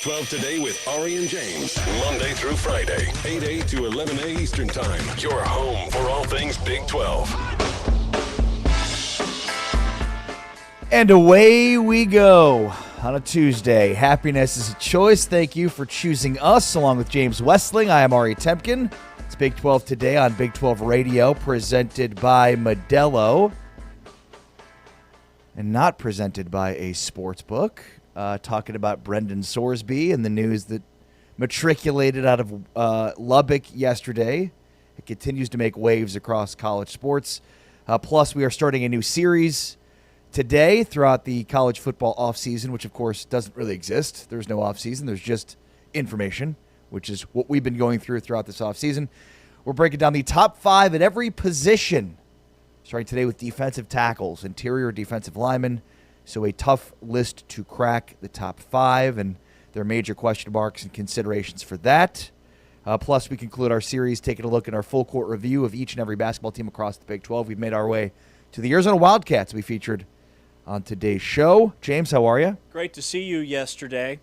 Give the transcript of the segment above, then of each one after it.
12 Today with Ari and James. Monday through Friday, 8A to 11A Eastern Time. Your home for all things Big 12. And away we go on a Tuesday. Happiness is a choice. Thank you for choosing us, along with James Westling. I am Ari Temkin. It's Big 12 Today on Big 12 Radio, presented by Modelo. And not presented by a sports book. Talking about Brendan Sorsby and the news that matriculated out of Lubbock yesterday. It continues to make waves across college sports. Plus, we are starting a new series today throughout the college football offseason, which, of course, doesn't really exist. There's no offseason. There's just information, which is what we've been going throughout this offseason. We're breaking down the top 5 at every position, starting today with defensive tackles, interior defensive linemen. So a tough list to crack, the top 5, and there are major question marks and considerations for that. Plus, we conclude our series taking a look at our full court review of each and every basketball team across the Big 12. We've made our way to the Arizona Wildcats we featured on today's show. James, how are you? Great to see you yesterday.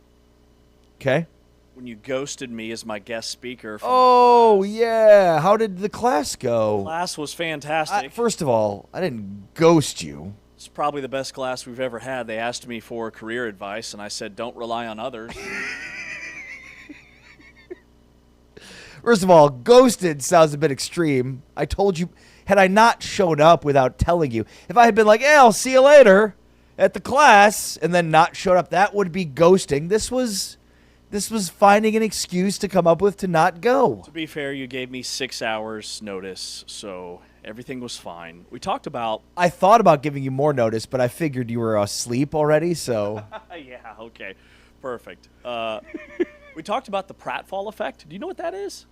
Okay. When you ghosted me as my guest speaker. Oh, yeah. How did the class go? Class was fantastic. First of all, I didn't ghost you. It's probably the best class we've ever had. They asked me for career advice, and I said, don't rely on others. First of all, ghosted sounds a bit extreme. I told you, had I not shown up without telling you, if I had been like, I'll see you later at the class, and then not showed up, that would be ghosting. This was finding an excuse to come up with to not go. To be fair, you gave me 6 hours notice, so everything was fine. We talked about... I thought about giving you more notice, but I figured you were asleep already, so... Yeah, okay. Perfect. We talked about the pratfall effect. Do you know what that is?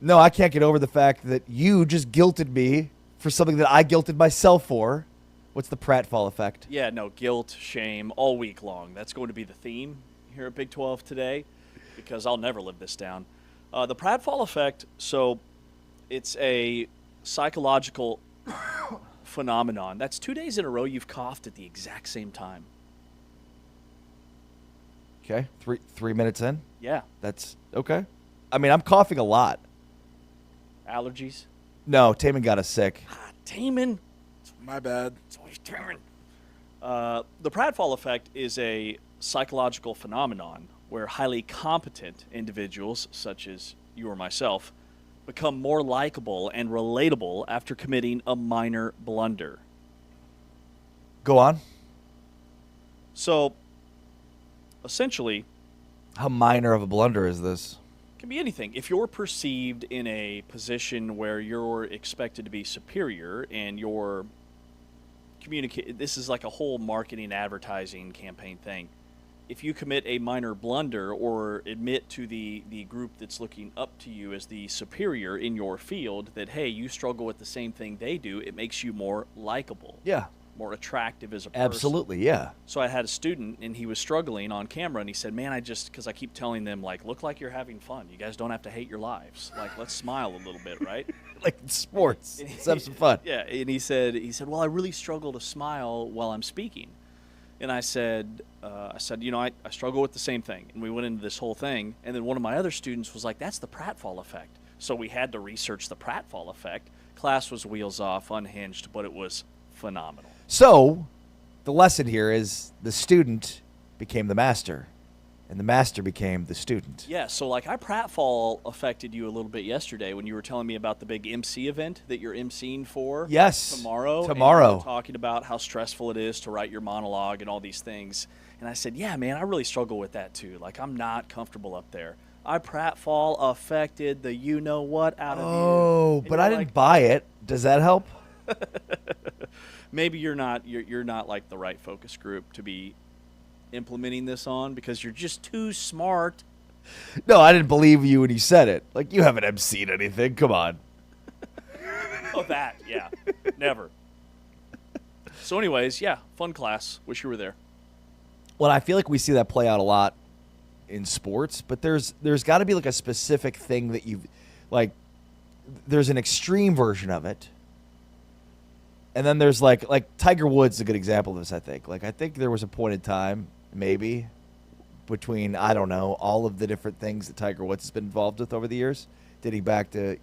No, I can't get over the fact that you just guilted me for something that I guilted myself for. What's the pratfall effect? Yeah, no, guilt, shame, all week long. That's going to be the theme here at Big 12 today, because I'll never live this down. The pratfall effect, so it's a psychological phenomenon. That's 2 days in a row you've coughed at the exact same time. Okay, 3 minutes in? Yeah. That's okay. I mean, I'm coughing a lot. Allergies? No, Taman got us sick. Taman? My bad. It's always Taman. The pratfall effect is a psychological phenomenon where highly competent individuals, such as you or myself, become more likable and relatable after committing a minor blunder. Go on. So, essentially, how minor of a blunder is this? It can be anything. If you're perceived in a position where you're expected to be superior and you're this is like a whole marketing advertising campaign thing. If you commit a minor blunder or admit to the group that's looking up to you as the superior in your field that, hey, you struggle with the same thing they do, it makes you more likable. Yeah. More attractive as a person. Absolutely, yeah. So I had a student, and he was struggling on camera, and he said, man, because I keep telling them, like, look like you're having fun. You guys don't have to hate your lives. Like, let's smile a little bit, right? Like sports. Let's have some fun. Yeah, and he said, well, I really struggle to smile while I'm speaking. And I said, I struggle with the same thing. And we went into this whole thing, and then one of my other students was like, that's the pratfall effect. So we had to research the pratfall effect. Class was wheels off, unhinged, but it was phenomenal. So, the lesson here is the student became the master, and the master became the student. Yeah, so like I pratfall affected you a little bit yesterday when you were telling me about the big MC event that you're MCing for. Yes. Tomorrow. Tomorrow. And you were talking about how stressful it is to write your monologue and all these things. And I said, yeah, man, I really struggle with that too. Like I'm not comfortable up there. I pratfall affected the you-know-what out of you. Oh, but I didn't buy it. Does that help? Maybe you're not like the right focus group to be implementing this on because you're just too smart. No, I didn't believe you when you said it. Like, you haven't MC'd anything. Come on. Oh, that. Yeah. Never. So anyways, yeah, fun class. Wish you were there. Well, I feel like we see that play out a lot in sports, but there's got to be like a specific thing that you've, like, there's an extreme version of it. And then there's like Tiger Woods is a good example of this, I think. Like, I think there was a point in time, maybe, between, I don't know, all of the different things that Tiger Woods has been involved with over the years, dating back to,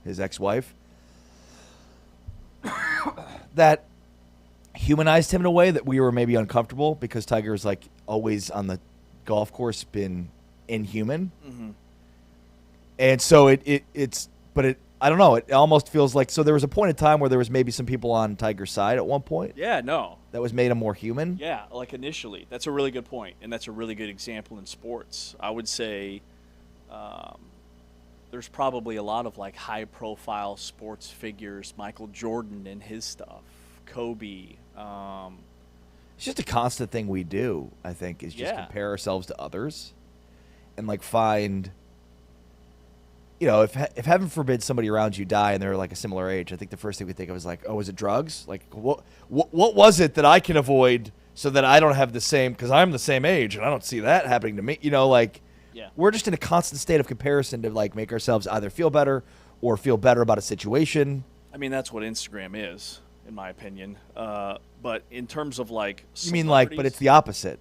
his ex-wife, that humanized him in a way that we were maybe uncomfortable because Tiger's like always on the golf course been inhuman. Mm-hmm. And so I don't know, it almost feels like, so there was a point in time where there was maybe some people on Tiger's side at one point. Yeah, no. That was made him more human. Yeah, like initially. That's a really good point, and that's a really good example in sports. I would say there's probably a lot of like high-profile sports figures, Michael Jordan and his stuff, Kobe. It's just a constant thing we do, I think, is just compare ourselves to others and like find, if heaven forbid somebody around you die and they're like a similar age, I think the first thing we think of is like, oh, is it drugs? Like, what was it that I can avoid so that I don't have the same, because I'm the same age and I don't see that happening to me. We're just in a constant state of comparison to like make ourselves either feel better or feel better about a situation. I mean, that's what Instagram is, in my opinion. But in terms of like, you mean like, but it's the opposite.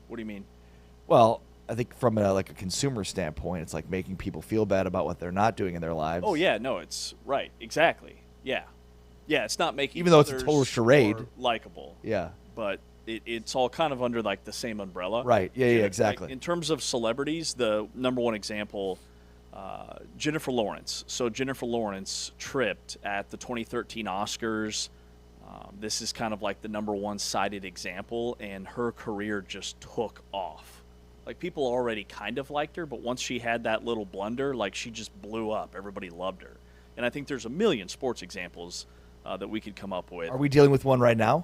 What do you mean? Well, I think from a consumer standpoint, it's like making people feel bad about what they're not doing in their lives. Oh yeah, no, it's right, exactly. Yeah, it's not making, even though it's a total charade, likable. Yeah, but it's all kind of under like the same umbrella. Right. Yeah, exactly. Like, in terms of celebrities, the number one example, Jennifer Lawrence. So Jennifer Lawrence tripped at the 2013 Oscars. This is kind of like the number one cited example, and her career just took off. Like, people already kind of liked her, but once she had that little blunder, like, she just blew up. Everybody loved her. And I think there's a million sports examples that we could come up with. Are we dealing with one right now?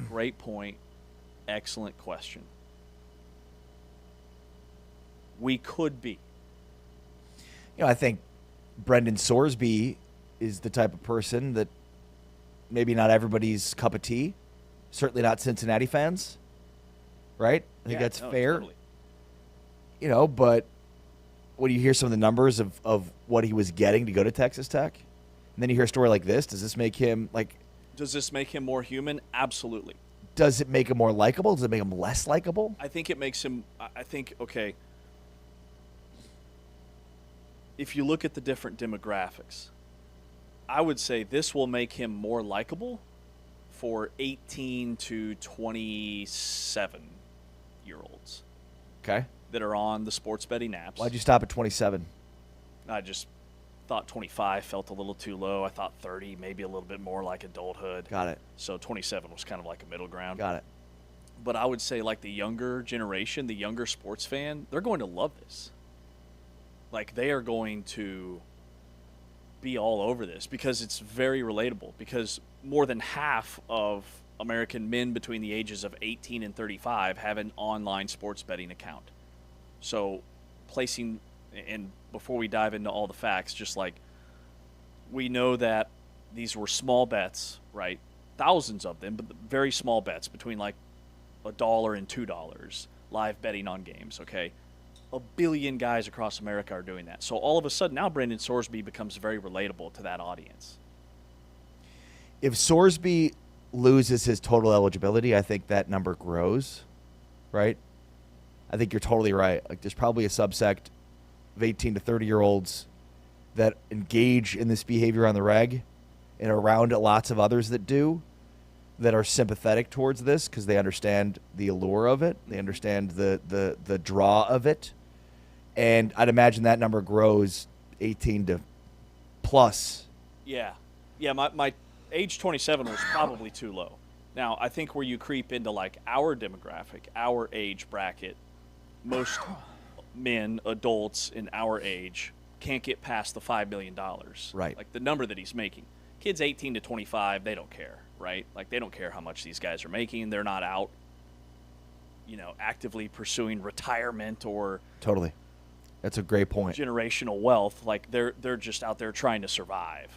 Great point. Excellent question. We could be. I think Brendan Sorsby is the type of person that maybe not everybody's cup of tea. Certainly not Cincinnati fans. Right? I think that's fair. Totally. But when you hear some of the numbers of what he was getting to go to Texas Tech, and then you hear a story like this, does this make him more human? Absolutely. Does it make him more likable? Does it make him less likable? I think it makes him, okay, if you look at the different demographics, I would say this will make him more likable for 18 to 27-year-olds. Okay. That are on the sports betting apps. Why'd you stop at 27? I just thought 25 felt a little too low. I thought 30, maybe a little bit more like adulthood. Got it. So 27 was kind of like a middle ground. Got it. But I would say like the younger generation, the younger sports fan, they're going to love this. Like, they are going to be all over this because it's very relatable, because more than half of American men between the ages of 18 and 35 have an online sports betting account. So placing, and before we dive into all the facts, just like, we know that these were small bets, right? Thousands of them, but very small bets between like $1 and $2, live betting on games, okay? 1 billion guys across America are doing that. So all of a sudden now Brendan Sorsby becomes very relatable to that audience. If Sorsby loses his total eligibility, I think that number grows, right? I think you're totally right. Like, there's probably a subsect of 18 to 30-year-olds that engage in this behavior on the reg and around lots of others that do, that are sympathetic towards this because they understand the allure of it. They understand the draw of it. And I'd imagine that number grows 18 to plus. Yeah. Yeah, my age 27 was probably too low. Now, I think where you creep into like our demographic, our age bracket, most men, adults in our age, can't get past the $5 million. Right. Like the number that he's making. Kids 18 to 25, they don't care, right? Like, they don't care how much these guys are making. They're not out, actively pursuing retirement or Totally. That's a great point. generational wealth. Like, they're just out there trying to survive.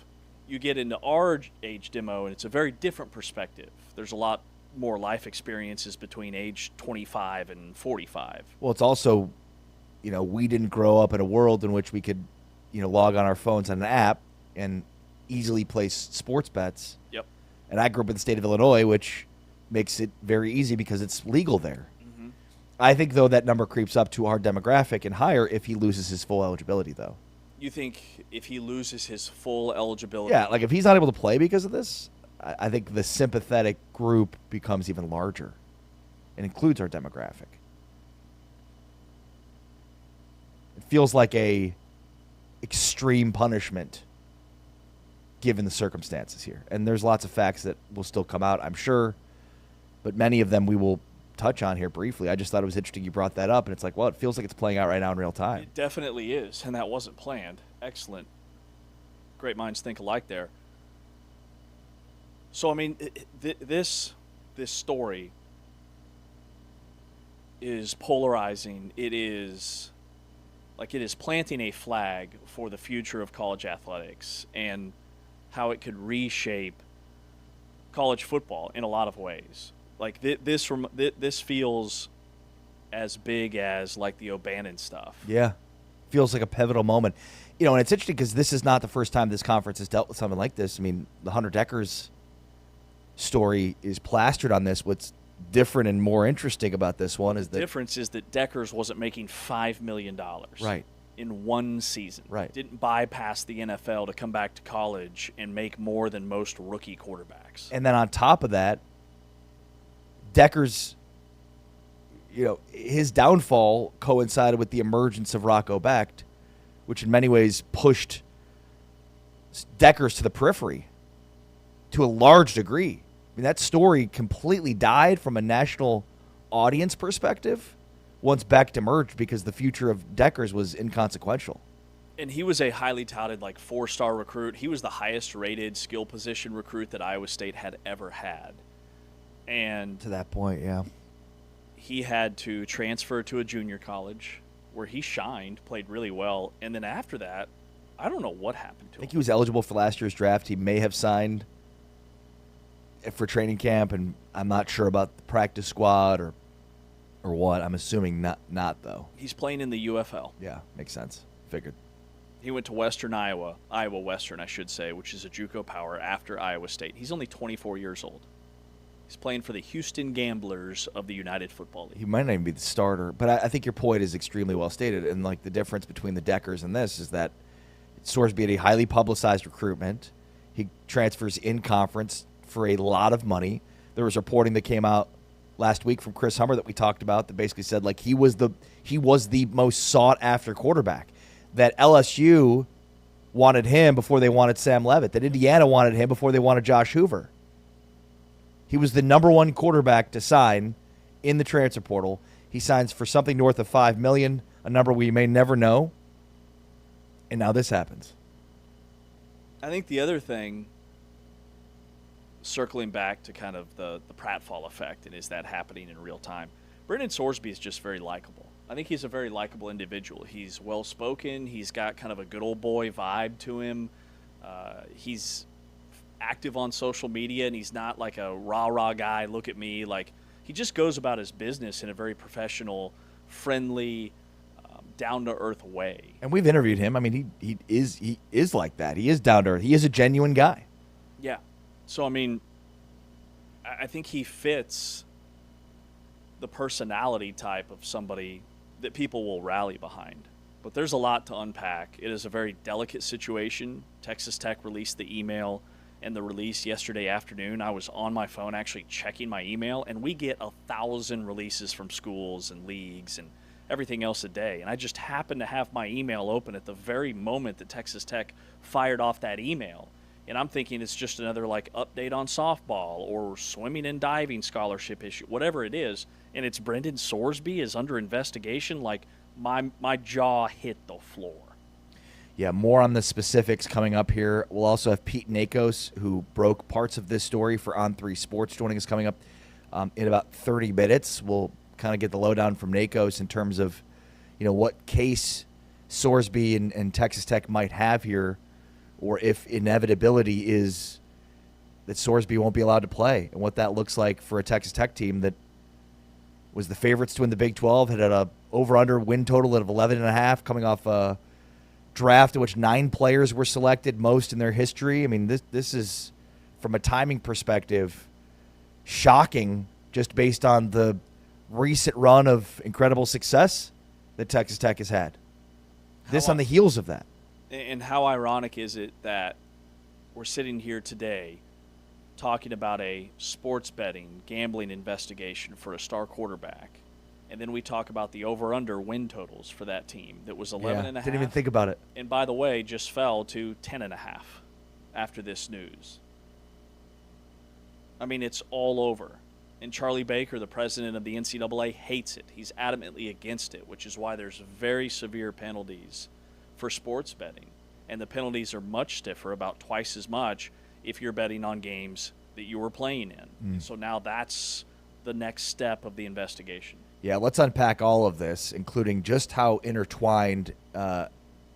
You get into our age demo, and it's a very different perspective. There's a lot more life experiences between age 25 and 45. Well, it's also, we didn't grow up in a world in which we could, log on our phones on an app and easily place sports bets. Yep. And I grew up in the state of Illinois, which makes it very easy because it's legal there. I think, though, that number creeps up to our demographic and higher if he loses his full eligibility, though. You think if he loses his full eligibility? Yeah, like if he's not able to play because of this, I think the sympathetic group becomes even larger. It includes our demographic. It feels like a extreme punishment given the circumstances here. And there's lots of facts that will still come out, I'm sure, but many of them we will touch on here briefly. I just thought it was interesting you brought that up, and it's like, well, it feels like it's playing out right now in real time. It definitely is, and that wasn't planned. Excellent. Great minds think alike there. So, I mean, this story is polarizing. It is planting a flag for the future of college athletics and how it could reshape college football in a lot of ways. Like this feels as big as like the O'Bannon stuff. Yeah, feels like a pivotal moment. You know, and it's interesting because this is not the first time this conference has dealt with something like this. I mean, the Hunter Dekkers story is plastered on this. What's different and more interesting about this one is the difference is that Dekkers wasn't making $5 million right in one season. Right, didn't bypass the NFL to come back to college and make more than most rookie quarterbacks. And then on top of that, Dekkers, you know, his downfall coincided with the emergence of Rocco Becht, which in many ways pushed Dekkers to the periphery to a large degree. I mean, that story completely died from a national audience perspective once Becht emerged because the future of Dekkers was inconsequential. And he was a highly touted, like, 4-star recruit. He was the highest-rated skill position recruit that Iowa State had ever had. And to that point, yeah. He had to transfer to a junior college where he shined, played really well. And then after that, I don't know what happened to him. I think he was eligible for last year's draft. He may have signed for training camp, and I'm not sure about the practice squad or what. I'm assuming not though. He's playing in the UFL. Yeah, makes sense. Figured. He went to Western Iowa Western, I should say, which is a JUCO power after Iowa State. He's only 24 years old. He's playing for the Houston Gamblers of the United Football League. He might not even be the starter, but I think your point is extremely well stated. And like the difference between the Dekkers and this is that Sorsby had a highly publicized recruitment. He transfers in conference for a lot of money. There was reporting that came out last week from Chris Hummer that we talked about that basically said like he was the most sought after quarterback. That LSU wanted him before they wanted Sam Leavitt. That Indiana wanted him before they wanted Josh Hoover. He was the number one quarterback to sign in the transfer portal. He signs for something north of $5 million, a number we may never know. And now this happens. I think the other thing, circling back to kind of the pratfall effect, and is that happening in real time, Brendan Sorsby is just very likable. I think he's a very likable individual. He's well-spoken. He's got kind of a good old boy vibe to him. He's active on social media, and he's not like a rah-rah guy, look at me. Like, he just goes about his business in a very professional, friendly, down-to-earth way. And we've interviewed him. I mean, he is like that. He is down-to-earth. He is a genuine guy. Yeah. So, I mean, I think he fits the personality type of somebody that people will rally behind. But there's a lot to unpack. It is a very delicate situation. Texas Tech released the email and the release yesterday afternoon. I was on my phone actually checking my email, and we get 1,000 releases from schools and leagues and everything else a day. And I just happened to have my email open at the very moment that Texas Tech fired off that email. And I'm thinking it's just another like update on softball or swimming and diving scholarship issue, whatever it is. And it's Brendan Sorsby is under investigation. Like my jaw hit the floor. Yeah, more on the specifics coming up here. We'll also have Pete Nakos, who broke parts of this story for On3 Sports, joining us coming up in about 30 minutes. We'll kind of get the lowdown from Nakos in terms of, you know, what case Sorsby and Texas Tech might have here, or if inevitability is that Sorsby won't be allowed to play, and what that looks like for a Texas Tech team that was the favorites to win the Big 12, had a over-under win total of 11.5, coming off a draft in which 9 players were selected, most in their history. I mean, this is, from a timing perspective, shocking just based on the recent run of incredible success that Texas Tech has had. This on the heels of that. And how ironic is it that we're sitting here today talking about a sports betting, gambling investigation for a star quarterback, and then we talk about the over-under win totals for that team that was 11.5. Didn't even think about it. And by the way, just fell to 10.5 after this news. I mean, it's all over. And Charlie Baker, the president of the NCAA, hates it. He's adamantly against it, which is why there's very severe penalties for sports betting. And the penalties are much stiffer, about twice as much, if you're betting on games that you were playing in. So now that's the next step of the investigation. Yeah, let's unpack all of this, including just how intertwined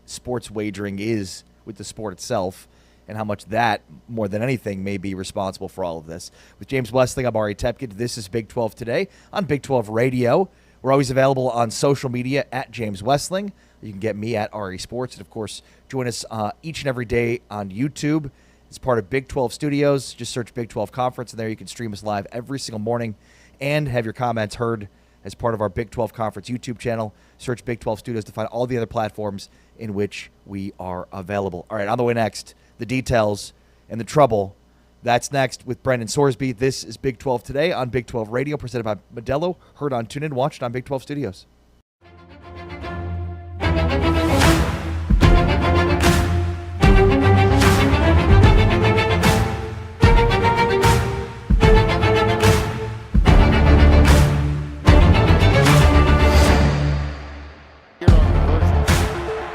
sports wagering is with the sport itself, and how much that, more than anything, may be responsible for all of this. With James Westling, I'm Ari Tepke. This is Big 12 Today on Big 12 Radio. We're always available on social media at James Westling. You can get me at Ari Sports. And, of course, join us each and every day on YouTube. It's part of Big 12 Studios. Just search Big 12 Conference, and there you can stream us live every single morning and have your comments heard as part of our Big 12 Conference YouTube channel. Search Big 12 Studios to find all the other platforms in which we are available. All right, on the way next, the details and the trouble. That's next with Brendan Sorsby. This is Big 12 Today on Big 12 Radio, presented by Modelo. Heard on TuneIn, watched on Big 12 Studios.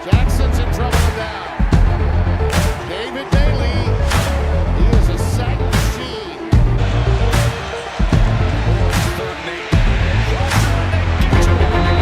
Jackson's in trouble now. David Bailey, he is a sack machine. Third and 8.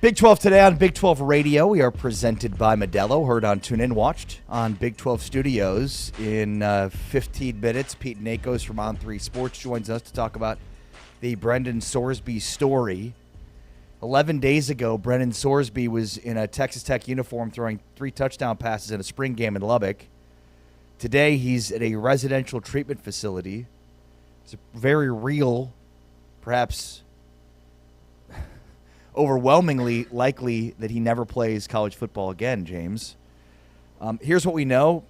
Big 12 today on Big 12 Radio. We are presented by Modelo, heard on TuneIn, watched on Big 12 Studios. In 15 minutes, Pete Nakos from On3 Sports joins us to talk about the Brendan Sorsby story. 11 days ago, Brendan Sorsby was in a Texas Tech uniform throwing 3 touchdown passes in a spring game in Lubbock. Today, he's at a residential treatment facility. It's very real, perhaps overwhelmingly likely that he never plays college football again, James. Here's what we know.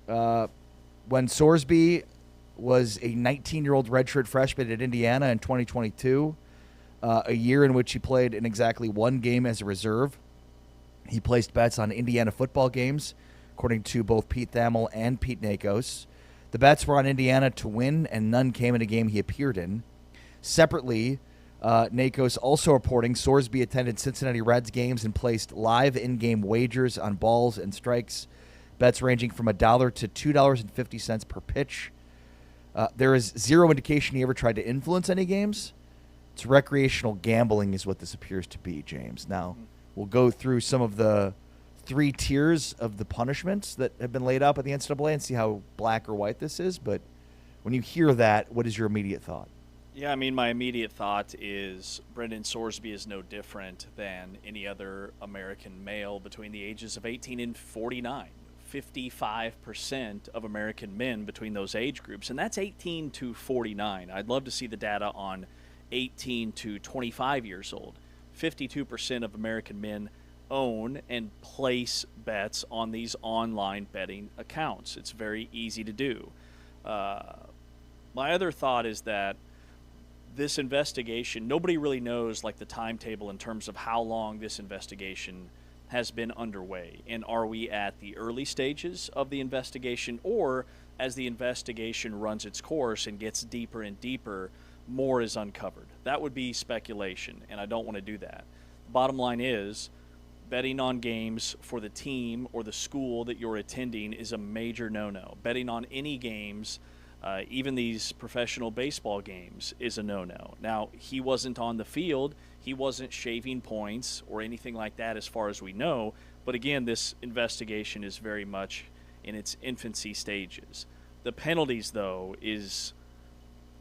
When Sorsby was a 19-year-old redshirt freshman at Indiana in 2022, a year in which he played in exactly 1 game as a reserve, he placed bets on Indiana football games, according to both Pete Thamel and Pete Nakos. The bets were on Indiana to win, and none came in a game he appeared in. Separately, Nakos also reporting Sorsby attended Cincinnati Reds games and placed live in-game wagers on balls and strikes, bets ranging from $1 to $2.50 per pitch. There is zero indication he ever tried to influence any games. It's recreational gambling is what this appears to be, James. Now, we'll go through some of the 3 tiers of the punishments that have been laid out by the NCAA and see how black or white this is. But when you hear that, what is your immediate thought? Yeah, I mean, my immediate thought is Brendan Sorsby is no different than any other American male between the ages of 18 and 49. 55% of American men between those age groups, and that's 18 to 49. I'd love to see the data on 18 to 25 years old. 52% of American men own and place bets on these online betting accounts. It's very easy to do. My other thought is that this investigation, nobody really knows like the timetable in terms of how long this investigation has been underway. And are we at the early stages of the investigation, or as the investigation runs its course and gets deeper and deeper, more is uncovered? That would be speculation, and I don't want to do that. Bottom line is, betting on games for the team or the school that you're attending is a major no-no. Betting on any games, even these professional baseball games, is a no-no. Now, he wasn't on the field. He wasn't shaving points or anything like that as far as we know. But again, this investigation is very much in its infancy stages. The penalties, though, is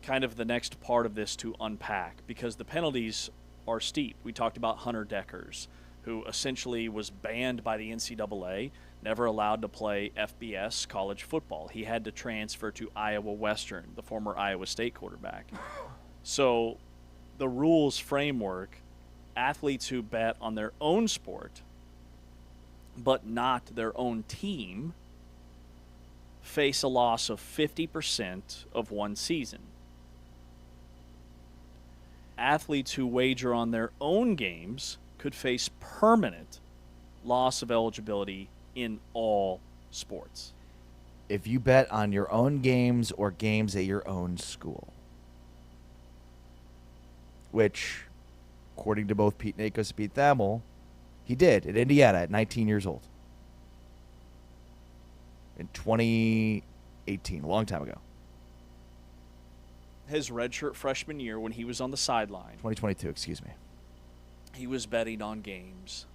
kind of the next part of this to unpack, because the penalties are steep. We talked about Hunter Deckers, who essentially was banned by the NCAA, never allowed to play FBS college football. He had to transfer to Iowa Western, the former Iowa State quarterback. So the rules framework, athletes who bet on their own sport but not their own team face a loss of 50% of 1 season. Athletes who wager on their own games could face permanent loss of eligibility in all sports. If you bet on your own games or games at your own school, which, according to both Pete Nakos and Pete Thamel, he did at Indiana at 19 years old in 2018, a long time ago. His redshirt freshman year, when he was on the sideline, 2022, excuse me. he was betting on games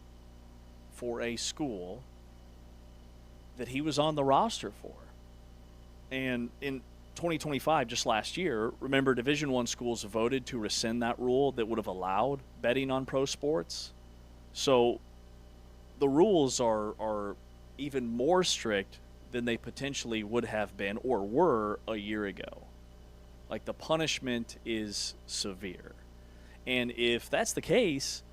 for a school that he was on the roster for. And in 2025, just last year, remember, Division I schools voted to rescind that rule that would have allowed betting on pro sports. So the rules are even more strict than they potentially would have been or were a year ago. Like, the punishment is severe. And if that's the case,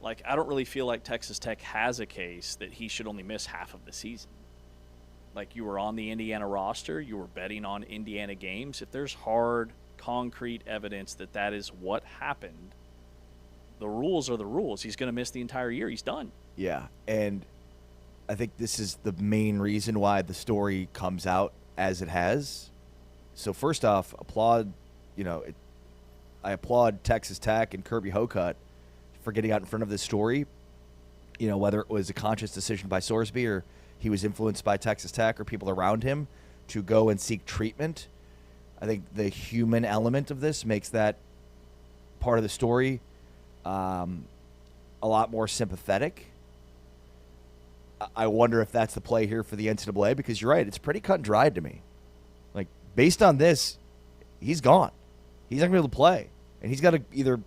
like, I don't really feel like Texas Tech has a case that he should only miss half of the season. Like, you were on the Indiana roster, you were betting on Indiana games. If there's hard, concrete evidence that that is what happened, the rules are the rules. He's going to miss the entire year. He's done. Yeah, and I think this is the main reason why the story comes out as it has. So first off, I applaud Texas Tech and Kirby Hocutt for getting out in front of this story. You know, whether it was a conscious decision by Sorsby or he was influenced by Texas Tech or people around him to go and seek treatment. I think the human element of this makes that part of the story a lot more sympathetic. I wonder if that's the play here for the NCAA, because you're right, it's pretty cut and dried to me. Like, based on this, he's gone. He's not going to be able to play. And he's got to either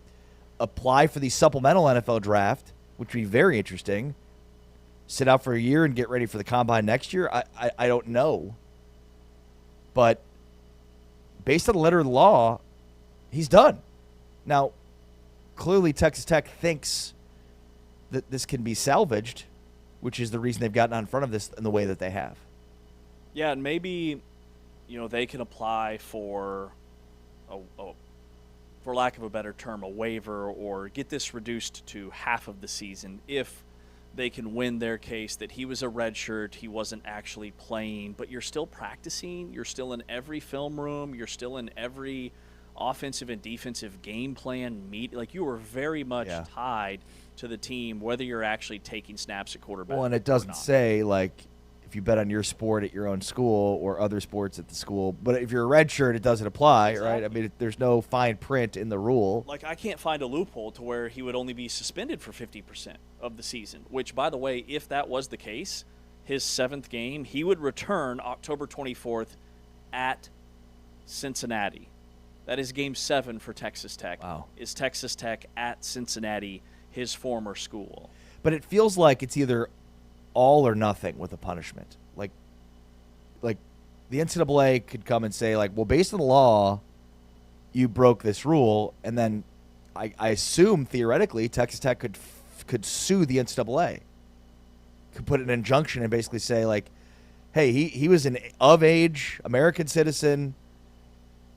apply for the supplemental NFL draft, which would be very interesting, sit out for a year and get ready for the combine next year. I don't know. But based on the letter of the law, he's done. Now, clearly Texas Tech thinks that this can be salvaged, which is the reason they've gotten out in front of this in the way that they have. Yeah, and maybe, they can apply for, for lack of a better term, a waiver, or get this reduced to half of the season if they can win their case that he was a redshirt, he wasn't actually playing, but you're still practicing, you're still in every film room, you're still in every offensive and defensive game plan meet. Like, you were very much tied to the team, whether you're actually taking snaps at quarterback. Well, and it doesn't say, like, if you bet on your sport at your own school or other sports at the school. But if you're a red shirt, it doesn't apply, Exactly. right? I mean, there's no fine print in the rule. Like, I can't find a loophole to where he would only be suspended for 50% of the season, which, by the way, if that was the case, his 7th game, he would return October 24th at Cincinnati. That is Game 7 for Texas Tech. Wow. Is Texas Tech at Cincinnati, his former school. But it feels like it's either all or nothing with the punishment. Like the NCAA could come and say, like, well, based on the law, you broke this rule, and then I assume theoretically Texas Tech could sue the NCAA, could put an injunction and basically say, like, hey, he was an of-age American citizen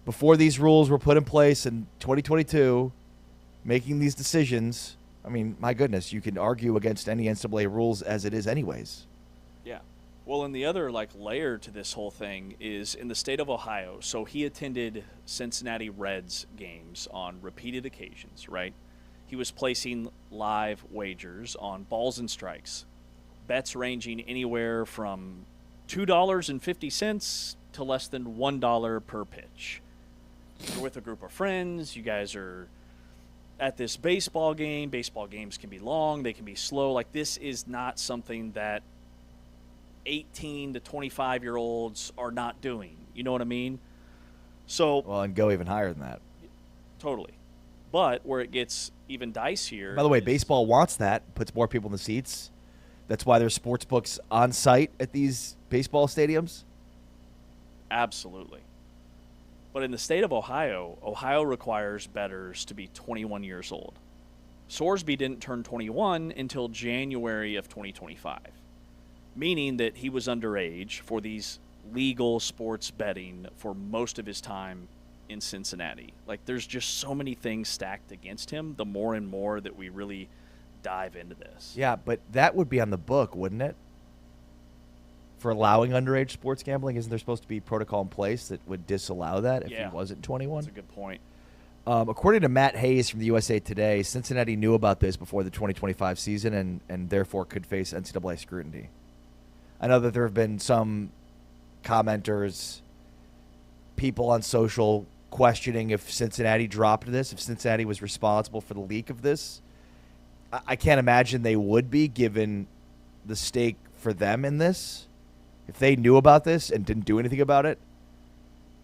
before these rules were put in place in 2022, making these decisions. I mean, my goodness, you can argue against any NCAA rules as it is anyways. Yeah. Well, and the other, layer to this whole thing is in the state of Ohio. So he attended Cincinnati Reds games on repeated occasions, right? He was placing live wagers on balls and strikes, bets ranging anywhere from $2.50 to less than $1 per pitch. You're with a group of friends. You guys are at this baseball game. Baseball games can be long. They can be slow. Like, this is not something that 18 to 25-year-olds are not doing. You know what I mean? So, Well, and go even higher than that. totally. But where it gets even dicier. By the way, is- baseball wants that, puts more people in the seats. That's why there's sports books on site at these baseball stadiums. Absolutely. But in the state of Ohio, Ohio requires bettors to be 21 years old. Sorsby didn't turn 21 until January of 2025, meaning that he was underage for these legal sports betting for most of his time in Cincinnati. Like, there's just so many things stacked against him, the more and more that we really dive into this. Yeah, but that would be on the book, wouldn't it? For allowing underage sports gambling, isn't there supposed to be protocol in place that would disallow that if Yeah. he wasn't 21? That's a good point. According to Matt Hayes from the USA Today, Cincinnati knew about this before the 2025 season and therefore could face NCAA scrutiny. I know that there have been some commenters, people on social questioning if Cincinnati dropped this, if Cincinnati was responsible for the leak of this. I can't imagine they would be, given the stake for them in this. If they knew about this and didn't do anything about it,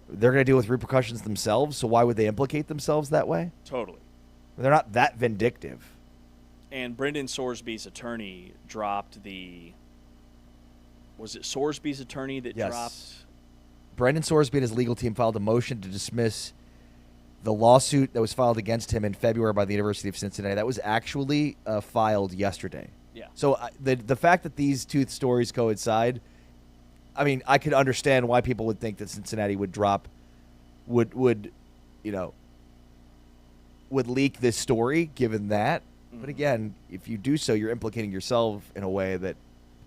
they're going to deal with repercussions themselves, so why would they implicate themselves that way? Totally. They're not that vindictive. And Brendan Sorsby's attorney dropped the... Was it Sorsby's attorney that Yes. dropped... Brendan Sorsby and his legal team filed a motion to dismiss the lawsuit that was filed against him in February by the University of Cincinnati. That was actually filed yesterday. Yeah. So the fact that these two stories coincide, I mean, I could understand why people would think that Cincinnati would drop, would leak this story, given that. But again, if you do so, you're implicating yourself in a way that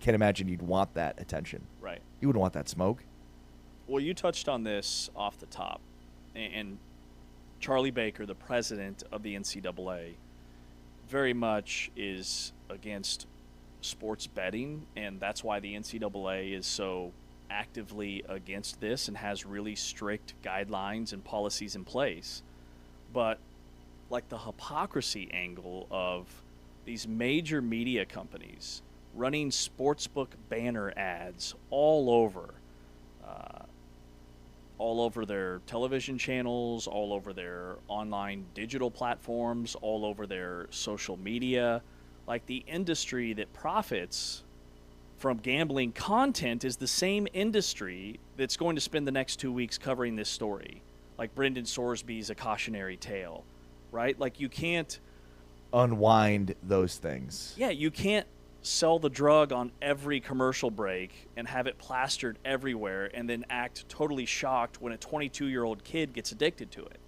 I can't imagine you'd want that attention. Right. You wouldn't want that smoke. Well, you touched on this off the top. And Charlie Baker, the president of the NCAA, very much is against sports betting, and that's why the NCAA is so actively against this and has really strict guidelines and policies in place. But, like, the hypocrisy angle of these major media companies running sportsbook banner ads all over their television channels, all over their online digital platforms, all over their social media. Like, the industry that profits from gambling content is the same industry that's going to spend the next 2 weeks covering this story. Like Brendan Sorsby's A Cautionary Tale, right? Like, you can't unwind those things. Yeah, you can't sell the drug on every commercial break and have it plastered everywhere and then act totally shocked when a 22-year-old kid gets addicted to it.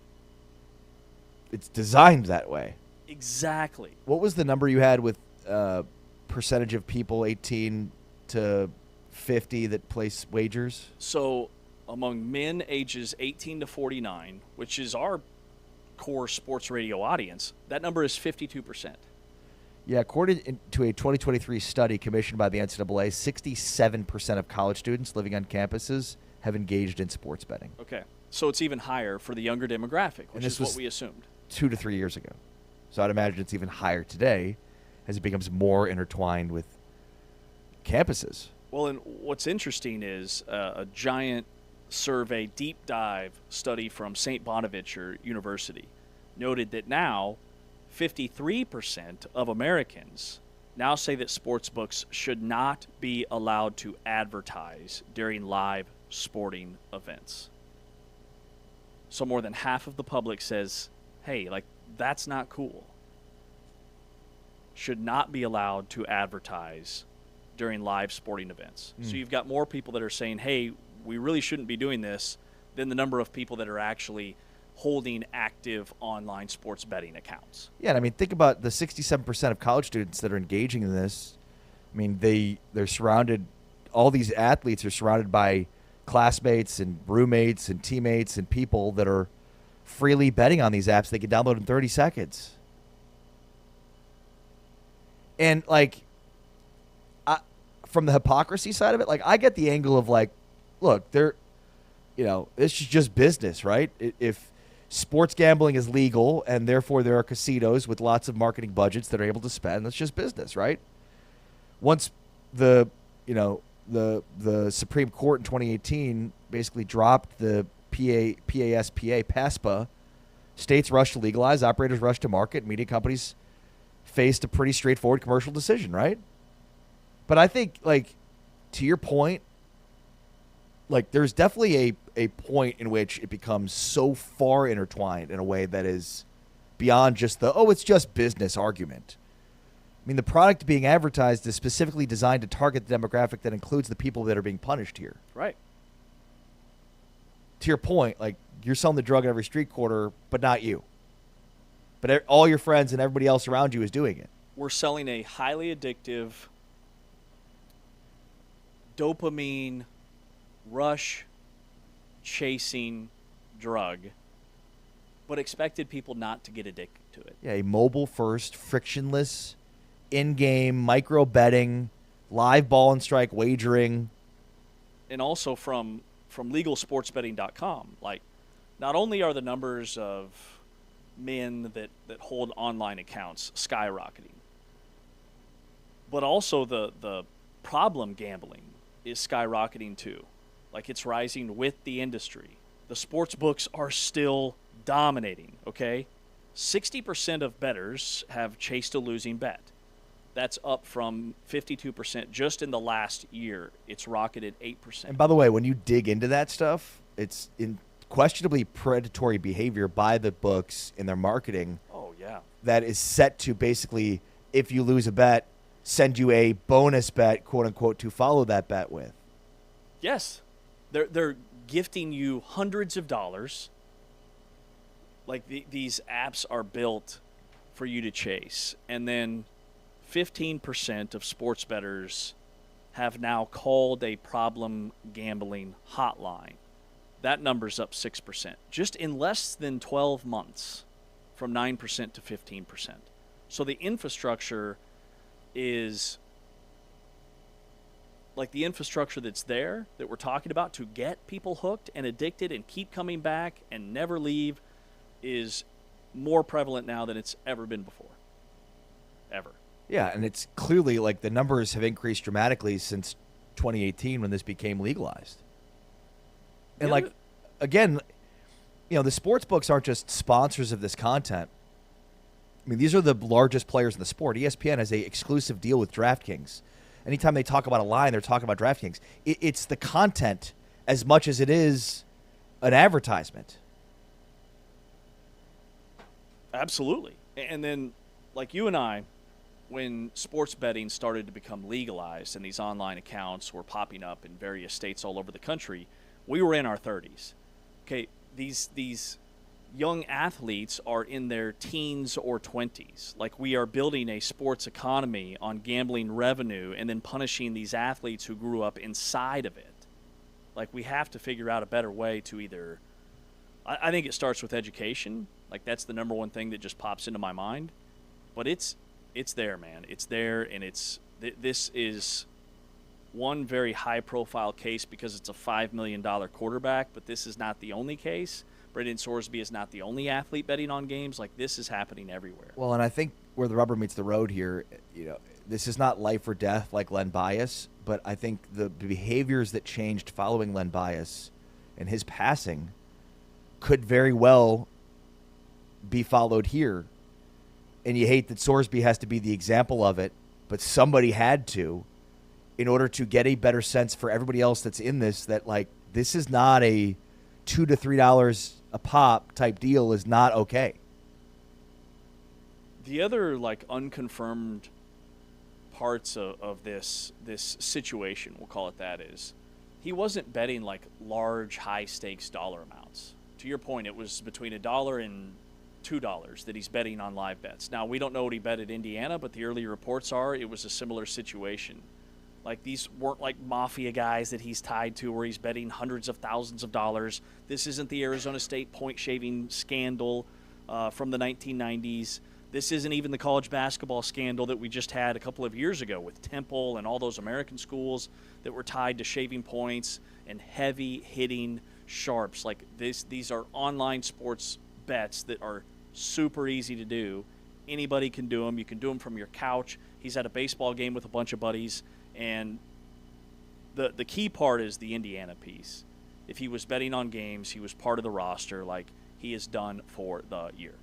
It's designed that way. Exactly. What was the number you had with percentage of people 18 to 50 that place wagers? So among men ages 18 to 49, which is our core sports radio audience, that number is 52%. Yeah, according to a 2023 study commissioned by the NCAA, 67% of college students living on campuses have engaged in sports betting. Okay. So it's even higher for the younger demographic, which is what we assumed. 2 to 3 years ago. So I'd imagine it's even higher today as it becomes more intertwined with campuses. Well, and what's interesting is a giant survey, deep dive study from St. Bonaventure University noted that now 53% of Americans now say that sportsbooks should not be allowed to advertise during live sporting events. So more than half of the public says, hey, like, that's not cool. Should not be allowed to advertise during live sporting events. So you've got more people that are saying, hey, we really shouldn't be doing this, than the number of people that are actually holding active online sports betting accounts. Yeah, and I mean, think about the 67% of college students that are engaging in this. I mean, they're surrounded, all these athletes are surrounded by classmates and roommates and teammates and people that are freely betting on these apps they can download in 30 seconds. And, like, from the hypocrisy side of it, like, I get the angle of, like, look, this is just business, right? If sports gambling is legal and therefore there are casinos with lots of marketing budgets that are able to spend, that's just business, right? Once the Supreme Court in 2018 basically dropped the PASPA, states rushed to legalize, operators rushed to market, media companies faced a pretty straightforward commercial decision, right? But I think, like, to your point, like, there's definitely a point in which it becomes so far intertwined in a way that is beyond just it's just business argument. I mean, the product being advertised is specifically designed to target the demographic that includes the people that are being punished here. Right. To your point, like, you're selling the drug in every street corner, but not you. But all your friends and everybody else around you is doing it. We're selling a highly addictive, dopamine rush chasing drug, but expected people not to get addicted to it. Yeah, a mobile first, frictionless, in-game micro betting, live ball and strike wagering. And also from legalsportsbetting.com, like, not only are the numbers of men that hold online accounts skyrocketing, but also the problem gambling is skyrocketing too. Like, it's rising with the industry. The sports books are still dominating, okay? 60% of bettors have chased a losing bet. That's up from 52% just in the last year. It's rocketed 8%. And by the way, when you dig into that stuff, it's questionably predatory behavior by the books in their marketing. Oh, yeah. That is set to basically, if you lose a bet, send you a bonus bet, quote unquote, to follow that bet with. Yes. They're gifting you hundreds of dollars. Like, these apps are built for you to chase. And then 15% of sports bettors have now called a problem gambling hotline. That number's up 6%. Just in less than 12 months, from 9% to 15%. So the infrastructure is, like, the infrastructure that's there that we're talking about to get people hooked and addicted and keep coming back and never leave is more prevalent now than it's ever been before. Ever. Yeah, and it's clearly like the numbers have increased dramatically since 2018 when this became legalized. And Yeah. like, again, the sports books aren't just sponsors of this content. I mean, these are the largest players in the sport. ESPN has a exclusive deal with DraftKings. Anytime they talk about a line, they're talking about DraftKings. It's the content as much as it is an advertisement. Absolutely. And then, like you and I, when sports betting started to become legalized and these online accounts were popping up in various states all over the country, we were in our 30s. Okay, these young athletes are in their teens or 20s. Like, we are building a sports economy on gambling revenue and then punishing these athletes who grew up inside of it. Like, we have to figure out a better way to either – I think it starts with education. Like, that's the number one thing that just pops into my mind. But it's there, man. It's there, and this is one very high-profile case because it's a $5 million quarterback, but this is not the only case. Brendan Sorsby is not the only athlete betting on games. Like, this is happening everywhere. Well, and I think where the rubber meets the road here, this is not life or death like Len Bias, but I think the behaviors that changed following Len Bias and his passing could very well be followed here. And you hate that Sorsby has to be the example of it, but somebody had to in order to get a better sense for everybody else that's in this, that, like, this is not a $2 to $3 a pop type deal is not okay. The other, like, unconfirmed parts of this situation, we'll call it that, is he wasn't betting, like, large, high-stakes dollar amounts. To your point, it was between $1 and $2 that he's betting on live bets. Now, we don't know what he bet at Indiana, but the early reports are it was a similar situation. Like, these weren't like mafia guys that he's tied to where he's betting hundreds of thousands of dollars. This isn't the Arizona State point-shaving scandal from the 1990s. This isn't even the college basketball scandal that we just had a couple of years ago with Temple and all those American schools that were tied to shaving points and heavy-hitting sharps. Like, these are online sports bets that are super easy to do. Anybody can do them. You can do them from your couch. He's at a baseball game with a bunch of buddies. And the key part is the Indiana piece. If he was betting on games, he was part of the roster. Like, he is done for the year.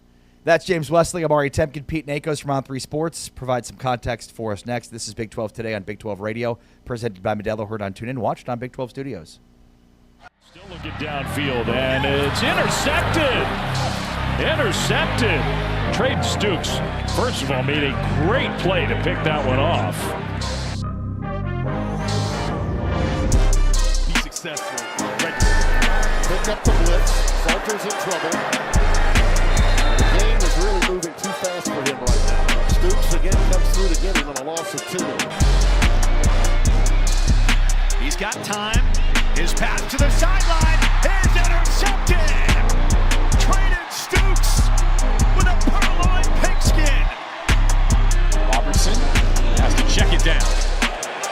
That's James Wesley. I'm Ari Temkin. Pete Nakos from On3 Sports. Provide some context for us next. This is Big 12 Today on Big 12 Radio, presented by Modelo. Heard on TuneIn. Watched on Big 12 Studios. Still looking downfield, and it's intercepted. Trade Stukes, first of all, made a great play to pick that one off. Be successful. Pick up the blitz. Salter's in trouble. The game is really moving too fast for him right now. Stoops again comes through to get him on a loss of 2. He's got time. His pass to the sideline is intercepted. Traded Stukes with a purloined pigskin. Robertson has to check it down.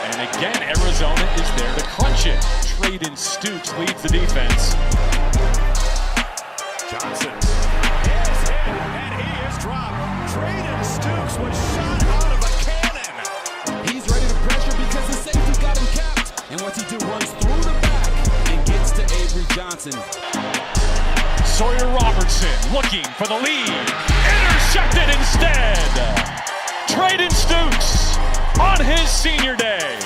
And again, Arizona is there to crunch it. Traden Stukes leads the defense. Johnson is hit and he is dropped. Traded Stukes was shot out of a cannon. He's ready to pressure because the safety got him capped. And what's he do? Runs through the back and gets to Avery Johnson. Sawyer Robertson looking for the lead. Intercepted instead. Traden Stukes on his senior day.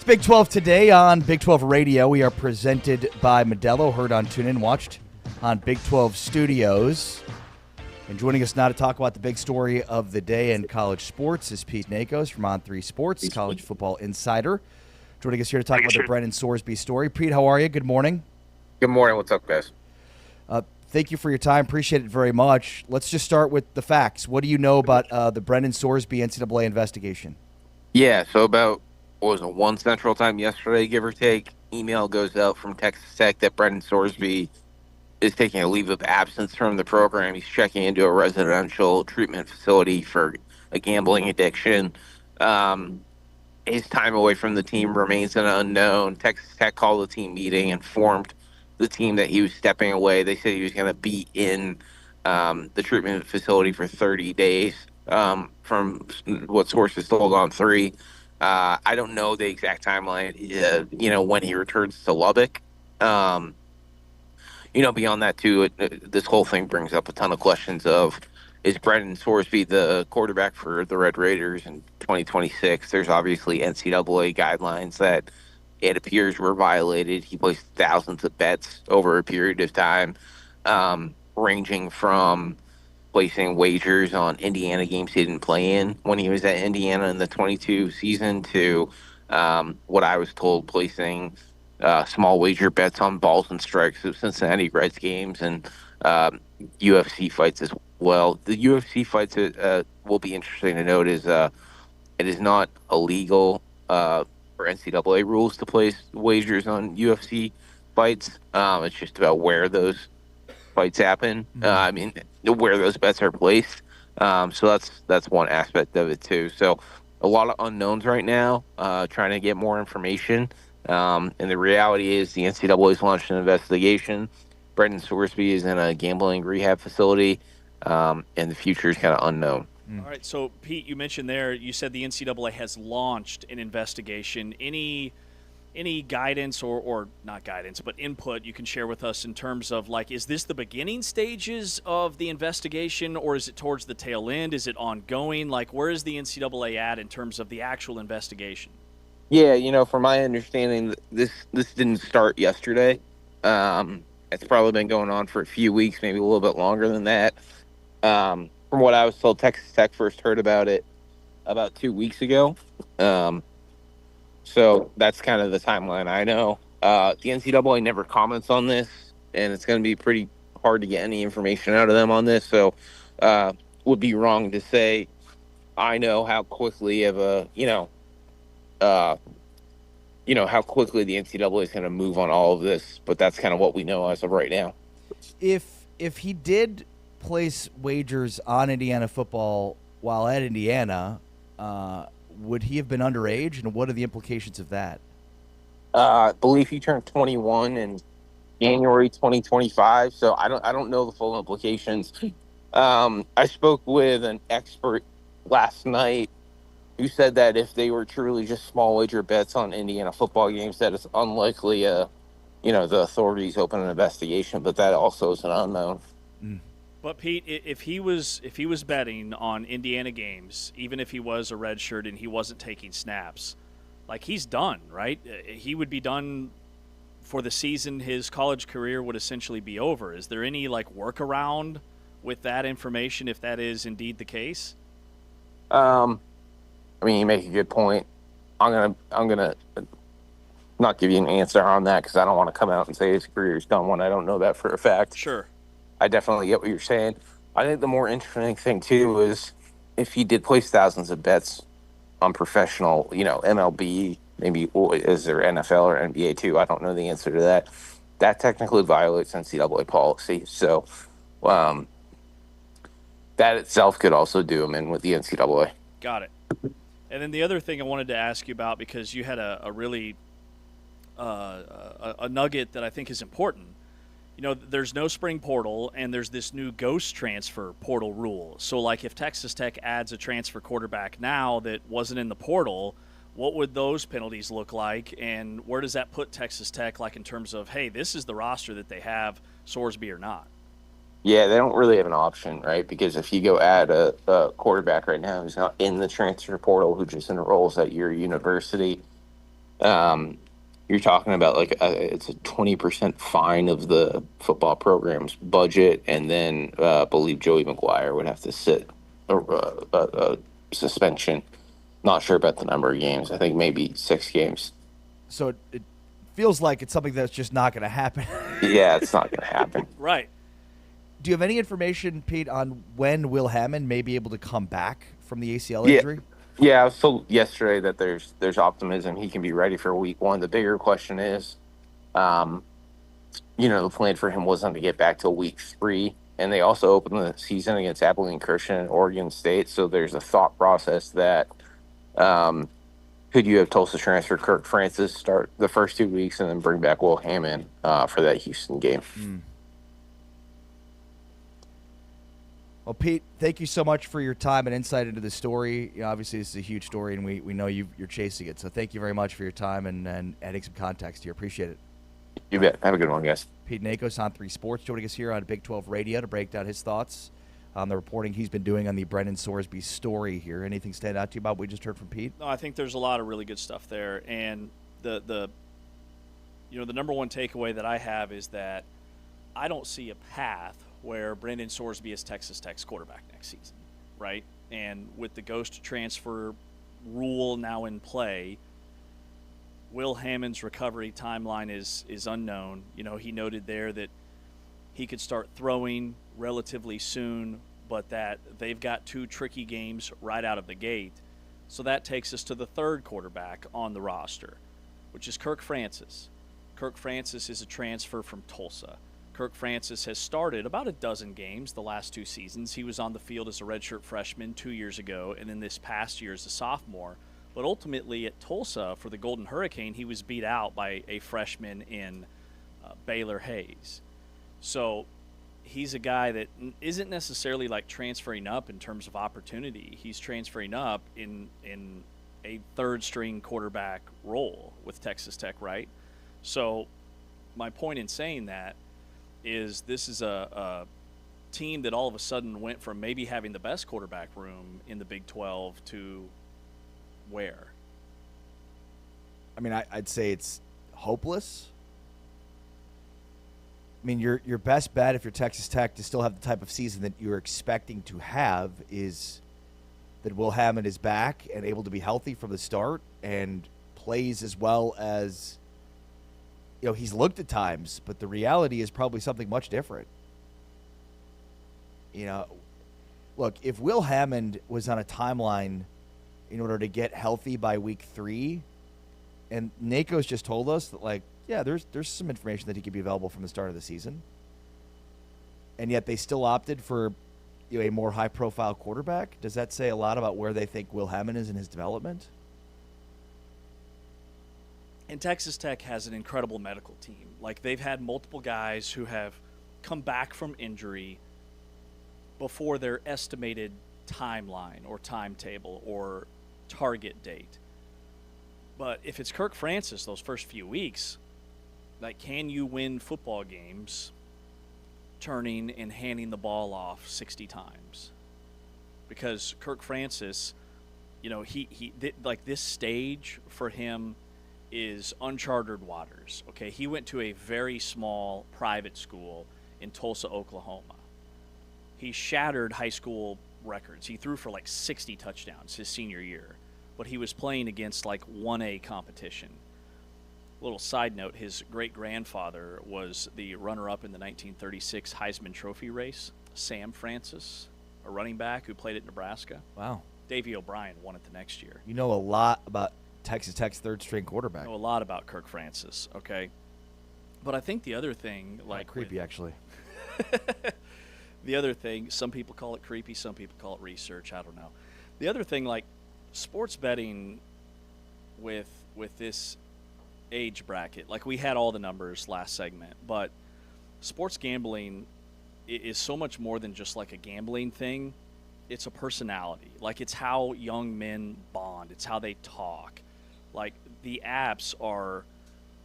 Big 12 today on Big 12 Radio. We are presented by Modelo, heard on TuneIn, watched on Big 12 Studios. And joining us now to talk about the big story of the day in college sports is Pete Nakos from On3 Sports, college football insider. Joining us here to talk about the Brendan Sorsby story. Pete, how are you? Good morning. Good morning. What's up, guys? Thank you for your time. Appreciate it very much. Let's just start with the facts. What do you know about the Brendan Sorsby NCAA investigation? Yeah, so about, 1 Central Time yesterday, give or take, email goes out from Texas Tech that Brendan Sorsby is taking a leave of absence from the program. He's checking into a residential treatment facility for a gambling addiction. His time away from the team remains an unknown. Texas Tech called the team meeting, informed the team that he was stepping away. They said he was going to be in the treatment facility for 30 days from what sources told on 3. I don't know the exact timeline, when he returns to Lubbock. Beyond that, too, this whole thing brings up a ton of questions of, is Brendan Sorsby the quarterback for the Red Raiders in 2026? There's obviously NCAA guidelines that it appears were violated. He placed thousands of bets over a period of time, ranging from placing wagers on Indiana games he didn't play in when he was at Indiana in the 22 season to what I was told, placing small wager bets on balls and strikes of Cincinnati Reds games and UFC fights as well. The UFC fights will be interesting to note is it is not illegal for NCAA rules to place wagers on UFC fights. It's just about where those fights happen. Where those bets are placed. So that's one aspect of it too. So a lot of unknowns right now. Trying to get more information. And the reality is the NCAA has launched an investigation. Brendan Sorsby is in a gambling rehab facility, and the future is kind of unknown. All right, so Pete, you mentioned there, you said the NCAA has launched an investigation. Any guidance or not guidance, but input you can share with us in terms of, like, is this the beginning stages of the investigation, or is it towards the tail end? Is it ongoing? Like, where is the NCAA at in terms of the actual investigation? Yeah, from my understanding, this didn't start yesterday. It's probably been going on for a few weeks, maybe a little bit longer than that. From what I was told, Texas Tech first heard about it about 2 weeks ago. So that's kind of the timeline I know. The NCAA never comments on this, and it's going to be pretty hard to get any information out of them on this. So would be wrong to say I know how quickly how quickly the NCAA is going to move on all of this, but that's kind of what we know as of right now. If he did place wagers on Indiana football while at Indiana, would he have been underage, and what are the implications of that? I believe he turned 21 in January 2025, so I don't know the full implications. I spoke with an expert last night who said that if they were truly just small wager bets on Indiana football games, that it's unlikely, the authorities open an investigation, but that also is an unknown. But Pete, if he was betting on Indiana games, even if he was a red shirt and he wasn't taking snaps, like, he's done, right? He would be done for the season. His college career would essentially be over. Is there any workaround with that information if that is indeed the case? You make a good point. I'm gonna not give you an answer on that because I don't want to come out and say his career's done when I don't know that for a fact. Sure. I definitely get what you're saying. I think the more interesting thing too is if he did place thousands of bets on professional, MLB, maybe is there NFL or NBA too? I don't know the answer to that. That technically violates NCAA policy. So that itself could also do him in with the NCAA. Got it. And then the other thing I wanted to ask you about, because you had a really a nugget that I think is important. There's no spring portal, and there's this new ghost transfer portal rule. So, if Texas Tech adds a transfer quarterback now that wasn't in the portal, what would those penalties look like, and where does that put Texas Tech, in terms of, hey, this is the roster that they have, Sorsby or not? Yeah, they don't really have an option, right? Because if you go add a quarterback right now who's not in the transfer portal, who just enrolls at your university, You're talking about like it's a 20% fine of the football program's budget, and then I believe Joey McGuire would have to sit a suspension. Not sure about the number of games. I think maybe 6 games. So it feels like it's something that's just not going to happen. Yeah, it's not going to happen. Right. Do you have any information, Pete, on when Will Hammond may be able to come back from the ACL injury? Yeah, I was told yesterday that there's optimism he can be ready for week 1. The bigger question is, the plan for him wasn't to get back till week 3, and they also opened the season against Abilene Christian and Oregon State. So there's a thought process that could you have Tulsa transfer Kirk Francis start the first 2 weeks and then bring back Will Hammond for that Houston game? Well, Pete, thank you so much for your time and insight into the story. Obviously, this is a huge story, and we know you're chasing it. So thank you very much for your time and adding some context here. Appreciate it. You bet. Have a good one, guys. Pete Nakos on 3 Sports, joining us here on Big 12 Radio to break down his thoughts on the reporting he's been doing on the Brendan Sorsby story here. Anything stand out to you about what we just heard from Pete? No, I think there's a lot of really good stuff there, and the number one takeaway that I have is that I don't see a path where Brendan Sorsby is Texas Tech's quarterback next season, right? And with the ghost transfer rule now in play, Will Hammond's recovery timeline is unknown. He noted there that he could start throwing relatively soon, but that they've got 2 tricky games right out of the gate. So that takes us to the 3rd quarterback on the roster, which is Kirk Francis. Kirk Francis is a transfer from Tulsa. Kirk Francis has started about a dozen games the last 2 seasons. He was on the field as a redshirt freshman 2 years ago, and then this past year as a sophomore. But ultimately at Tulsa for the Golden Hurricane, he was beat out by a freshman in Baylor Hayes. So he's a guy that isn't necessarily like transferring up in terms of opportunity. He's transferring up in a 3rd-string quarterback role with Texas Tech, right? So my point in saying that is this is a team that all of a sudden went from maybe having the best quarterback room in the Big 12 to where? I mean, I'd say it's hopeless. I mean, your best bet if you're Texas Tech to still have the type of season that you're expecting to have is that Will Hammond is back and able to be healthy from the start and plays as well as he's looked at times, but the reality is probably something much different. Look, if Will Hammond was on a timeline in order to get healthy by week 3, and Nakos just told us that, there's some information that he could be available from the start of the season, and yet they still opted for a more high-profile quarterback. Does that say a lot about where they think Will Hammond is in his development? And Texas Tech has an incredible medical team. They've had multiple guys who have come back from injury before their estimated timeline or timetable or target date. But if it's Kirk Francis those first few weeks, can you win football games turning and handing the ball off 60 times? Because Kirk Francis, this stage for him is uncharted waters. Okay, he went to a very small private school in Tulsa, Oklahoma. He shattered high school records. He threw for 60 touchdowns his senior year, but he was playing against 1A competition. Little side note, his great-grandfather was the runner-up in the 1936 Heisman Trophy race, Sam Francis, a running back who played at Nebraska. Wow. Davey O'Brien won it the next year. You know a lot about Texas Tech's 3rd-string quarterback. I know a lot about Kirk Francis, okay? But I think the other thing, creepy, actually. The other thing, some people call it creepy, some people call it research, I don't know. The other thing, sports betting with this age bracket, we had all the numbers last segment, but sports gambling is so much more than just a gambling thing. It's a personality. It's how young men bond. It's how they talk. The apps are,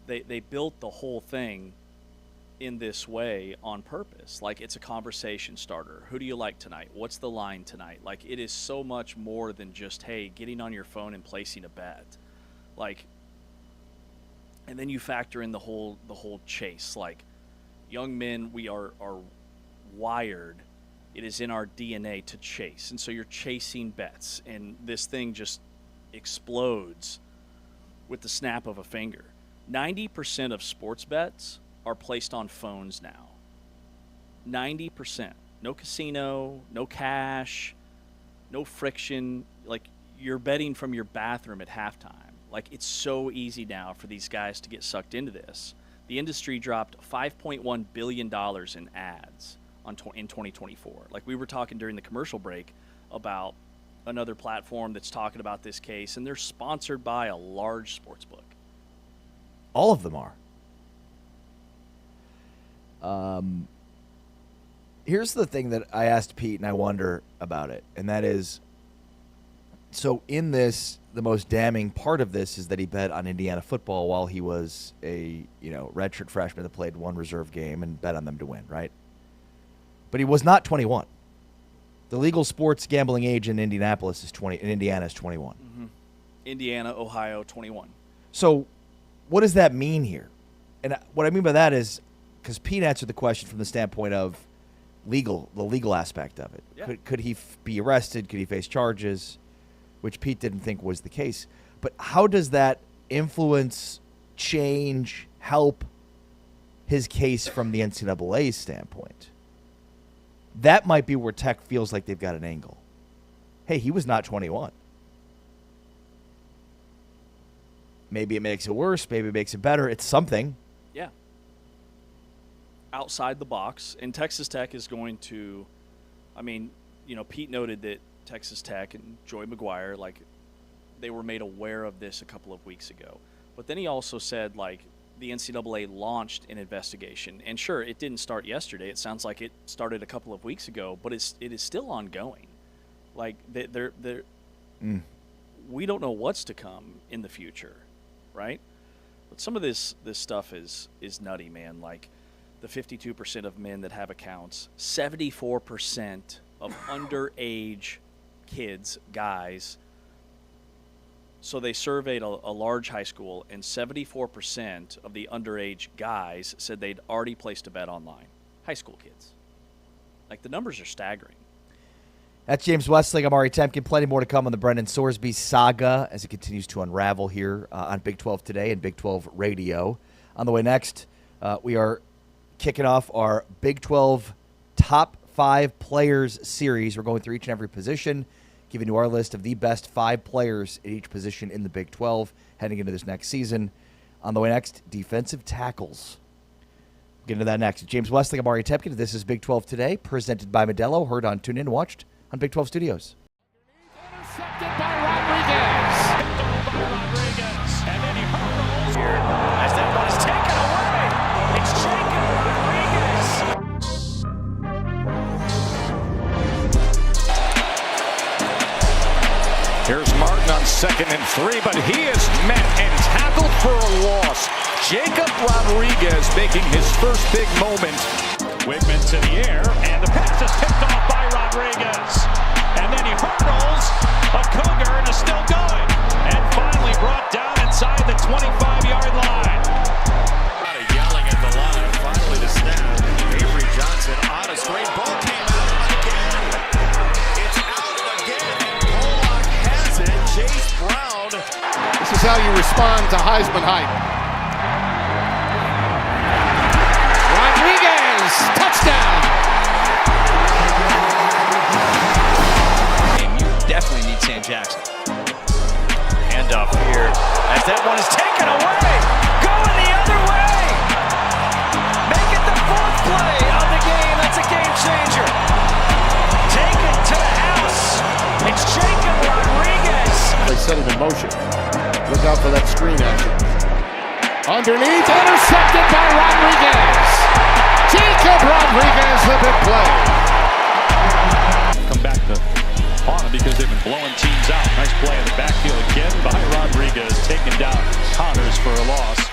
they built the whole thing in this way on purpose. It's a conversation starter. Who do you like tonight? What's the line tonight? It is so much more than just, hey, getting on your phone and placing a bet. And then you factor in the whole chase. Like, young men, we are wired. It is in our DNA to chase. And so you're chasing bets, and this thing just explodes with the snap of a finger. 90% of sports bets are placed on phones now. 90%. No casino, no cash, no friction. Like, you're betting from your bathroom at halftime. Like, it's so easy now for these guys to get sucked into this. The industry dropped $5.1 billion in ads in 2024. Like, we were talking during the commercial break about another platform that's talking about this case, and they're sponsored by a large sports book. All of them are. Here's the thing that I asked Pete, and I wonder about it, and that is, so in this, the most damning part of this is that he bet on Indiana football while he was a redshirt freshman that played one reserve game and bet on them to win, right? But he was not 21. The legal sports gambling age in Indianapolis is 20. In Indiana is 21. Mm-hmm. Indiana, Ohio, 21. So, what does that mean here? And what I mean by that is, because Pete answered the question from the standpoint of the legal aspect of it. Yeah. Could he be arrested? Could he face charges? Which Pete didn't think was the case. But how does that influence, change, help his case from the NCAA's standpoint? That might be where Tech feels like they've got an angle. Hey, he was not 21. Maybe it makes it worse. Maybe it makes it better. It's something. Yeah. Outside the box. And Texas Tech is going to, Pete noted that Texas Tech and Joey McGuire, like, they were made aware of this a couple of weeks ago. But then he also said, like, the NCAA launched an investigation. And sure, it didn't start yesterday. It sounds like it started a couple of weeks ago, but it is still ongoing. Like, we don't know what's to come in the future, right? But some of this stuff is nutty, man. Like, the 52% of men that have accounts, 74% of underage kids, guys. So they surveyed a large high school, and 74% of the underage guys said they'd already placed a bet online. High school kids. Like, the numbers are staggering. That's James Westling. I'm Ari Temkin. Plenty more to come on the Brendan Sorsby saga as it continues to unravel here on Big 12 Today and Big 12 Radio. On the way next, we are kicking off our Big 12 Top 5 Players series. We're going through each and every position, giving you our list of the best 5 players at each position in the Big 12 heading into this next season. On the way next, defensive tackles. We'll get into that next. James Westling, I'm Ari Temkin. This is Big 12 Today, presented by Modelo, heard on TuneIn, watched on Big 12 Studios. Intercepted by Rodriguez. And then he hurdles here as that one is taken away. It's Jacob Rodriguez. Here's Martin on 2nd and 3, but he is met and tackled for a loss. Jacob Rodriguez making his first big moment. Wigman to the air, and the pass is picked off by Rodriguez. And then he hurdles a Cougar and is still going. And finally brought down inside the 25-yard line. A lot of yelling at the line. Finally the snap. Avery Johnson on a straight ball came out again. It's out again, and Pollock has it. Chase Brown. This is how you respond to Heisman hype. Touchdown! You definitely need Sam Jackson. Hand off here as that one is taken away. Going the other way. Make it the 4th play of the game. That's a game changer. Take it to the house. It's Jacob Rodriguez. They set it in motion. Look out for that screen action. Underneath, intercepted by Rodriguez. Jacob Rodriguez, the big play. Come back to haunt him because they've been blowing teams out. Nice play in the backfield again by Rodriguez, taking down Connors for a loss.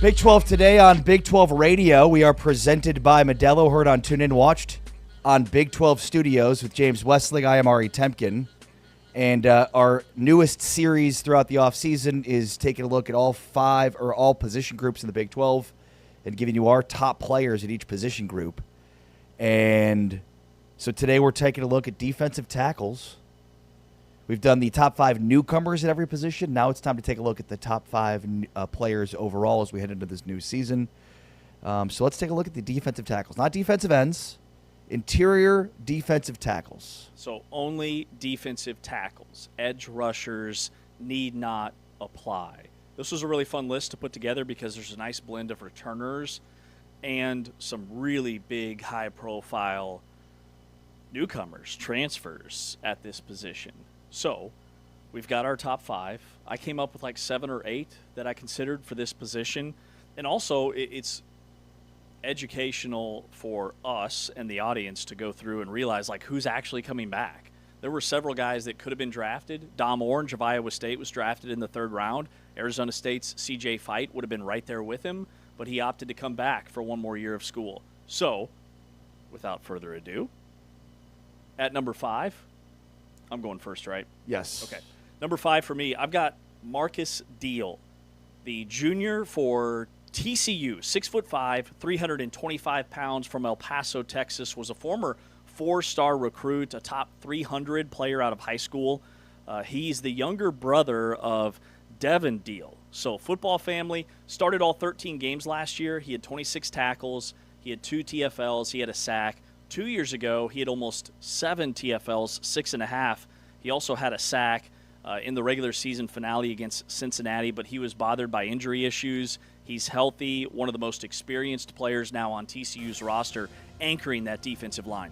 Big 12 today on Big 12 Radio. We are presented by Modelo, heard on TuneIn, watched on Big 12 Studios with James Westling. I am Ari Temkin. And our newest series throughout the offseason is taking a look at all position groups in the Big 12 and giving you our top players at each position group. And so today we're taking a look at defensive tackles. We've done the top 5 newcomers at every position. Now it's time to take a look at the top 5 players overall as we head into this new season. So let's take a look at the defensive tackles. Not defensive ends, interior defensive tackles. So only defensive tackles. Edge rushers need not apply. This was a really fun list to put together because there's a nice blend of returners and some really big, high-profile newcomers, transfers at this position. So we've got our top 5. I came up with like 7 or 8 that I considered for this position. And also it's educational for us and the audience to go through and realize like who's actually coming back. There were several guys that could have been drafted. Dom Orange of Iowa State was drafted in the 3rd round. Arizona State's CJ Fite would have been right there with him, but he opted to come back for one more year of school. So, without further ado, at number 5, I'm going first, right? Yes. Okay. Number 5 for me, I've got Marcus Deal, the junior for TCU, 6'5", 325 pounds from El Paso, Texas, was a former 4-star recruit, a top 300 player out of high school. He's the younger brother of Devin Deal. So football family, started all 13 games last year. He had 26 tackles. He had 2 TFLs. He had a sack. 2 years ago, he had almost 7 TFLs, 6.5. He also had a sack in the regular season finale against Cincinnati, but he was bothered by injury issues. He's healthy, one of the most experienced players now on TCU's roster, anchoring that defensive line.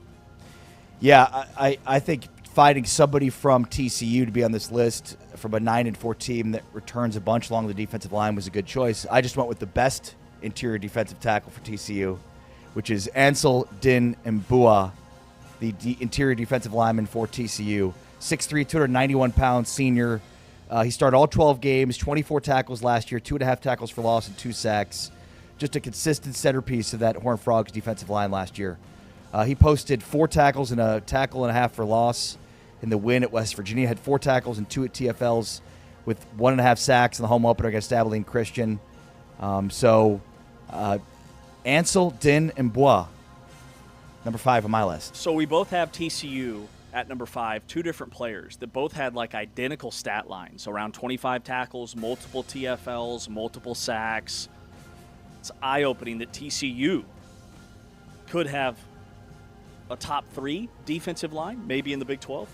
Yeah, I think finding somebody from TCU to be on this list from a 9-4 team that returns a bunch along the defensive line was a good choice. I just went with the best interior defensive tackle for TCU, which is Ansel Din Mbua, the interior defensive lineman for TCU. 6'3", 291-pound senior. He started all 12 games, 24 tackles last year, 2.5 tackles for loss and 2 sacks. Just a consistent centerpiece of that Horned Frogs defensive line last year. He posted 4 tackles and a tackle and a half for loss in the win at West Virginia. Had 4 tackles and 2 at TFLs with 1.5 sacks in the home opener against Abilene Christian. Ansel Din Mbua, number 5 on my list. So we both have TCU at number 5, 2 different players that both had like identical stat lines, around 25 tackles, multiple TFLs, multiple sacks. It's eye-opening that TCU could have a top 3 defensive line, maybe in the Big 12.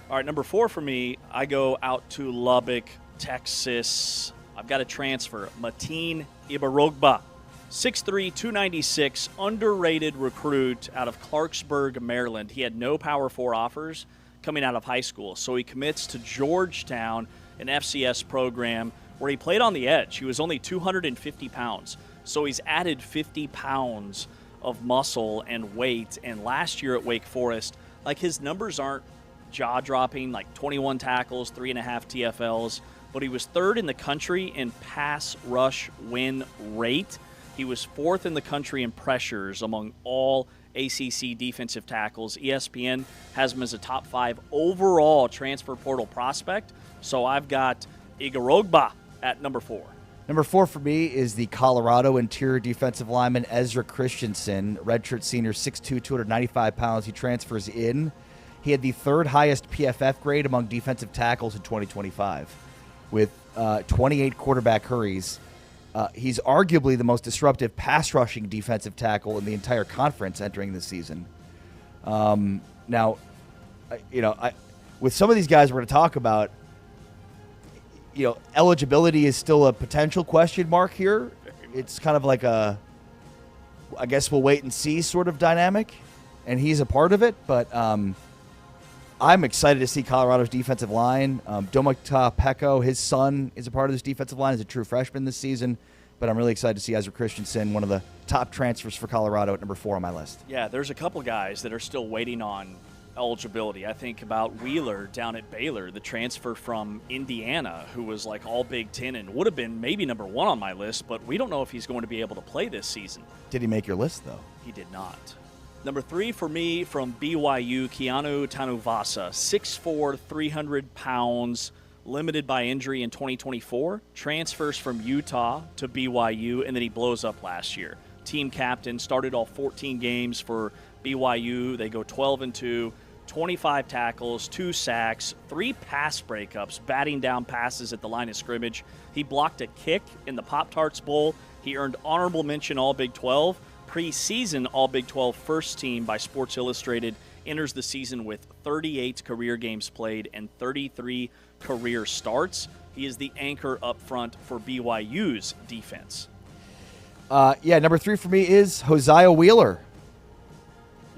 All right, number 4 for me, I go out to Lubbock, Texas. I've got a transfer, Mateen Ibarogba. 6'3", 296, underrated recruit out of Clarksburg, Maryland. He had no Power 4 offers coming out of high school, so he commits to Georgetown, an FCS program where he played on the edge. He was only 250 pounds, so he's added 50 pounds of muscle and weight, and last year at Wake Forest, like his numbers aren't jaw-dropping, like 21 tackles, 3.5 TFLs, but he was 3rd in the country in pass rush win rate. He was 4th in the country in pressures among all ACC defensive tackles. ESPN has him as a top 5 overall transfer portal prospect. So I've got Igarogba at number 4. Number 4 for me is the Colorado interior defensive lineman Ezra Christensen, redshirt senior, 6'2", 295 pounds. He transfers in. He had the 3rd highest PFF grade among defensive tackles in 2025 with 28 quarterback hurries. He's arguably the most disruptive pass-rushing defensive tackle in the entire conference entering this season. Now, with some of these guys we're going to talk about, eligibility is still a potential question mark here. It's kind of like I guess we'll wait and see sort of dynamic, and he's a part of it. But I'm excited to see Colorado's defensive line. Domata Peko, his son, is a part of this defensive line. He's a true freshman this season. But I'm really excited to see Ezra Christensen, one of the top transfers for Colorado, at number 4 on my list. Yeah, there's a couple guys that are still waiting on eligibility. I think about Wheeler down at Baylor, the transfer from Indiana, who was like all Big Ten and would have been maybe number 1 on my list, but we don't know if he's going to be able to play this season. Did he make your list, though? He did not. Number 3 for me from BYU, Keanu Tanuvasa, 6'4", 300 pounds, limited by injury in 2024, transfers from Utah to BYU, and then he blows up last year. Team captain, started all 14 games for BYU. They go 12-2, 25 tackles, 2 sacks, 3 pass breakups, batting down passes at the line of scrimmage. He blocked a kick in the Pop-Tarts Bowl. He earned honorable mention All Big 12. Preseason All Big 12 first team by Sports Illustrated, enters the season with 38 career games played and 33 career starts. He is the anchor up front for BYU's defense. Number 3 for me is Hosea Wheeler.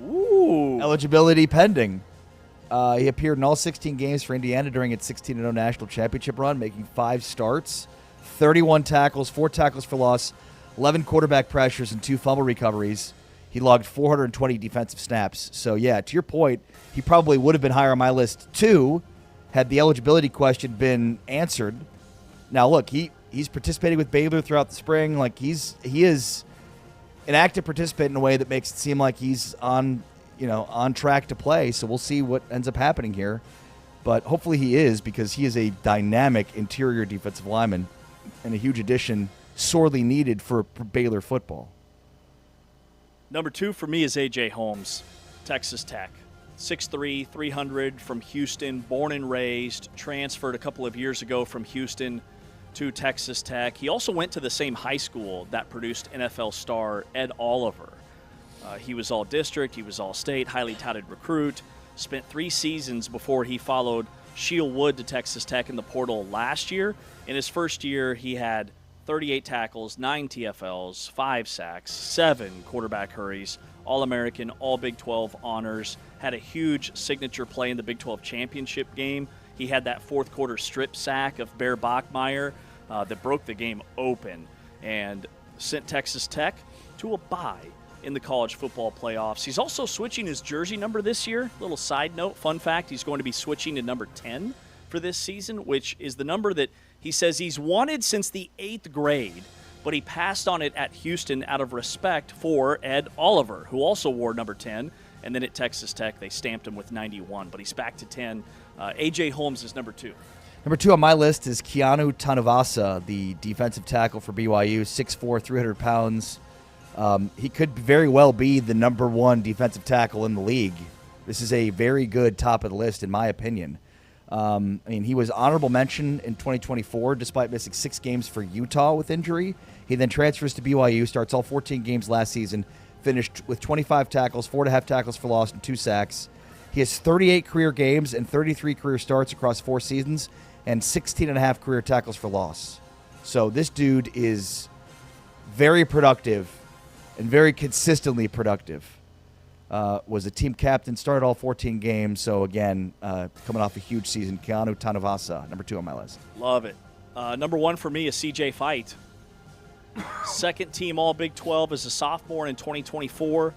Ooh. Eligibility pending. He appeared in all 16 games for Indiana during its 16-0 national championship run, making 5 starts, 31 tackles, 4 tackles for loss, 11 quarterback pressures, and 2 fumble recoveries. He logged 420 defensive snaps. So, yeah, to your point, he probably would have been higher on my list, too, had the eligibility question been answered. Now, look, he's participating with Baylor throughout the spring. Like, he is an active participant in a way that makes it seem like he's on track to play. So we'll see what ends up happening here. But hopefully he is, because he is a dynamic interior defensive lineman and a huge addition, sorely needed for Baylor football. Number 2 for me is A.J. Holmes, Texas Tech. 6'3", 300 from Houston, born and raised, transferred a couple of years ago from Houston to Texas Tech. He also went to the same high school that produced NFL star Ed Oliver. He was all-district, he was all-state, highly touted recruit, spent 3 seasons before he followed Sheil Wood to Texas Tech in the portal last year. In his first year, he had 38 tackles, 9 TFLs, 5 sacks, 7 quarterback hurries, All-American, all Big 12 honors, had a huge signature play in the Big 12 championship game. He had that fourth quarter strip sack of Bear Bachmeier that broke the game open and sent Texas Tech to a bye in the college football playoffs. He's also switching his jersey number this year. Little side note, fun fact, he's going to be switching to number 10 for this season, which is the number that he says he's wanted since the 8th grade, but he passed on it at Houston out of respect for Ed Oliver, who also wore number 10, and then at Texas Tech they stamped him with 91, but he's back to 10. A.J. Holmes is number 2. Number 2 on my list is Keanu Tanuvasa, the defensive tackle for BYU, 6'4", 300 pounds. He could very well be the number 1 defensive tackle in the league. This is a very good top of the list, in my opinion. He was honorable mention in 2024, despite missing 6 games for Utah with injury. He then transfers to BYU, starts all 14 games last season, finished with 25 tackles, 4.5 tackles for loss, and 2 sacks. He has 38 career games and 33 career starts across 4 seasons, and 16.5 career tackles for loss. So this dude is very productive and very consistently productive. Was a team captain, started all 14 games. So, again, coming off a huge season, Keanu Tanuvasa, number 2 on my list. Love it. Number 1 for me is C.J. Fight. Second team All Big 12 as a sophomore in 2024.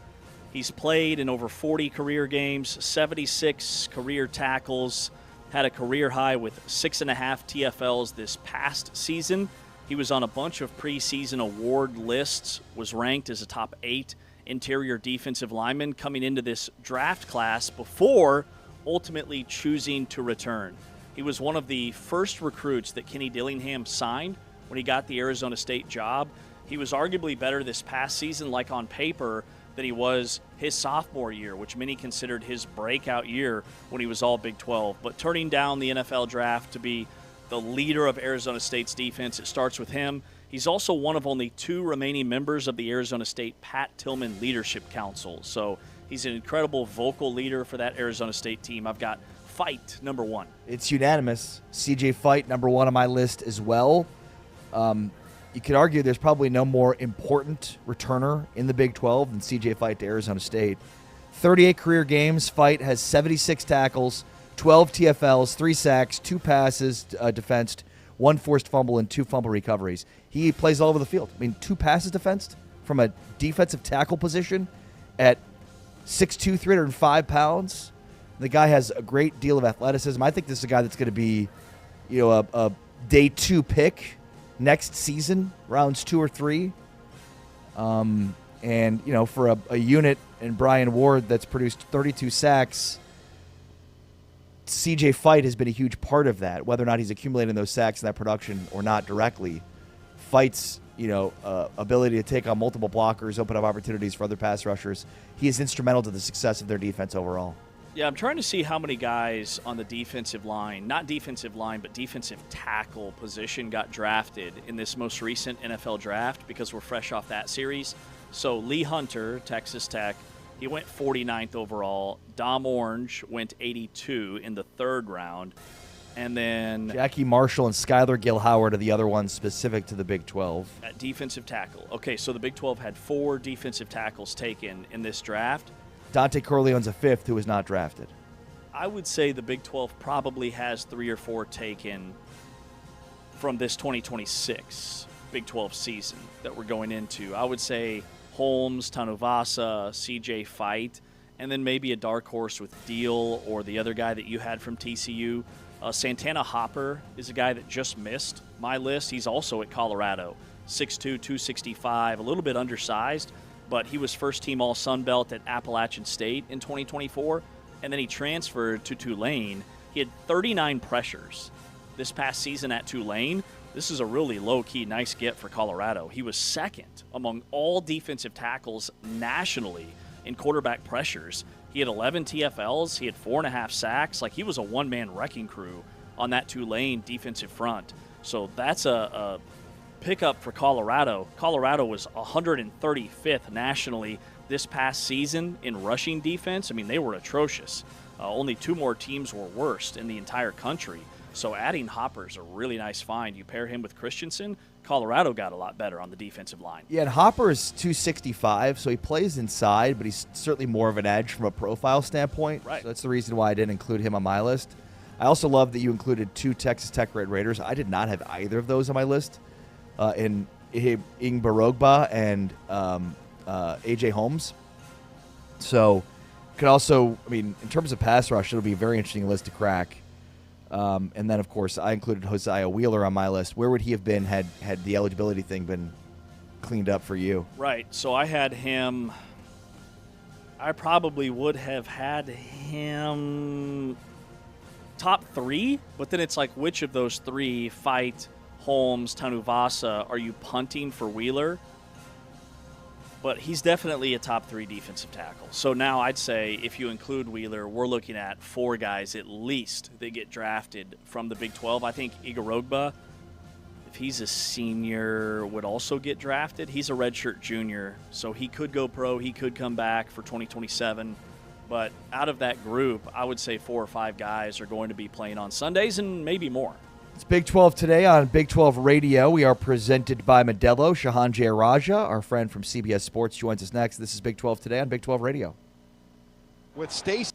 He's played in over 40 career games, 76 career tackles, had a career high with 6.5 TFLs this past season. He was on a bunch of preseason award lists, was ranked as a top 8 interior defensive lineman coming into this draft class before ultimately choosing to return. He was one of the first recruits that Kenny Dillingham signed when he got the Arizona State job. He was arguably better this past season, like on paper, than he was his sophomore year, which many considered his breakout year when he was all Big 12. But turning down the NFL draft to be the leader of Arizona State's defense, it starts with him. He's also one of only 2 remaining members of the Arizona State Pat Tillman Leadership Council. So he's an incredible vocal leader for that Arizona State team. I've got Fight, number 1. It's unanimous. CJ Fight, number 1 on my list as well. You could argue there's probably no more important returner in the Big 12 than CJ Fight to Arizona State. 38 career games. Fight has 76 tackles, 12 TFLs, 3 sacks, 2 passes defensed, 1 forced fumble, and 2 fumble recoveries. He plays all over the field. 2 passes defensed from a defensive tackle position at 6'2", 305 pounds. The guy has a great deal of athleticism. I think this is a guy that's going to be, a day 2 pick next season, rounds 2 or 3. And, for a unit in Brian Ward that's produced 32 sacks, CJ Fight has been a huge part of that, whether or not he's accumulating those sacks and that production or not directly. Fight's, ability to take on multiple blockers, open up opportunities for other pass rushers. He is instrumental to the success of their defense overall. Yeah, I'm trying to see how many guys on the defensive line, not defensive line, but defensive tackle position got drafted in this most recent NFL draft because we're fresh off that series. So Lee Hunter, Texas Tech, he went 49th overall. Dom Orange went 82 in the 3rd round. And then Jackie Marshall and Skylar Gill-Howard are the other ones specific to the Big 12. At defensive tackle. Okay, so the Big 12 had 4 defensive tackles taken in this draft. Dante Corleone's a 5th who was not drafted. I would say the Big 12 probably has 3 or 4 taken from this 2026 Big 12 season that we're going into. I would say Holmes, Tanuvasa, CJ Fight, and then maybe a dark horse with Deal or the other guy that you had from TCU. Santana Hopper is a guy that just missed my list. He's also at Colorado, 6'2", 265, a little bit undersized, but he was first-team All-Sun Belt at Appalachian State in 2024, and then he transferred to Tulane. He had 39 pressures this past season at Tulane. This is a really low-key, nice get for Colorado. He was second among all defensive tackles nationally in quarterback pressures. He had 11 TFLs. He had 4.5 sacks. He was a one-man wrecking crew on that Tulane defensive front. So that's a pickup for Colorado. Colorado was 135th nationally this past season in rushing defense. I mean, they were atrocious. Only 2 more teams were worst in the entire country. So adding Hopper's a really nice find. You pair him with Christensen, Colorado got a lot better on the defensive line. Yeah, and Hopper is 265, so he plays inside, but he's certainly more of an edge from a profile standpoint. Right. So that's the reason why I didn't include him on my list. I also love that you included 2 Texas Tech Red Raiders. I did not have either of those on my list. In Ingbarogba and A.J. Holmes. So could also, in terms of pass rush, it'll be a very interesting list to crack. And then, of course, I included Hosea Wheeler on my list. Where would he have been had the eligibility thing been cleaned up for you? Right. So I had him. I probably would have had him top 3, but then it's which of those 3, Fight, Holmes, Tanuvasa, are you punting for Wheeler? But he's definitely a top 3 defensive tackle. So now I'd say if you include Wheeler, we're looking at 4 guys at least that get drafted from the Big 12. I think Igorogba, if he's a senior, would also get drafted. He's a redshirt junior, so he could go pro. He could come back for 2027. But out of that group, I would say 4 or 5 guys are going to be playing on Sundays and maybe more. It's Big 12 today on Big 12 Radio. We are presented by Modelo. Shahan Jayaraja, our friend from CBS Sports, joins us next. This is Big 12 today on Big 12 Radio. With Stacy.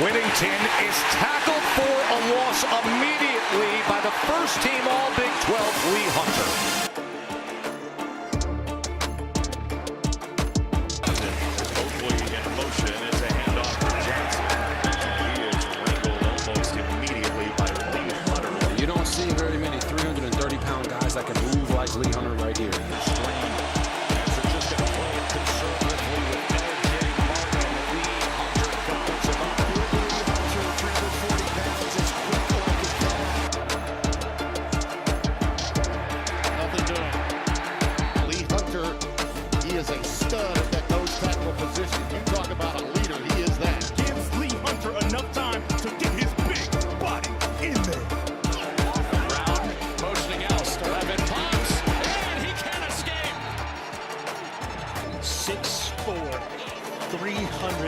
Whittington is tackled for a loss immediately by the first team All Big 12, Lee Hunter. Hopefully in motion as a handoff for Johnson. He is wrangled almost immediately by Lee Hunter. You don't see very many 330-pound guys that can move like Lee Hunter right here.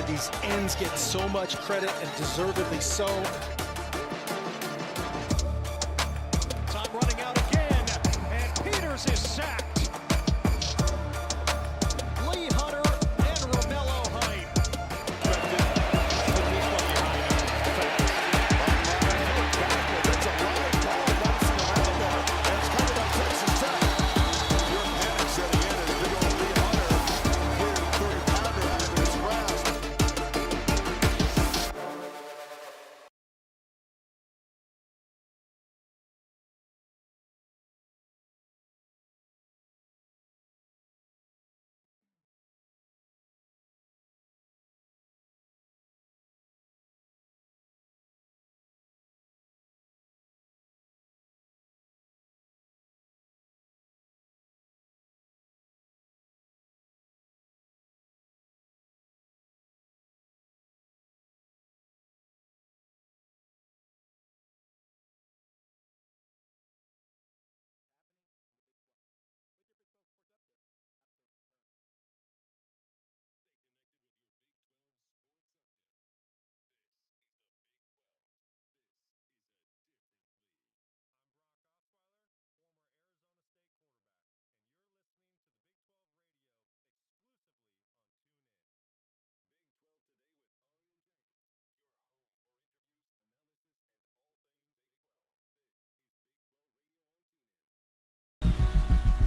These ends get so much credit, and deservedly so. Time running out again, and Peters is sacked. Lee Hunter and Romello Height.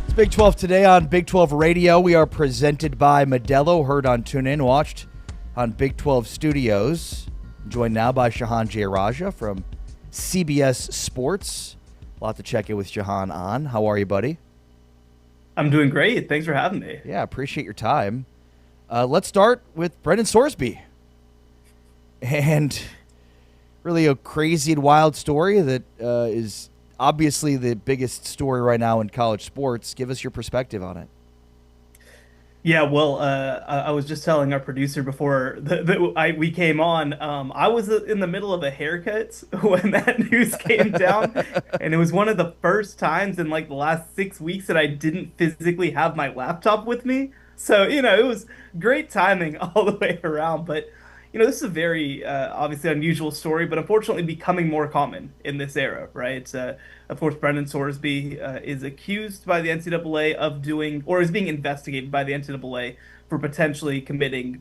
It's Big 12 today on Big 12 Radio. We are presented by Modelo, heard on TuneIn, watched on Big 12 Studios. Joined now by Shahan Jayaraja from CBS Sports. A lot to check in with Shahan on. How are you, buddy? I'm doing great. Thanks for having me. Yeah, appreciate your time. Let's start with Brendan Sorsby. And really a crazy and wild story that is obviously the biggest story right now in college sports. Give us your perspective on it. Yeah, well, I was just telling our producer before we came on, I was in the middle of a haircut when that news came down, and it was one of the first times in like the last 6 weeks that I didn't physically have my laptop with me. So, it was great timing all the way around, but this is a very obviously unusual story, but unfortunately becoming more common in this era, right? Of course, Brendan Sorsby is accused by the NCAA of doing, or is being investigated by the NCAA for potentially committing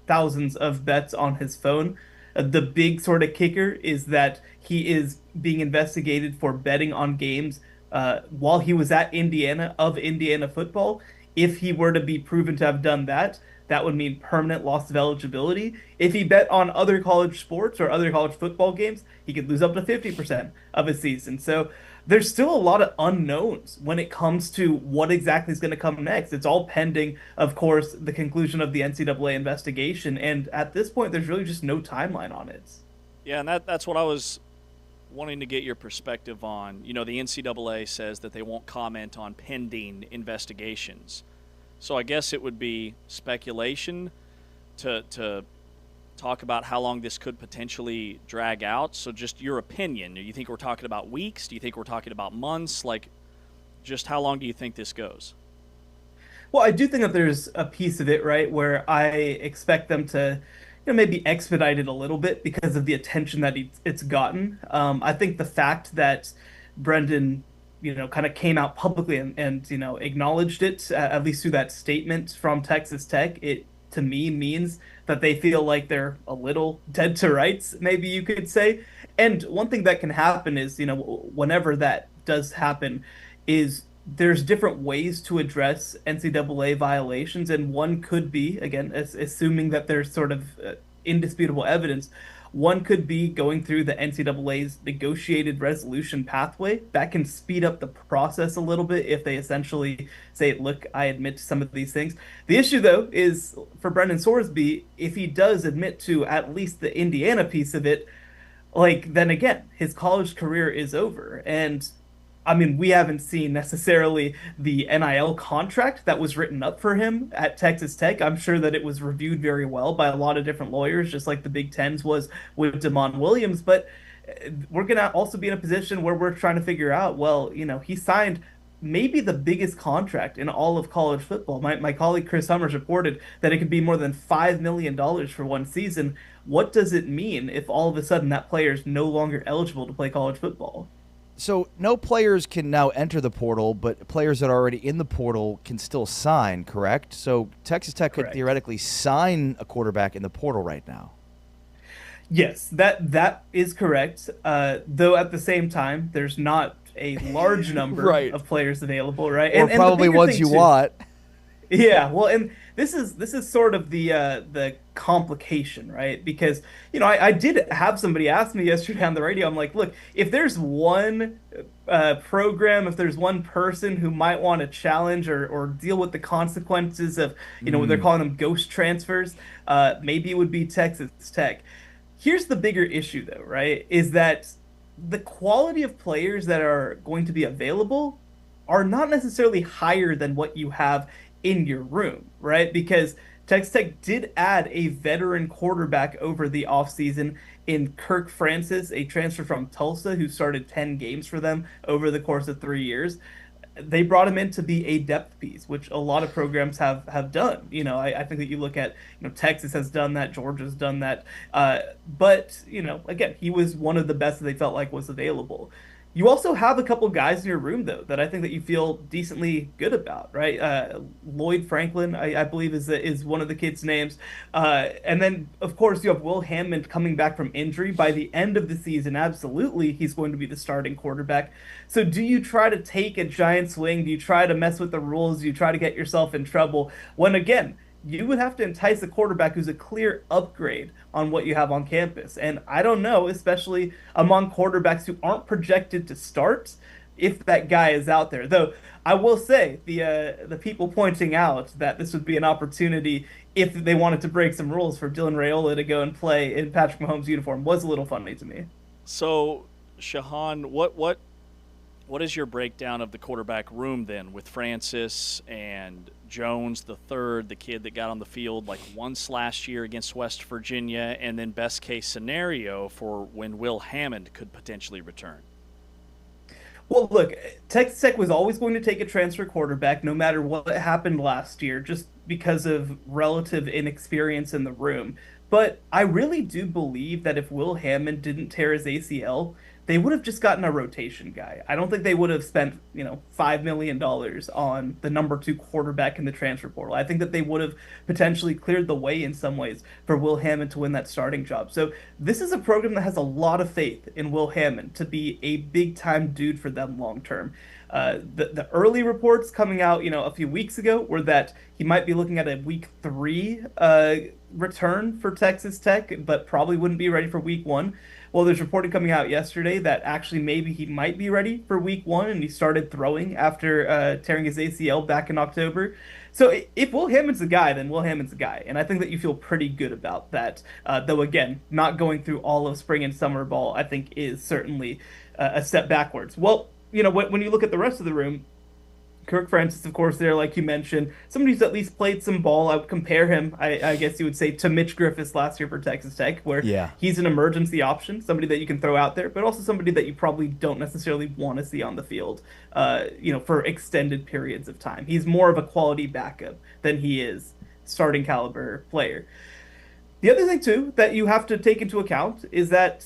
thousands of bets on his phone. The big sort of kicker is that he is being investigated for betting on games while he was at Indiana football. If he were to be proven to have done that, that would mean permanent loss of eligibility. If he bet on other college sports or other college football games, he could lose up to 50% of his season. So there's still a lot of unknowns when it comes to what exactly is going to come next. It's all pending, of course, the conclusion of the NCAA investigation. And at this point, there's really just no timeline on it. Yeah, and that's what I was wanting to get your perspective on. The NCAA says that they won't comment on pending investigations. So I guess it would be speculation to talk about how long this could potentially drag out. So just your opinion. Do you think we're talking about weeks? Do you think we're talking about months? Like, just how long do you think this goes? Well, I do think that there's a piece of it, right, where I expect them to maybe expedite it a little bit because of the attention that it's gotten. I think the fact that Brendan kind of came out publicly and acknowledged it, at least through that statement from Texas Tech, it to me means that they feel like they're a little dead to rights, maybe you could say. And one thing that can happen is, whenever that does happen, is there's different ways to address NCAA violations, and one could be, again, assuming that there's sort of indisputable evidence, one could be going through the NCAA's negotiated resolution pathway. That can speed up the process a little bit if they essentially say, look, I admit to some of these things. The issue, though, is for Brendan Sorsby, if he does admit to at least the Indiana piece of it, then again, his college career is over. And I mean, we haven't seen necessarily the NIL contract that was written up for him at Texas Tech. I'm sure that it was reviewed very well by a lot of different lawyers, just like the Big Ten's was with Damon Williams. But we're going to also be in a position where we're trying to figure out, he signed maybe the biggest contract in all of college football. My colleague Chris Summers reported that it could be more than $5 million for one season. What does it mean if all of a sudden that player is no longer eligible to play college football? So no players can now enter the portal, but players that are already in the portal can still sign, correct? So Texas Tech could theoretically sign a quarterback in the portal right now. Yes, that is correct. Though at the same time, there's not a large number of players available, right? Or probably ones you want. Yeah, well, and this is sort of the complication, right? Because I did have somebody ask me yesterday on the radio. I'm like, look, if there's one program, if there's one person who might want to challenge or deal with the consequences of what they're calling them ghost transfers, maybe it would be Texas Tech. Here's the bigger issue, though, right? Is that the quality of players that are going to be available are not necessarily higher than what you have in your room, right? Because Texas Tech did add a veteran quarterback over the offseason in Kirk Francis, a transfer from Tulsa who started 10 games for them over the course of 3 years. They brought him in to be a depth piece, which a lot of programs have done. I think that you look at, Texas has done that, Georgia's done that. But again, he was one of the best that they felt like was available. You also have a couple guys in your room, though, that I think that you feel decently good about, right? Lloyd Franklin, I believe, is one of the kids' names. And then, of course, you have Will Hammond coming back from injury. By the end of the season, absolutely, he's going to be the starting quarterback. So do you try to take a giant swing? Do you try to mess with the rules? Do you try to get yourself in trouble? When, again, you would have to entice a quarterback who's a clear upgrade on what you have on campus. And I don't know, especially among quarterbacks who aren't projected to start, if that guy is out there. Though I will say the people pointing out that this would be an opportunity if they wanted to break some rules for Dylan Raiola to go and play in Patrick Mahomes' uniform was a little funny to me. So, Shahan, what is your breakdown of the quarterback room then, with Francis and Jones the third, the kid that got on the field once last year against West Virginia, and then best case scenario for when Will Hammond could potentially return? Well, look, Texas Tech was always going to take a transfer quarterback no matter what happened last year, just because of relative inexperience in the room. But I really do believe that if Will Hammond didn't tear his ACL, they would have just gotten a rotation guy. I don't think they would have spent, $5 million on the number 2 quarterback in the transfer portal. I think that they would have potentially cleared the way in some ways for Will Hammond to win that starting job. So this is a program that has a lot of faith in Will Hammond to be a big-time dude for them long-term. The early reports coming out, a few weeks ago were that he might be looking at a week 3 return for Texas Tech, but probably wouldn't be ready for week 1. Well, there's reporting coming out yesterday that actually maybe he might be ready for week 1, and he started throwing after tearing his ACL back in October. So if Will Hammond's the guy, then Will Hammond's the guy. And I think that you feel pretty good about that. Though, again, not going through all of spring and summer ball, I think, is certainly a step backwards. Well, when you look at the rest of the room, Kirk Francis, of course, there, like you mentioned, somebody who's at least played some ball. I would compare him, I guess you would say, to Mitch Griffis last year for Texas Tech, where he's an emergency option, somebody that you can throw out there, but also somebody that you probably don't necessarily want to see on the field, for extended periods of time. He's more of a quality backup than he is starting caliber player. The other thing, too, that you have to take into account is that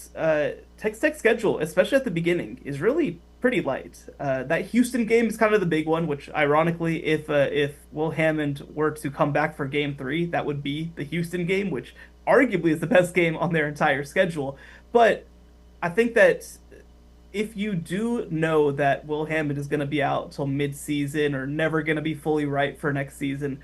Texas Tech's schedule, especially at the beginning, is really pretty light. That Houston game is kind of the big one, which ironically, if Will Hammond were to come back for Game 3, that would be the Houston game, which arguably is the best game on their entire schedule. But I think that if you do know that Will Hammond is going to be out till mid-season or never going to be fully right for next season,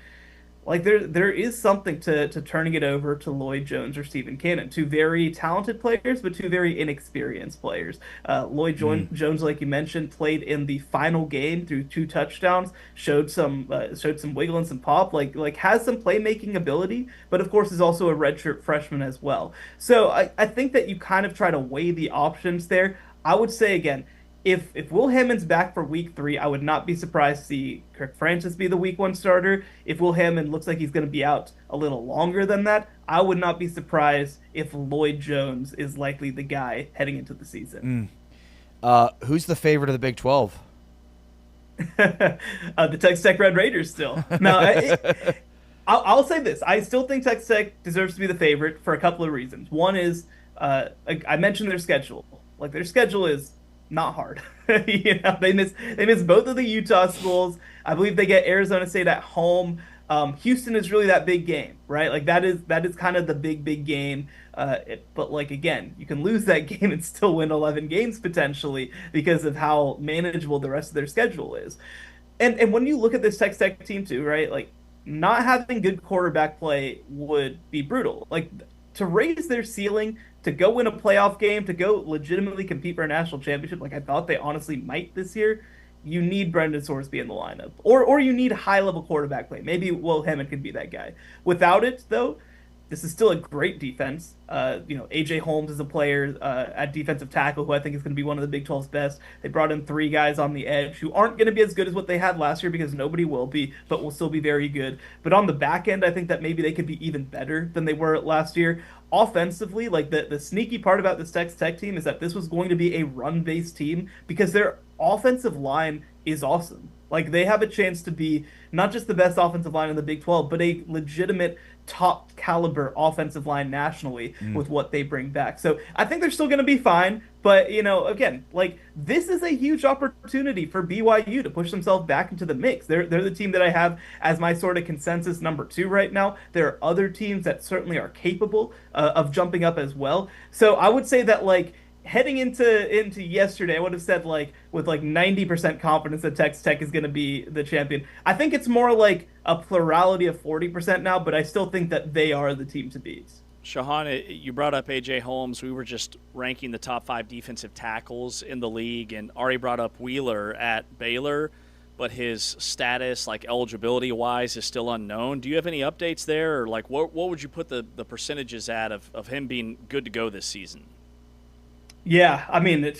like there is something to turning it over to Lloyd Jones or Stephen Cannon, two very talented players, but two very inexperienced players. Jones, like you mentioned, played in the final game through 2 touchdowns, showed some wiggle and some pop, like has some playmaking ability, but of course is also a redshirt freshman as well. So I think that you kind of try to weigh the options there. I would say again, if Will Hammond's back for week 3, I would not be surprised to see Kirk Francis be the week 1 starter. If Will Hammond looks like he's going to be out a little longer than that, I would not be surprised if Lloyd Jones is likely the guy heading into the season. Who's the favorite of the Big 12? The Texas Tech Red Raiders still. No, I'll say this. I still think Texas Tech deserves to be the favorite for a couple of reasons. One is, I mentioned their schedule. Like, their schedule is not hard. They miss both of the Utah schools. I believe they get Arizona State at home. Houston is really that big game, right? Like that is kind of the big game. But like again, you can lose that game and still win 11 games potentially because of how manageable the rest of their schedule is. And when you look at this Texas Tech team too, right? Like not having good quarterback play would be brutal. Like to raise their ceiling, to go win a playoff game, to go legitimately compete for a national championship, like I thought they honestly might this year, you need Brendan Sorsby in the lineup. Or you need high-level quarterback play. Maybe Will Hammond could be that guy. Without it, though, this is still a great defense. A.J. Holmes is a player at defensive tackle who I think is going to be one of the Big 12's best. They brought in 3 guys on the edge who aren't going to be as good as what they had last year because nobody will be, but will still be very good. But on the back end, I think that maybe they could be even better than they were last year. Offensively, like the sneaky part about this Texas Tech team is that this was going to be a run-based team because their offensive line is awesome. Like they have a chance to be not just the best offensive line in the Big 12, but a legitimate top caliber offensive line nationally with what they bring back. So I think they're still going to be fine. But, again, like this is a huge opportunity for BYU to push themselves back into the mix. They're the team that I have as my sort of consensus number 2 right now. There are other teams that certainly are capable of jumping up as well. So I would say that like heading into yesterday, I would have said like with like 90% confidence that Texas Tech is going to be the champion. I think it's more like a plurality of 40% now, but I still think that they are the team to beat. Shahan, you brought up A.J. Holmes. We were just ranking the top 5 defensive tackles in the league, and Ari brought up Wheeler at Baylor, but his status, like eligibility-wise, is still unknown. Do you have any updates there, or like what would you put the percentages at of him being good to go this season? Yeah, I mean,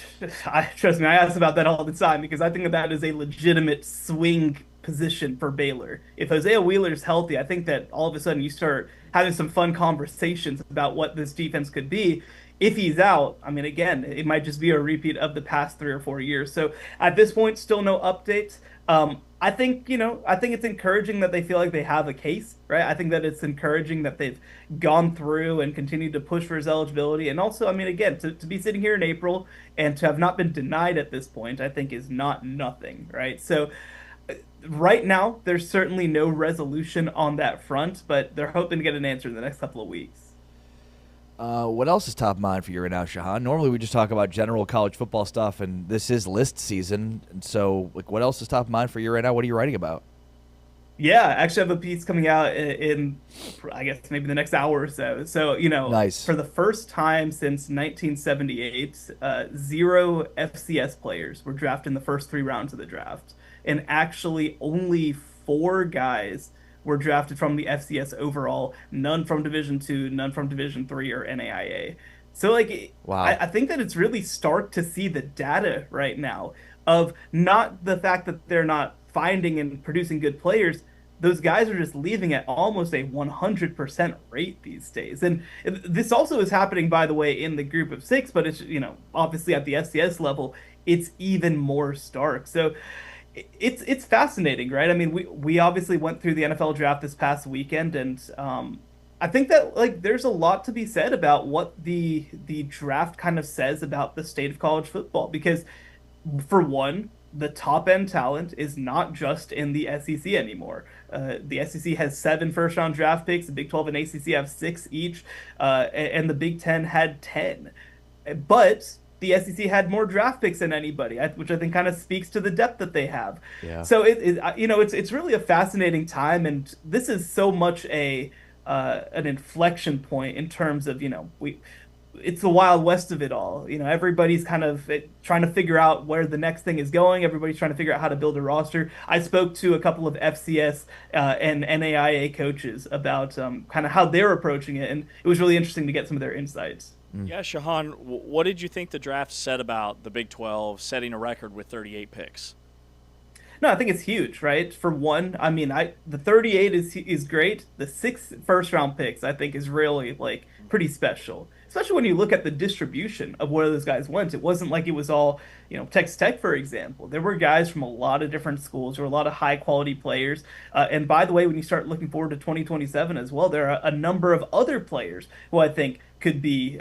trust me, I ask about that all the time because I think that is a legitimate swing position for Baylor. If Hosea Wheeler's healthy, I think that all of a sudden you start having some fun conversations about what this defense could be. If he's out, I mean, again, it might just be a repeat of the past 3 or 4 years. So at this point, still no updates. I think it's encouraging that they feel like they have a case, right? I think that it's encouraging that they've gone through and continued to push for his eligibility. And also, I mean, again, to be sitting here in April and to have not been denied at this point, I think is not nothing, right? So right now, there's certainly no resolution on that front, but they're hoping to get an answer in the next couple of weeks. What else is top of mind for you right now, Shahan? Normally we just talk about general college football stuff, and this is list season. And so, like, what else is top of mind for you right now? What are you writing about? Yeah, I actually have a piece coming out in I guess, maybe the next hour or so. So, nice. For the first time since 1978, 0 FCS players were drafted in the first 3 rounds of the draft. And actually only 4 guys were drafted from the FCS overall, none from Division II, none from Division III or NAIA. So, like, wow. I think that it's really stark to see the data right now of not the fact that they're not finding and producing good players. Those guys are just leaving at almost a 100% rate these days. And this also is happening, by the way, in the group of 6, but it's, obviously at the FCS level, it's even more stark. So it's fascinating, right? I mean, we obviously went through the NFL draft this past weekend, and I think that like there's a lot to be said about what the draft kind of says about the state of college football, because for one, the top end talent is not just in the SEC anymore. The SEC has 7 first-round draft picks. The Big 12 and ACC have 6 each, and the Big 10 had 10. But the SEC had more draft picks than anybody, which I think kind of speaks to the depth that they have. Yeah. So it's really a fascinating time, and this is so much an inflection point in terms of it's the Wild West of it all. Everybody's kind of trying to figure out where the next thing is going. Everybody's trying to figure out how to build a roster. I spoke to a couple of FCS and NAIA coaches about kind of how they're approaching it, and it was really interesting to get some of their insights. Yeah, Shahan, what did you think the draft said about the Big 12 setting a record with 38 picks? No, I think it's huge, right? For one, I mean, the 38 is great. The 6 first-round picks, I think, is really pretty special. Especially when you look at the distribution of where those guys went. It wasn't like it was all, Texas Tech, for example. There were guys from a lot of different schools. There were a lot of high-quality players. And by the way, when you start looking forward to 2027 as well, there are a number of other players who I think could be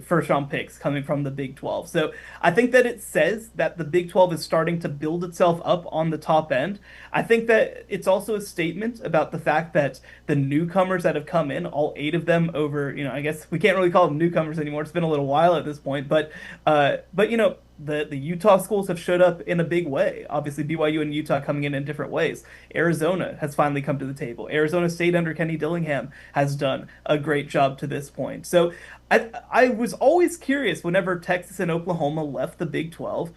first-round picks coming from the Big 12. So I think that it says that the Big 12 is starting to build itself up on the top end. I think that it's also a statement about the fact that the newcomers that have come in, all 8 of them over, I guess we can't really call them newcomers anymore. It's been a little while at this point. But the Utah schools have showed up in a big way. Obviously, BYU and Utah coming in different ways. Arizona has finally come to the table. Arizona State under Kenny Dillingham has done a great job to this point. So I was always curious whenever Texas and Oklahoma left the Big 12,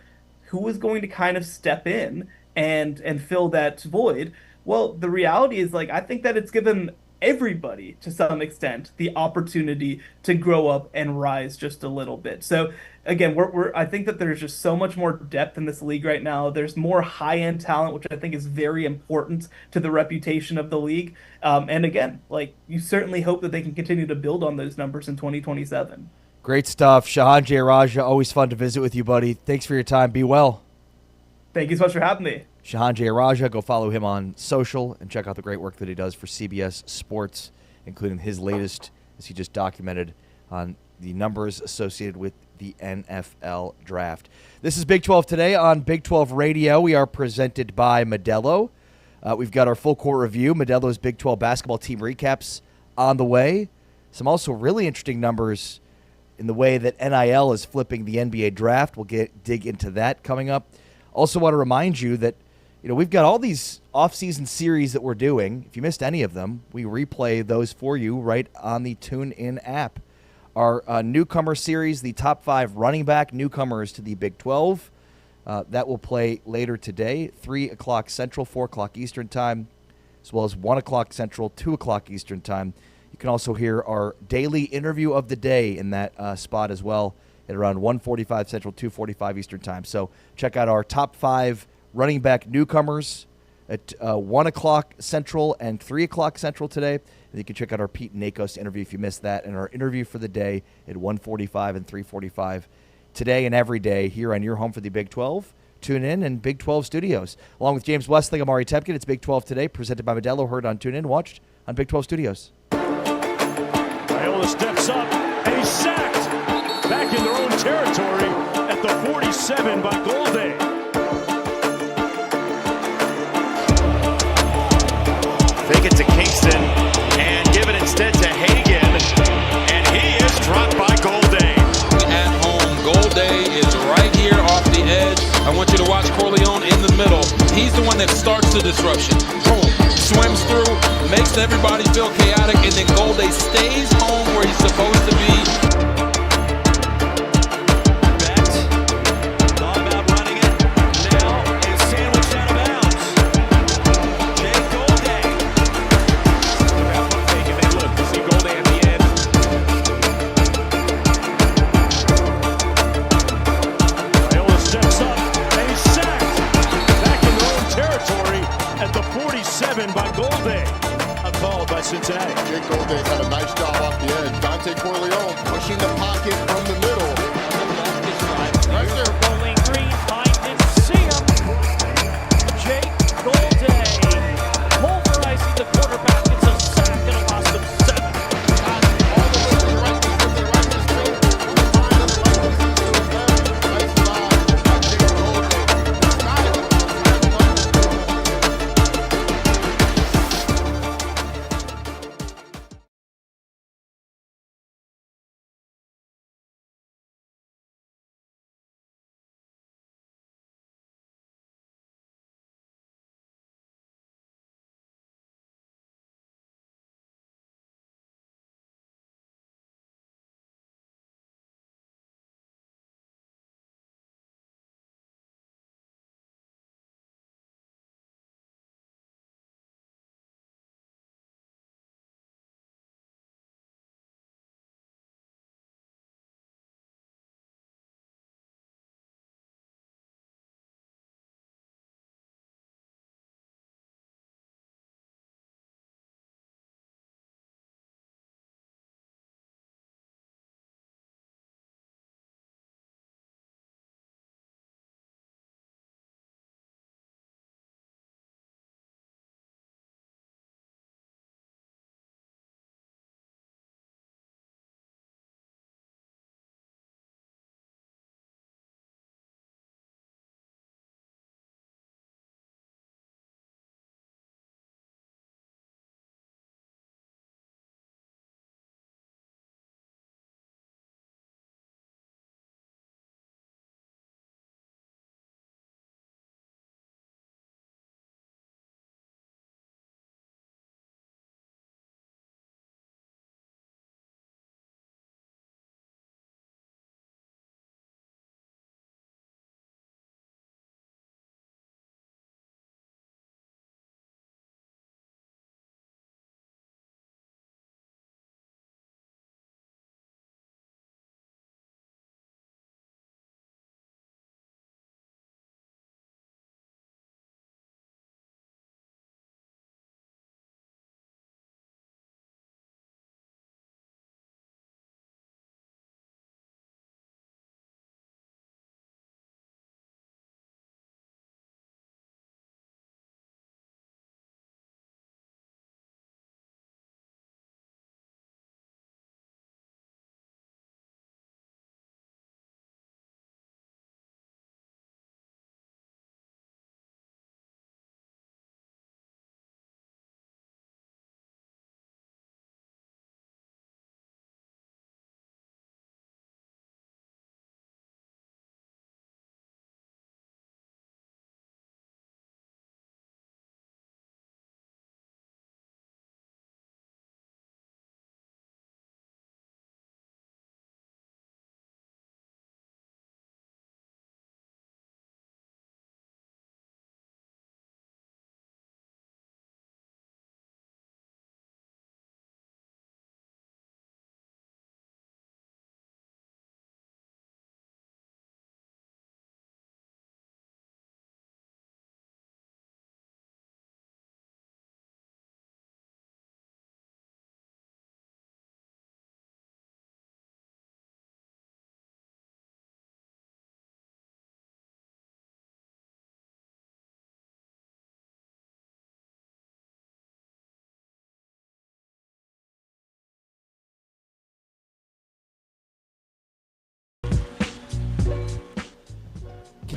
who was going to kind of step in and fill that void. Well, the reality is, I think that it's given everybody, to some extent, the opportunity to grow up and rise just a little bit. So again, I think that there's just so much more depth in this league right now. There's more high-end talent, which I think is very important to the reputation of the league. And again, you certainly hope that they can continue to build on those numbers in 2027. Great stuff. Shahan Jeyarajah, always fun to visit with you, buddy. Thanks for your time. Be well. Thank you so much for having me. Shahan Jeyarajah, go follow him on social and check out the great work that he does for CBS Sports, including his latest, as he just documented, on the numbers associated with the NFL draft. This is Big 12 Today on Big 12 Radio. We are presented by Modelo. We've got our full court review, Modelo's Big 12 basketball team recaps on the way. Some also really interesting numbers in the way that NIL is flipping the NBA draft. We'll dig into that coming up. Also want to remind you that we've got all these off-season series that we're doing. If you missed any of them, we replay those for you right on the TuneIn app. Our newcomer series, the top 5 running back newcomers to the Big 12, that will play later today, 3 o'clock Central, 4 o'clock Eastern Time, as well as 1 o'clock Central, 2 o'clock Eastern Time. You can also hear our daily interview of the day in that spot as well at around 1:45 Central, 2:45 Eastern Time. So check out our top 5 running back newcomers at 1 o'clock Central and 3 o'clock Central today. And you can check out our Pete Nakos interview if you missed that, and our interview for the day at 1:45 and 3:45 today and every day here on your home for the Big 12. Tune in and Big 12 Studios. Along with James Westling, I'm Ari Tepkin. It's Big 12 Today, presented by Modelo, heard on TuneIn, watched on Big 12 Studios. Viola steps up, and he's sacked. Back in their own territory at the 47 by Golday. Fake it to Kingston and give it instead to Hagan, and he is dropped by Golday. At home, Golday is right here off the edge. I want you to watch Corleone in the middle. He's the one that starts the disruption. Boom, swims through, makes everybody feel chaotic, and then Golday stays home where he's supposed to be. Cincinnati. Jake Golday's had a nice job off the edge. Dante Corleone pushing the pocket from the middle. Right there. Bowling Green, didn't see him. Jake Golday pulverizing the quarterback. It's a sack and a loss of 7. All the way to the right, to the right, to the right.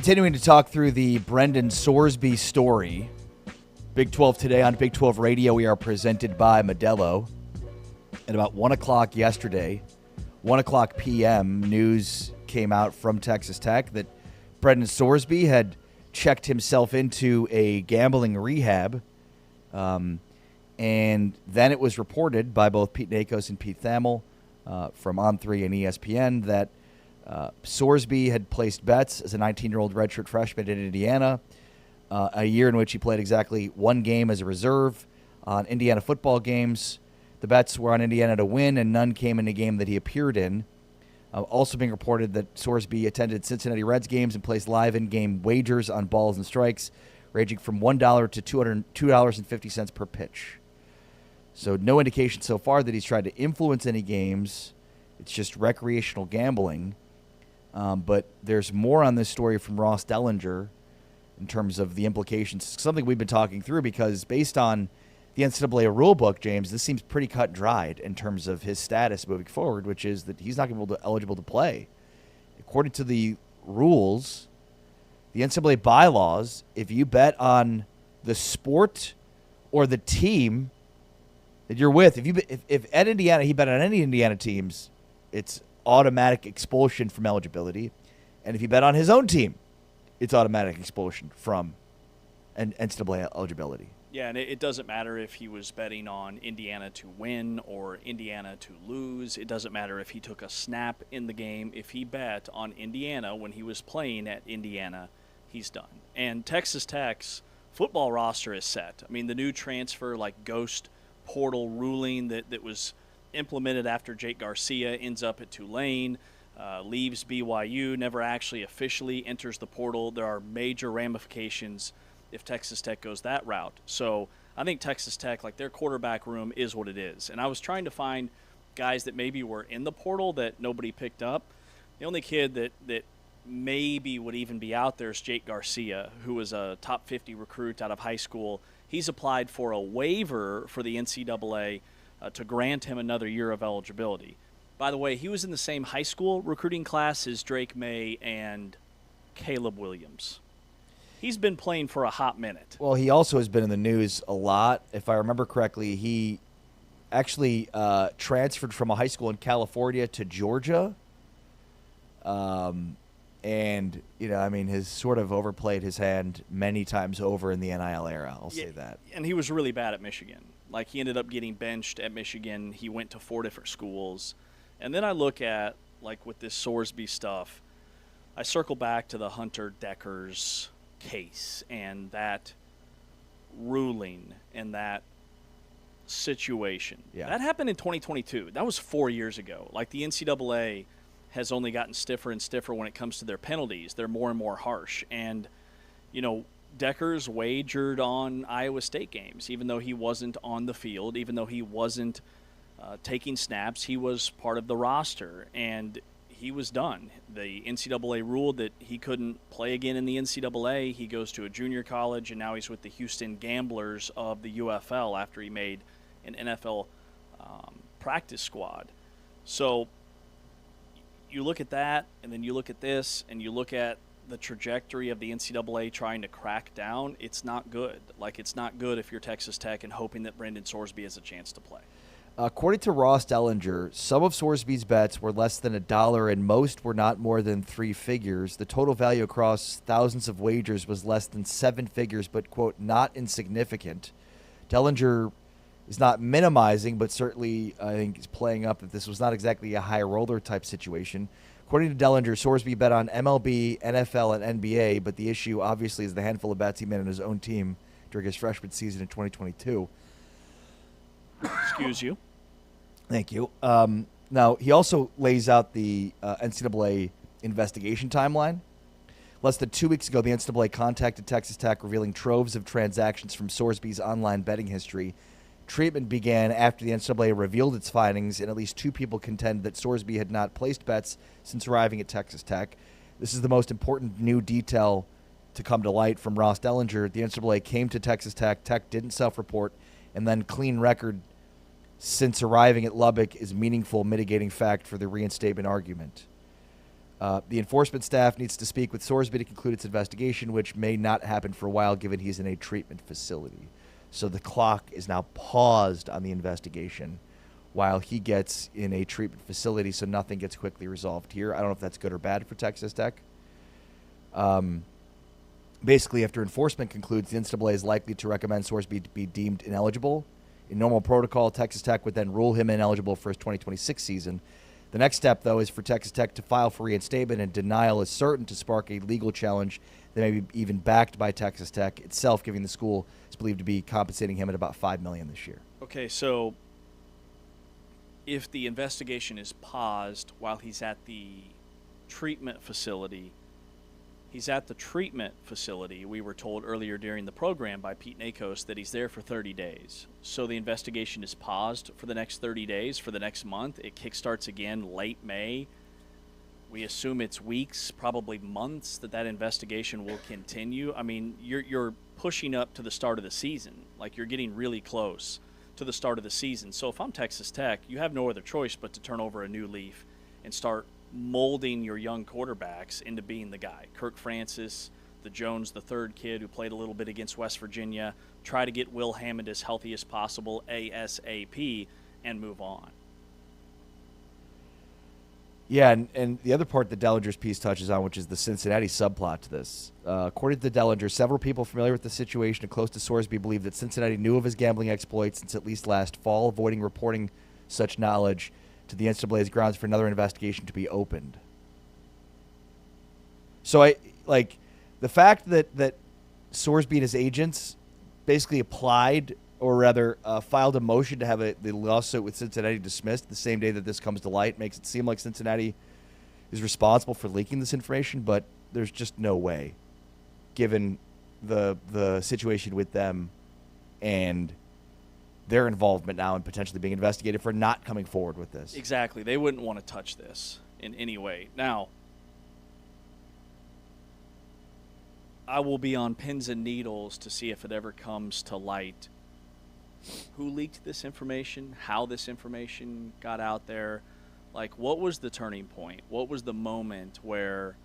Continuing to talk through the Brendan Sorsby story. Big 12 today on Big 12 Radio. We are presented by Modelo. At about 1 o'clock yesterday, 1 o'clock p.m., news came out from Texas Tech that Brendan Sorsby had checked himself into a gambling rehab. And then it was reported by both Pete Nakos and Pete Thamel from On3 and ESPN that Sorsby had placed bets as a 19-year-old redshirt freshman in Indiana, a year in which he played exactly one game as a reserve on Indiana football games. The bets were on Indiana to win, and none came in a game that he appeared in. Also being reported that Sorsby attended Cincinnati Reds games and placed live in-game wagers on balls and strikes, ranging from $1 to $2.50 per pitch. So no indication so far that he's tried to influence any games. It's just recreational gambling. But there's more on this story from Ross Dellinger in terms of the implications. Something we've been talking through because based on the NCAA rulebook, James, this seems pretty cut dried in terms of his status moving forward, which is that he's not going to be eligible to play. According to the rules, the NCAA bylaws, if you bet on the sport or the team that you're with, if at Indiana he bet on any Indiana teams, it's automatic expulsion from eligibility. And if you bet on his own team, it's automatic expulsion from NCAA eligibility. Yeah, and it doesn't matter if he was betting on Indiana to win or Indiana to lose. It doesn't matter if he took a snap in the game. If he bet on Indiana when he was playing at Indiana, he's done. And Texas Tech's football roster is set. I mean, the new transfer, like ghost portal ruling that was implemented after Jake Garcia ends up at Tulane, leaves BYU, never actually officially enters the portal. There are major ramifications if Texas Tech goes that route. So I think Texas Tech, like their quarterback room is what it is. And I was trying to find guys that maybe were in the portal that nobody picked up. The only kid that maybe would even be out there is Jake Garcia, who was a top 50 recruit out of high school. He's applied for a waiver for the NCAA to grant him another year of eligibility. By the way, he was in the same high school recruiting class as Drake May and Caleb Williams. He's been playing for a hot minute. Well, he also has been in the news a lot. If I remember correctly, he actually transferred from a high school in California to Georgia. And, you know, I mean, has sort of overplayed his hand many times over in the NIL era. I'll say that. And he was really bad at Michigan. Like, he ended up getting benched at Michigan. He went to 4 different schools. And then I look at, like, with this Sorsby stuff, I circle back to the Hunter Dekkers case and that ruling and that situation. Yeah. That happened in 2022. That was 4 years ago. Like, the NCAA has only gotten stiffer and stiffer when it comes to their penalties. They're more and more harsh. And, you know, Dekkers wagered on Iowa State games, even though he wasn't on the field, even though he wasn't taking snaps. He was part of the roster, and he was done. The NCAA ruled that he couldn't play again in the NCAA. He goes to a junior college, and now he's with the Houston Gamblers of the UFL after he made an NFL practice squad. So you look at that, and then you look at this, and you look at the trajectory of the NCAA trying to crack down. It's not good. Like, it's not good if you're Texas Tech and hoping that Brendan Sorsby has a chance to play. According to Ross Dellinger, some of Sorsby's bets were less than $1 and most were not more than 3 figures. The total value across thousands of wagers was less than 7 figures, but, quote, not insignificant. Dellinger is not minimizing, but certainly I think is playing up that this was not exactly a high roller type situation. According to Dellinger, Sorsby bet on MLB, NFL, and NBA, but the issue obviously is the handful of bets he made on his own team during his freshman season in 2022. Excuse you. Thank you. Now, he also lays out the NCAA investigation timeline. Less than 2 weeks ago, the NCAA contacted Texas Tech, revealing troves of transactions from Sorsby's online betting history. Treatment began after the NCAA revealed its findings, and at least 2 people contend that Sorsby had not placed bets since arriving at Texas Tech. This is the most important new detail to come to light from Ross Dellinger. The NCAA came to Texas Tech. Tech didn't self-report, and then clean record since arriving at Lubbock is meaningful mitigating fact for the reinstatement argument. The enforcement staff needs to speak with Sorsby to conclude its investigation, which may not happen for a while given he's in a treatment facility. So the clock is now paused on the investigation while he gets in a treatment facility, so nothing gets quickly resolved here. I don't know if that's good or bad for Texas Tech. Basically, after enforcement concludes, the NCAA is likely to recommend Sorsby to be deemed ineligible. In normal protocol, Texas Tech would then rule him ineligible for his 2026 season. The next step, though, is for Texas Tech to file for reinstatement, and denial is certain to spark a legal challenge that may be even backed by Texas Tech itself, giving the school is believed to be compensating him at about $5 million this year. Okay, so if the investigation is paused while he's at the treatment facility, we were told earlier during the program by Pete Nakos that he's there for 30 days. So the investigation is paused for the next 30 days, for the next month. It kickstarts again late May. We assume it's weeks, probably months, that investigation will continue. I mean, you're pushing up to the start of the season. Like, you're getting really close to the start of the season. So if I'm Texas Tech, you have no other choice but to turn over a new leaf and start molding your young quarterbacks into being the guy. Kirk Francis, the Jones, the third kid who played a little bit against West Virginia, try to get Will Hammond as healthy as possible ASAP and move on. Yeah, and the other part that Dellinger's piece touches on, which is the Cincinnati subplot to this. According to Dellinger, several people familiar with the situation and close to Sorsby believe that Cincinnati knew of his gambling exploits since at least last fall, avoiding reporting such knowledge to the NCAA's grounds for another investigation to be opened. So the fact that Sorsby and his agents basically applied, or rather filed a motion to have the lawsuit with Cincinnati dismissed the same day that this comes to light makes it seem like Cincinnati is responsible for leaking this information, but there's just no way, given the situation with them and their involvement now and potentially being investigated for not coming forward with this. Exactly. They wouldn't want to touch this in any way. Now, I will be on pins and needles to see if it ever comes to light who leaked this information, how this information got out there. Like, what was the turning point? What was the moment where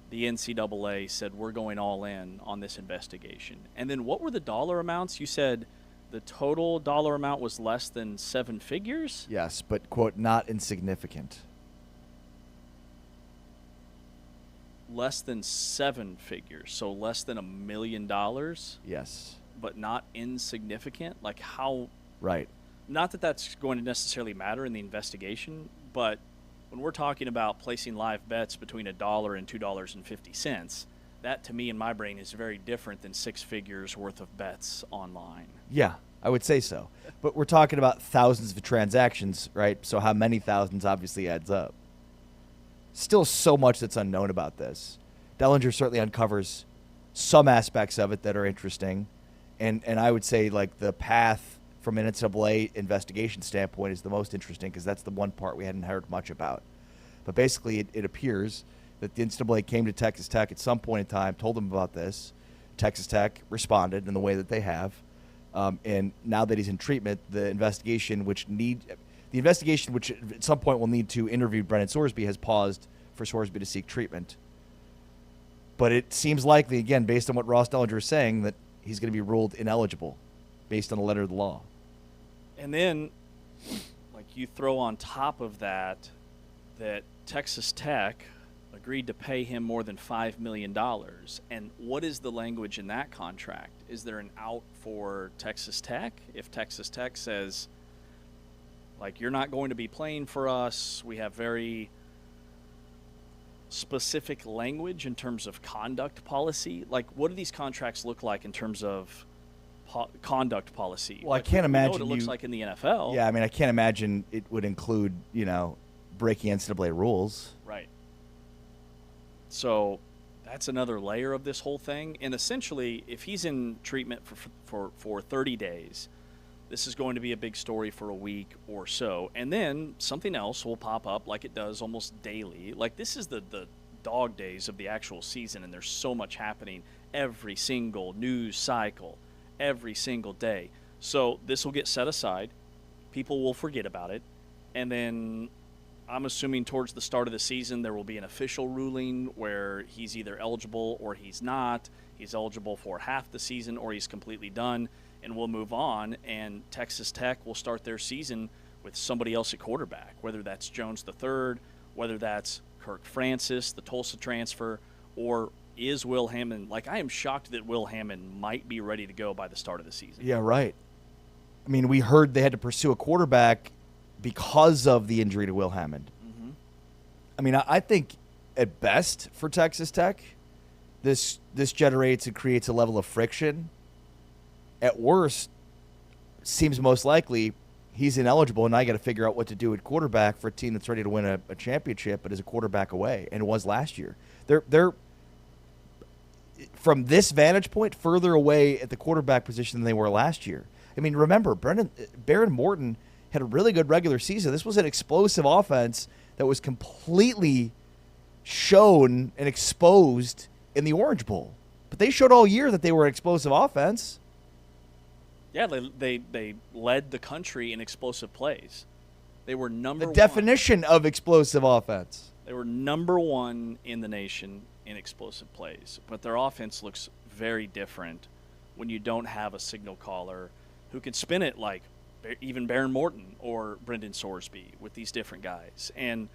the NCAA said, we're going all in on this investigation? And then what were the dollar amounts? You said the total dollar amount was less than 7 figures? Yes, but, quote, not insignificant. Less than 7 figures, so less than $1 million? Yes. But not insignificant? Like, how? Right. Not that that's going to necessarily matter in the investigation, but when we're talking about placing live bets between $1 and $2.50, that to me in my brain is very different than 6 figures worth of bets online. Yeah, I would say so. But we're talking about thousands of transactions, right? So how many thousands obviously adds up. Still so much that's unknown about this. Dellinger certainly uncovers some aspects of it that are interesting. And I would say, like, the path from an NCAA investigation standpoint is the most interesting because that's the one part we hadn't heard much about. But basically, it appears that the NCAA came to Texas Tech at some point in time, told them about this. Texas Tech responded in the way that they have. And now that he's in treatment, the investigation, which at some point will need to interview Brendan Sorsby, has paused for Sorsby to seek treatment. But it seems likely, again, based on what Ross Dellinger is saying, that he's going to be ruled ineligible based on the letter of the law. And then, like, you throw on top of that Texas Tech agreed to pay him more than $5 million. And what is the language in that contract? Is there an out for Texas Tech? If Texas Tech says, like, you're not going to be playing for us, we have very specific language in terms of conduct policy. Like, what do these contracts look like in terms of conduct policy? Well, like, I can't imagine what it looks like in the NFL. Yeah, I mean, I can't imagine it would include, breaking NCAA rules. Right. So that's another layer of this whole thing. And essentially, if he's in treatment for 30 days, this is going to be a big story for a week or so. And then something else will pop up like it does almost daily. Like, this is the dog days of the actual season, and there's so much happening every single news cycle, every single day. So this will get set aside. People will forget about it. And then I'm assuming towards the start of the season there will be an official ruling where he's either eligible or he's not. He's eligible for half the season or he's completely done, and we'll move on, and Texas Tech will start their season with somebody else at quarterback, whether that's Jones III, whether that's Kirk Francis, the Tulsa transfer, or is Will Hammond. Like, I am shocked that Will Hammond might be ready to go by the start of the season. Yeah, right. I mean, we heard they had to pursue a quarterback because of the injury to Will Hammond. Mm-hmm. I mean, I think at best for Texas Tech, this generates and creates a level of friction. At worst, seems most likely he's ineligible, and I got to figure out what to do at quarterback for a team that's ready to win a championship, but is a quarterback away, and it was last year. They're from this vantage point further away at the quarterback position than they were last year. I mean, remember, Baron Morton had a really good regular season. This was an explosive offense that was completely shown and exposed in the Orange Bowl. But they showed all year that they were an explosive offense. Yeah, they led the country in explosive plays. They were number one. The definition of explosive offense. They were number one in the nation in explosive plays. But their offense looks very different when you don't have a signal caller who can spin it like even Baron Morton or Brendan Sorsby with these different guys. And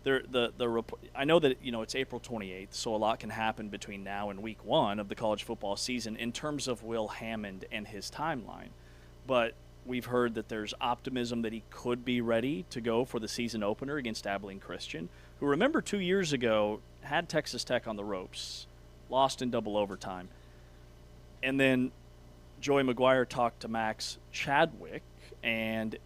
I know that it's April 28th, so a lot can happen between now and week 1 of the college football season in terms of Will Hammond and his timeline. But we've heard that there's optimism that he could be ready to go for the season opener against Abilene Christian, who, remember, 2 years ago had Texas Tech on the ropes, lost in double overtime. And then Joey McGuire talked to Max Chadwick, and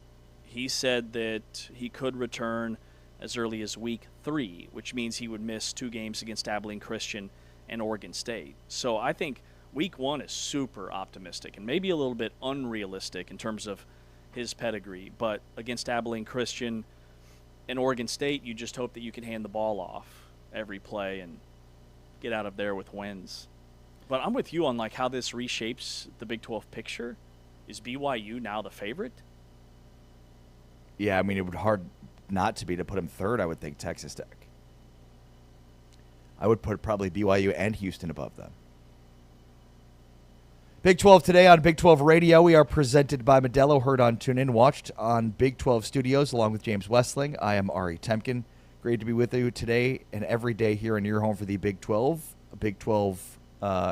he said that he could return as early as week 3, which means he would miss 2 games against Abilene Christian and Oregon State. So I think week 1 is super optimistic and maybe a little bit unrealistic in terms of his pedigree. But against Abilene Christian and Oregon State, you just hope that you can hand the ball off every play and get out of there with wins. But I'm with you on like how this reshapes the Big 12 picture. Is BYU now the favorite? Yeah, I mean, it would hard not to be to put him third, I would think, Texas Tech. I would put probably BYU and Houston above them. Big 12 today on Big 12 Radio. We are presented by Modelo, heard on TuneIn, watched on Big 12 Studios, along with James Westling. I am Ari Temkin. Great to be with you today and every day here in your home for the Big 12. Big 12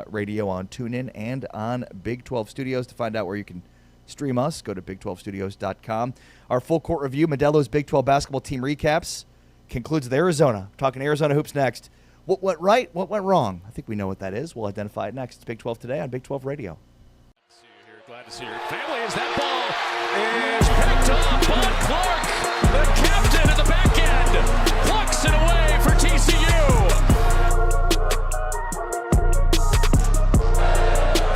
Radio on TuneIn and on Big 12 Studios. To find out where you can stream us, go to big12studios.com. Our full court review, Modelo's Big 12 basketball team recaps, concludes with Arizona. Talking Arizona hoops next. What went right? What went wrong? I think we know what that is. We'll identify it next. It's Big 12 today on Big 12 Radio. Glad to see your family as that ball is picked up on Clark, the captain at the back end, plucks it away for TCU.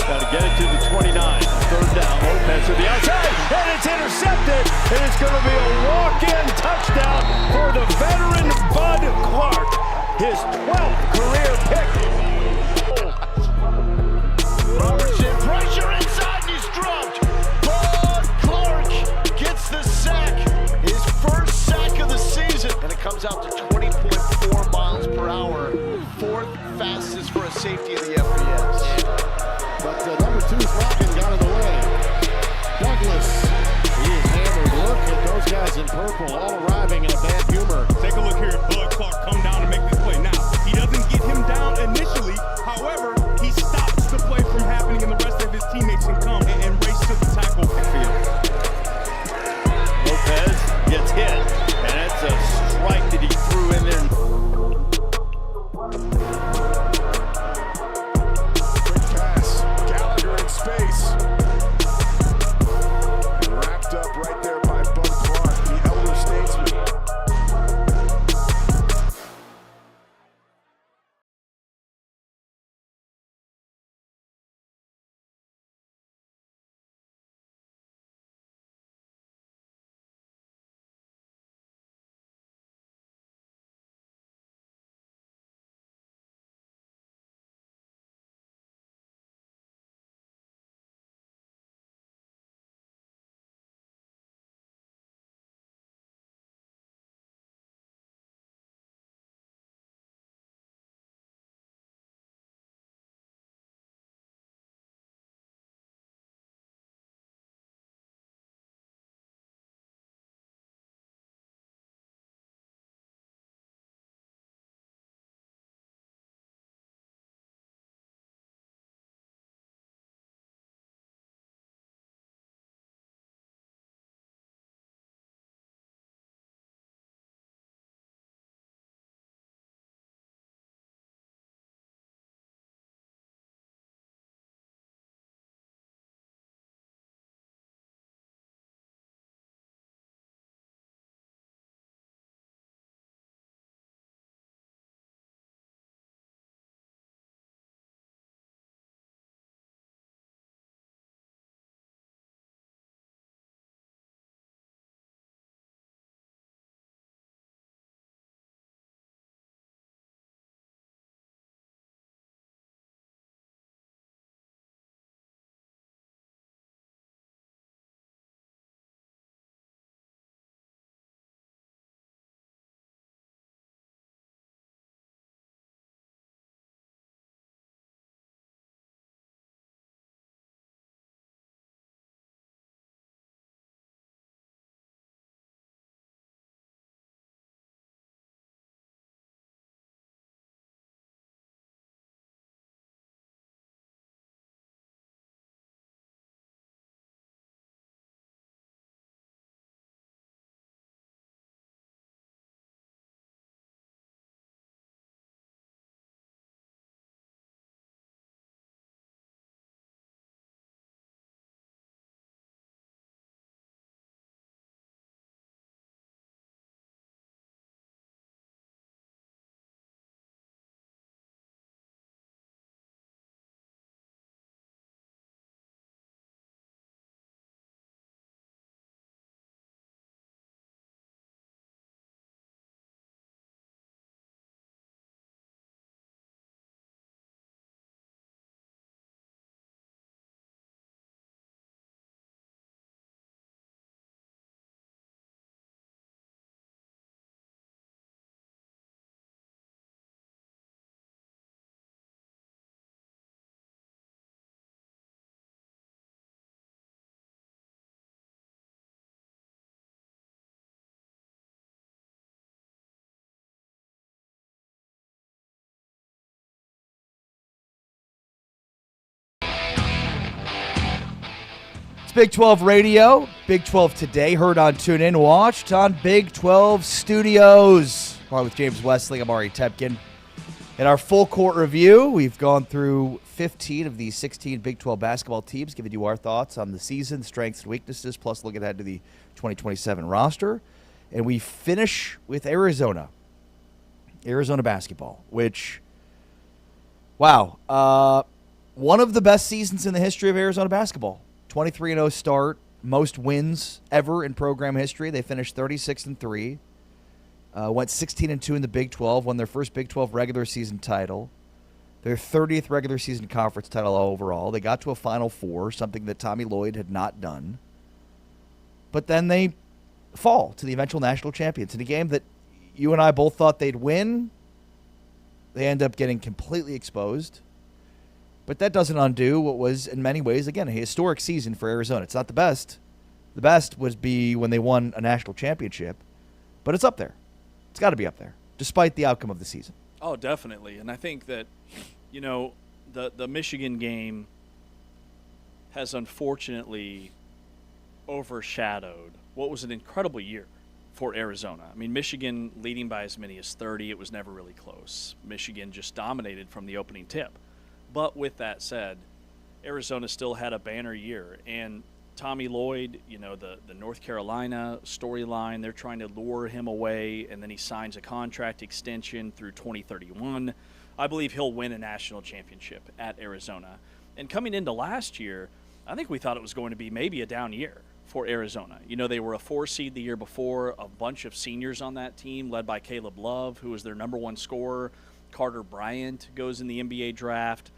Got to get it to the 29. Third down, Lopez to the outside, and it's intercepted, and it's going to be a walk-in touchdown for the veteran Bud Clark, his 12th career pick. Robertson, pressure inside, and he's dropped. Bud Clark gets the sack, his first sack of the season, and it comes out to 20.4 miles per hour, 4th fastest for a safety in the FBS. But number 2 Falcon got in the way. Douglas, he is hammered. Look at those guys in purple, all arriving in a bad humor. Take a look here at Bud Clark come down and make this play. Now, he doesn't get him down initially. However, he stops the play from happening, and the rest of his teammates can come and race to the tackle field. Lopez gets hit, and it's a strike that he threw in there. Quick pass. Gallagher in space. Wrapped up right there by Bud Clark, the elder statesman. It's Big 12 Radio, Big 12 Today, heard on TuneIn, watched on Big 12 Studios. Along with James Wesley, I'm Ari Tepkin. In our full court review, we've gone through 15 of the 16 Big 12 basketball teams, giving you our thoughts on the season, strengths and weaknesses, plus look ahead to the 2027 roster. And we finish with Arizona basketball, which, wow, one of the best seasons in the history of Arizona basketball. 23-0 start, most wins ever in program history. They finished 36-3, went 16-2 in the Big 12, won their first Big 12 regular season title, their 30th regular season conference title overall. They got to a Final Four, something that Tommy Lloyd had not done. But then they fall to the eventual national champions in a game that you and I both thought they'd win. They end up getting completely exposed. But that doesn't undo what was, in many ways, again, a historic season for Arizona. It's not the best. The best would be when they won a national championship. But it's up there. It's got to be up there, despite the outcome of the season. Oh, definitely. And I think that, the Michigan game has unfortunately overshadowed what was an incredible year for Arizona. I mean, Michigan leading by as many as 30. It was never really close. Michigan just dominated from the opening tip. But with that said, Arizona still had a banner year. And Tommy Lloyd, the North Carolina storyline, they're trying to lure him away, and then he signs a contract extension through 2031. I believe he'll win a national championship at Arizona. And coming into last year, I think we thought it was going to be maybe a down year for Arizona. They were a 4 seed the year before, a bunch of seniors on that team led by Caleb Love, who was their number 1 scorer. Carter Bryant goes in the NBA draft.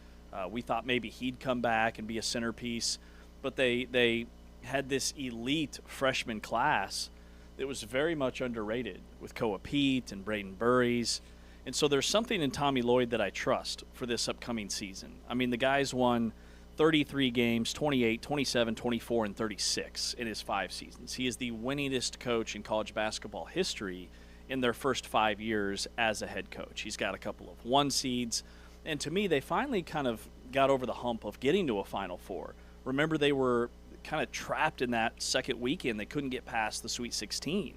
We thought maybe he'd come back and be a centerpiece, but they had this elite freshman class that was very much underrated with Koa Pete and Braden Burries. And so there's something in Tommy Lloyd that I trust for this upcoming season. I mean, the guy's won 33 games, 28, 27, 24, and 36 in his 5 seasons. He is the winningest coach in college basketball history in their first 5 years as a head coach. He's got a couple of 1 seeds. And to me, they finally kind of got over the hump of getting to a Final Four. Remember, they were kind of trapped in that second weekend. They couldn't get past the Sweet 16.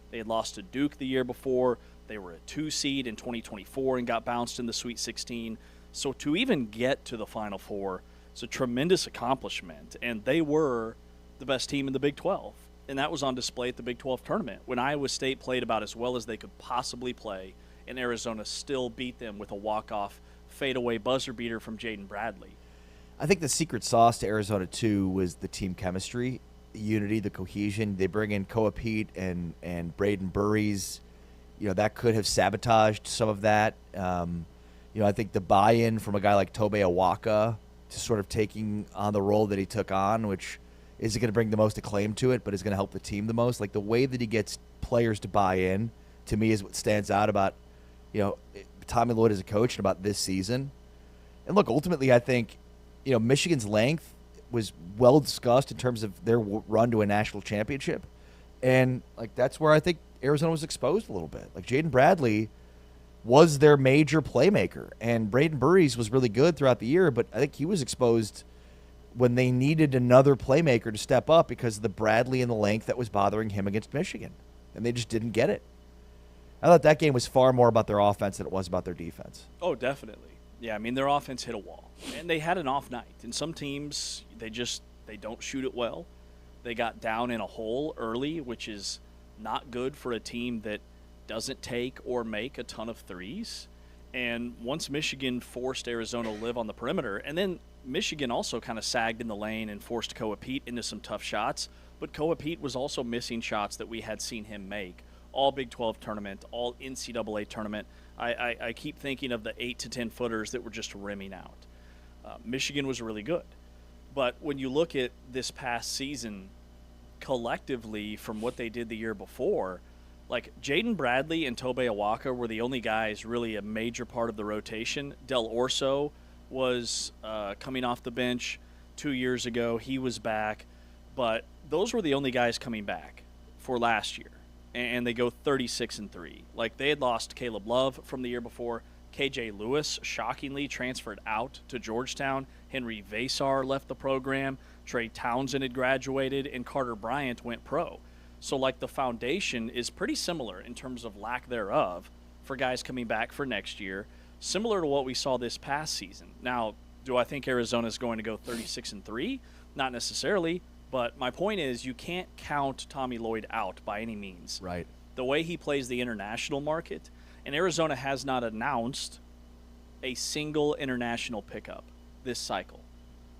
They had lost to Duke the year before. They were a 2 seed in 2024 and got bounced in the Sweet 16. So to even get to the Final Four, it's a tremendous accomplishment. And they were the best team in the Big 12. And that was on display at the Big 12 tournament when Iowa State played about as well as they could possibly play, and Arizona still beat them with a walk-off fadeaway buzzer beater from Jaden Bradley. I think the secret sauce to Arizona, too, was the team chemistry, the unity, the cohesion. They bring in Koa Pete and Braden Burries. That could have sabotaged some of that. I think the buy-in from a guy like Tobe Awaka to sort of taking on the role that he took on, which isn't going to bring the most acclaim to it, but is going to help the team the most. Like, the way that he gets players to buy in, to me, is what stands out about, Tommy Lloyd as a coach and about this season. And look, ultimately, I think, Michigan's length was well discussed in terms of their run to a national championship. And, that's where I think Arizona was exposed a little bit. Jaden Bradley was their major playmaker, and Braden Burries was really good throughout the year, but I think he was exposed when they needed another playmaker to step up because of the Bradley and the length that was bothering him against Michigan. And they just didn't get it. I thought that game was far more about their offense than it was about their defense. Oh, definitely. Yeah, I mean, their offense hit a wall. And they had an off night. And some teams, they don't shoot it well. They got down in a hole early, which is not good for a team that doesn't take or make a ton of threes. And once Michigan forced Arizona to live on the perimeter, and then Michigan also kind of sagged in the lane and forced Koa Pete into some tough shots. But Koa Pete was also missing shots that we had seen him make. All Big 12 tournament, all NCAA tournament. I keep thinking of the 8 to 10 footers that were just rimming out. Michigan was really good. But when you look at this past season collectively from what they did the year before, Jaden Bradley and Tobe Awaka were the only guys really a major part of the rotation. Del Orso was coming off the bench 2 years ago. He was back. But those were the only guys coming back for last year. And they go 36-3. They had lost Caleb Love from the year before. KJ Lewis, shockingly, transferred out to Georgetown. Henry Vasar left the program. Trey Townsend had graduated, and Carter Bryant went pro. So, like, the foundation is pretty similar in terms of lack thereof for guys coming back for next year, similar to what we saw this past season. Now, do I think Arizona is going to go 36-3? Not necessarily, but my point is you can't count Tommy Lloyd out by any means. Right. The way he plays the international market, and Arizona has not announced a single international pickup this cycle.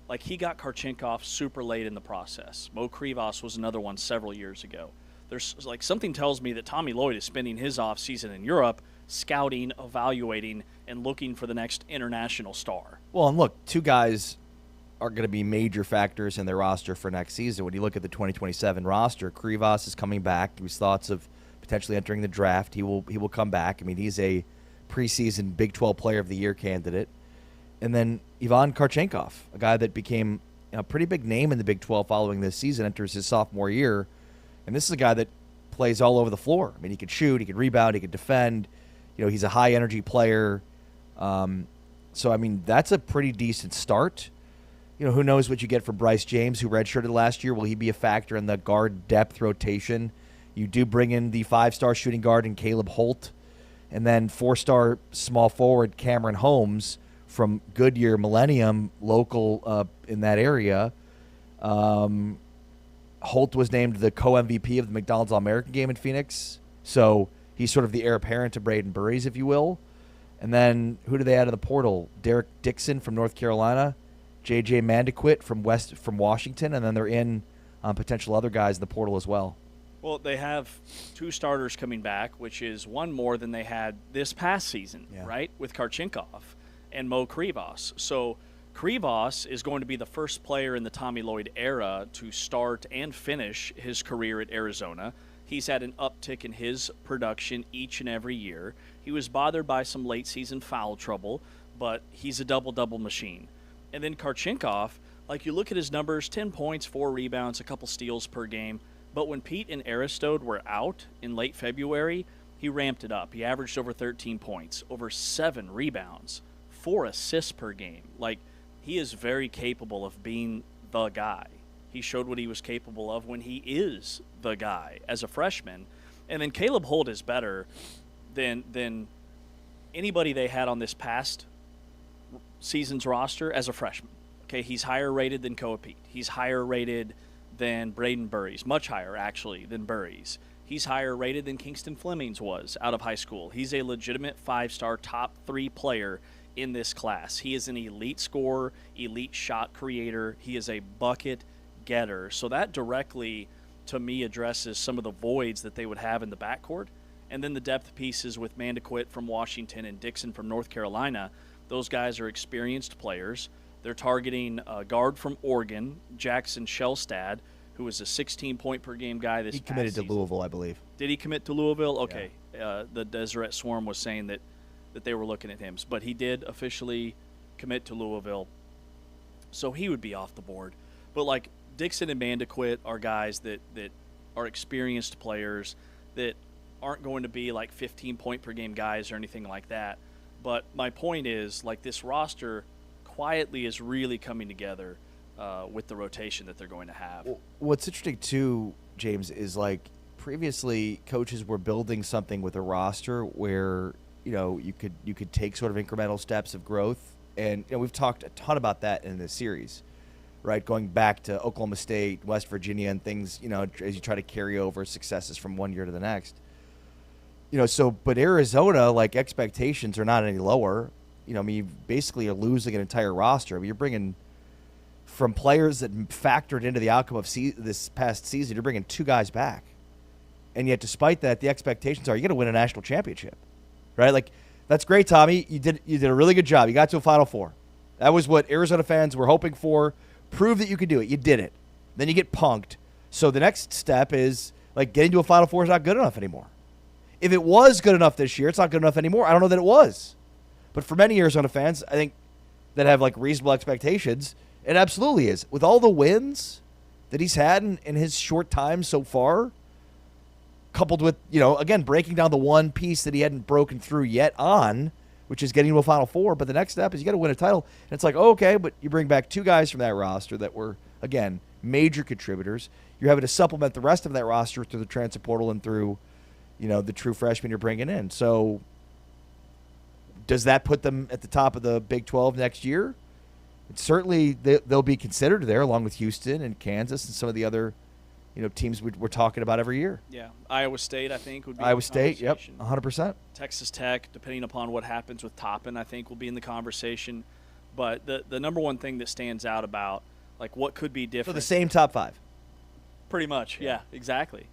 Like, he got Karchenkov super late in the process. Mo Krivas was another one several years ago. There's like something tells me that Tommy Lloyd is spending his offseason in Europe scouting, evaluating, and looking for the next international star. Well, and look, two guys are going to be major factors in their roster for next season. When you look at the 2027 roster, Krivas is coming back. There's thoughts of potentially entering the draft. He will come back. I mean, he's a preseason Big 12 Player of the Year candidate. And then Ivan Karchenkov, a guy that became a pretty big name in the Big 12 following this season, enters his sophomore year. And this is a guy that plays all over the floor. I mean, he could shoot, he could rebound, he could defend. You know, he's a high-energy player. So, I mean, that's a pretty decent start. You know, who knows what you get from Bryce James, who redshirted last year. Will he be a factor in the guard depth rotation? You do bring in the 5-star shooting guard in Caleb Holt, and then 4-star small forward Cameron Holmes from Goodyear Millennium, local in that area. Holt was named the co-MVP of the McDonald's All-American game in Phoenix. So he's sort of the heir apparent to Braden Burries, if you will. And then who do they add in the portal? Derek Dixon from North Carolina, J.J. Mandequit from Washington, and then they're in potential other guys in the portal as well. Well, they have 2 starters coming back, which is one more than they had this past season, right, with Karchenkov and Mo Krivas. So Krivas is going to be the first player in the Tommy Lloyd era to start and finish his career at Arizona. He's had an uptick in his production each and every year. He was bothered by some late-season foul trouble, but he's a double-double machine. And then Karchenkov, like, you look at his numbers, 10 points, 4 rebounds, a couple steals per game. But when Pete and Aristode were out in late February, he ramped it up. He averaged over 13 points, over 7 rebounds, 4 assists per game. Like, he is very capable of being the guy. He showed what he was capable of when he is the guy as a freshman. And then Caleb Holt is better than anybody they had on this past season's roster as a freshman. Okay, he's higher rated than Koa Pete. He's higher rated than Braden Burries, much higher actually than Burries. He's higher rated than Kingston Flemings was out of high school. He's a legitimate 5-star top 3 player in this class. He is an elite scorer, elite shot creator. He is a bucket getter. So that directly, to me, addresses some of the voids that they would have in the backcourt. And then the depth pieces with Mandequit from Washington and Dixon from North Carolina. Those guys are experienced players. They're targeting a guard from Oregon, Jackson Shellstad, who was a 16-point-per-game guy this past season. He committed to Louisville, I believe. Did he commit to Louisville? Okay. Yeah. The Deseret Swarm was saying that they were looking at him. But he did officially commit to Louisville. So he would be off the board. But, like, Dixon and Mandequit are guys that are experienced players that aren't going to be, like, 15-point-per-game guys or anything like that. But my point is, like, this roster quietly is really coming together with the rotation that they're going to have. What's interesting too, James, is like previously coaches were building something with a roster where you could take sort of incremental steps of growth, and we've talked a ton about that in this series, right? Going back to Oklahoma State, West Virginia, and things, as you try to carry over successes from one year to the next. But Arizona, like, expectations are not any lower. You basically are losing an entire roster. I mean, you're bringing from players that factored into the outcome of this past season, you're bringing 2 guys back. And yet, despite that, the expectations are you're going to win a national championship, right? Like, that's great, Tommy. You did a really good job. You got to a Final Four. That was what Arizona fans were hoping for. Prove that you could do it. You did it. Then you get punked. So the next step is, like, getting to a Final Four is not good enough anymore. If it was good enough this year, it's not good enough anymore. I don't know that it was. But for many Arizona fans, I think, that have, like, reasonable expectations, it absolutely is. With all the wins that he's had in his short time so far, coupled with, again, breaking down the one piece that he hadn't broken through yet on, which is getting to a Final Four. But the next step is you got to win a title. And it's like, okay, but you bring back 2 guys from that roster that were again, major contributors. You're having to supplement the rest of that roster through the transfer portal and through, the true freshmen you're bringing in. So does that put them at the top of the Big 12 next year? Certainly they'll be considered there along with Houston and Kansas and some of the other teams we're talking about every year. Yeah, Iowa State, I think, would be Iowa in the State, yep, conversation. 100%. Texas Tech, depending upon what happens with Toppin, I think will be in the conversation. But the number one thing that stands out about, like, what could be So different. the same top 5. Pretty much, yeah, exactly.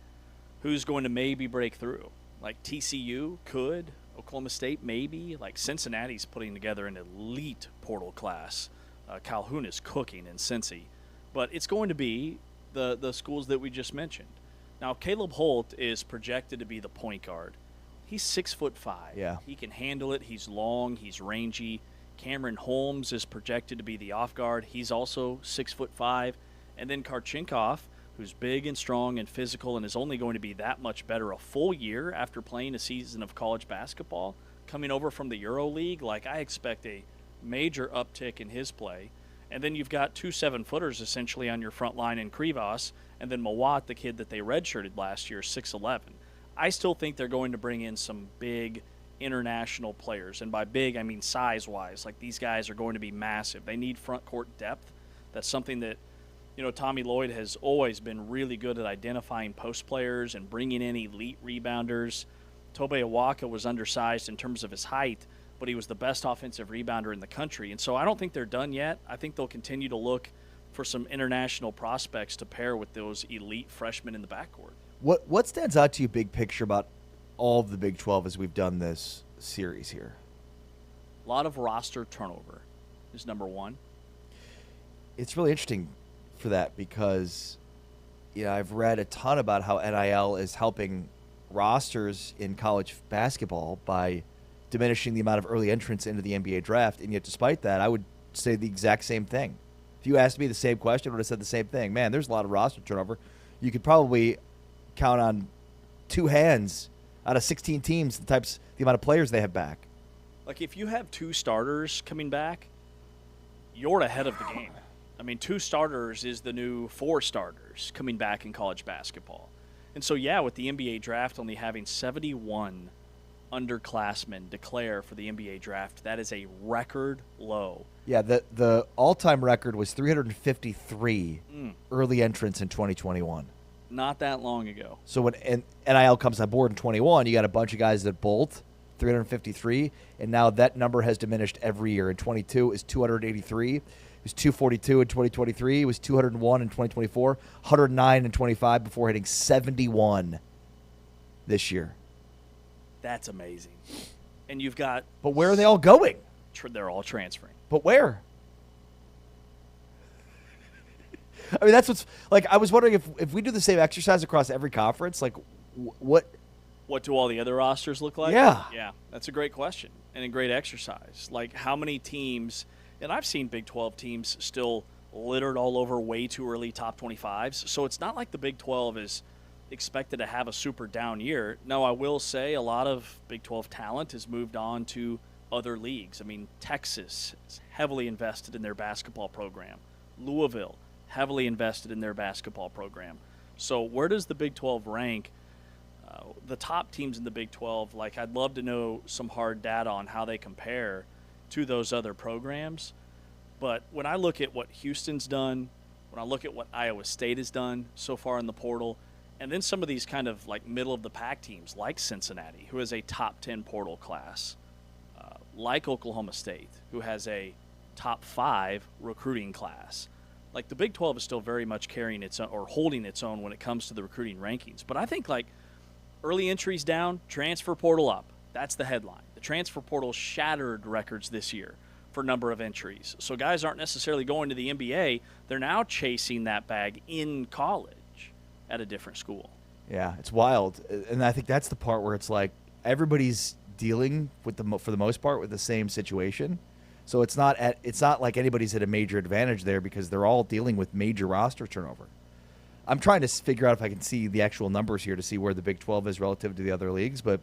Who's going to maybe break through? Like TCU could, Oklahoma State maybe. Like Cincinnati's putting together an elite portal class. Calhoun is cooking in Cincy. But it's going to be the schools that we just mentioned. Now, Caleb Holt is projected to be the point guard. He's 6'5". Yeah. He can handle it. He's long. He's rangy. Cameron Holmes is projected to be the off guard. He's also 6'5". And then Karchinkov, who's big and strong and physical and is only going to be that much better a full year after playing a season of college basketball, coming over from the Euro League. Like, I expect a major uptick in his play. And then you've got 2 7-footers essentially on your front line in Krivas, and then Mawat, the kid that they redshirted last year, 6'11". I still think they're going to bring in some big international players. And by big, I mean size-wise. Like, these guys are going to be massive. They need front court depth. That's something that, Tommy Lloyd has always been really good at identifying post players and bringing in elite rebounders. Tobe Awaka was undersized in terms of his height, but he was the best offensive rebounder in the country. And so I don't think they're done yet. I think they'll continue to look for some international prospects to pair with those elite freshmen in the backcourt. What stands out to you big picture about all of the Big 12 as we've done this series here? A lot of roster turnover is number one. It's really interesting for that because, I've read a ton about how NIL is helping rosters in college basketball by diminishing the amount of early entrants into the NBA draft. And yet, despite that, I would say the exact same thing. If you asked me the same question, I would have said the same thing. Man, there's a lot of roster turnover. You could probably count on 2 hands out of 16 teams the amount of players they have back. Like, if you have 2 starters coming back, you're ahead of the game. I mean, 2 starters is the new 4 starters coming back in college basketball. And so, yeah, with the NBA draft only having 71 underclassmen declare for the NBA draft, that is a record low. Yeah, the all-time record was 353 early entrants in 2021. Not that long ago. So when NIL comes on board in 21, you got a bunch of guys that bolt, 353, and now that number has diminished every year. In 22, it was 283. It was 242 in 2023. It was 201 in 2024, 109 in 25 before hitting 71 this year. That's amazing. And you've got... But where are they all going? They're all transferring. But where? I mean, that's what's... Like, I was wondering if we do the same exercise across every conference, like, what do all the other rosters look like? Yeah. Yeah, that's a great question and a great exercise. Like, how many teams... And I've seen Big 12 teams still littered all over way too early top 25s. So it's not like the Big 12 is expected to have a super down year. No, I will say a lot of Big 12 talent has moved on to other leagues. I mean, Texas is heavily invested in their basketball program. Louisville, heavily invested in their basketball program. So where does the Big 12 rank? The top teams in the Big 12, like, I'd love to know some hard data on how they compare to those other programs. But when I look at what Houston's done, when I look at what Iowa State has done so far in the portal, and then some of these kind of like middle of the pack teams like Cincinnati, who has a top 10 portal class, like Oklahoma State, who has a top 5 recruiting class. Like, the Big 12 is still very much carrying its own, or holding its own when it comes to the recruiting rankings. But I think, like, early entries down, transfer portal up. That's the headline. The transfer portal shattered records this year for number of entries. So guys aren't necessarily going to the NBA. They're now chasing that bag in college at a different school. Yeah, it's wild. And I think that's the part where it's like everybody's dealing with for the most part with the same situation. So it's not like anybody's at a major advantage there because they're all dealing with major roster turnover. I'm trying to figure out if I can see the actual numbers here to see where the Big 12 is relative to the other leagues, but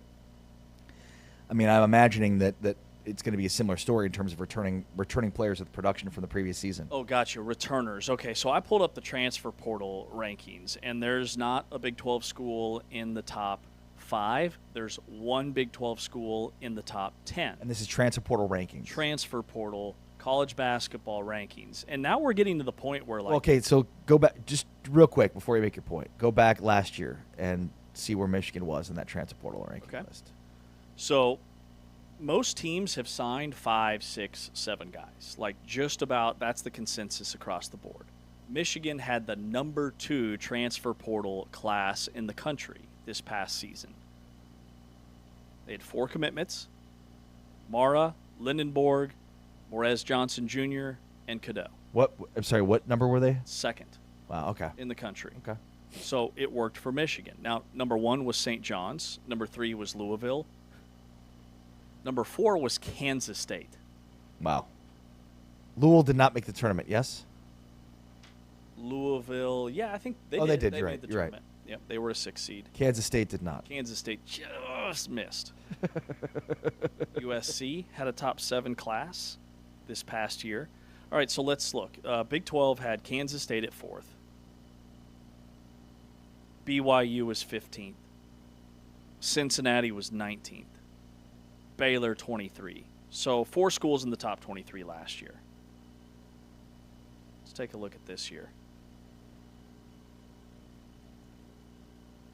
I mean, I'm imagining that it's going to be a similar story in terms of returning players with production from the previous season. Oh, gotcha. Returners. Okay, so I pulled up the transfer portal rankings, and there's not a Big 12 school in the top 5. There's one Big 12 school in the top 10. And this is transfer portal rankings. Transfer portal, college basketball rankings. And now we're getting to the point where, like... Okay, so go back, just real quick before you make your point. Go back last year and see where Michigan was in that transfer portal ranking list. So most teams have signed 5, 6, 7 guys. Like just about, that's the consensus across the board. Michigan had the number 2 transfer portal class in the country this past season. They had 4 commitments: Mara, Lindenborg, Morez Johnson Jr., and Cadeau. I'm sorry, what number were they? 2nd. Wow, okay. In the country. Okay. So it worked for Michigan. Now, number 1 was St. John's. Number 3 was Louisville. Number 4 was Kansas State. Wow. Louisville did not make the tournament, yes? Louisville, yeah, I think they did. They did. They You're made right. the You're right. tournament. Yep, they were a 6 seed. Kansas State did not. Kansas State just missed. USC had a top 7 class this past year. All right, so let's look. Big 12 had Kansas State at 4th. BYU was 15th. Cincinnati was 19th. Baylor 23. So 4 schools in the top 23 last year. Let's take a look at this year.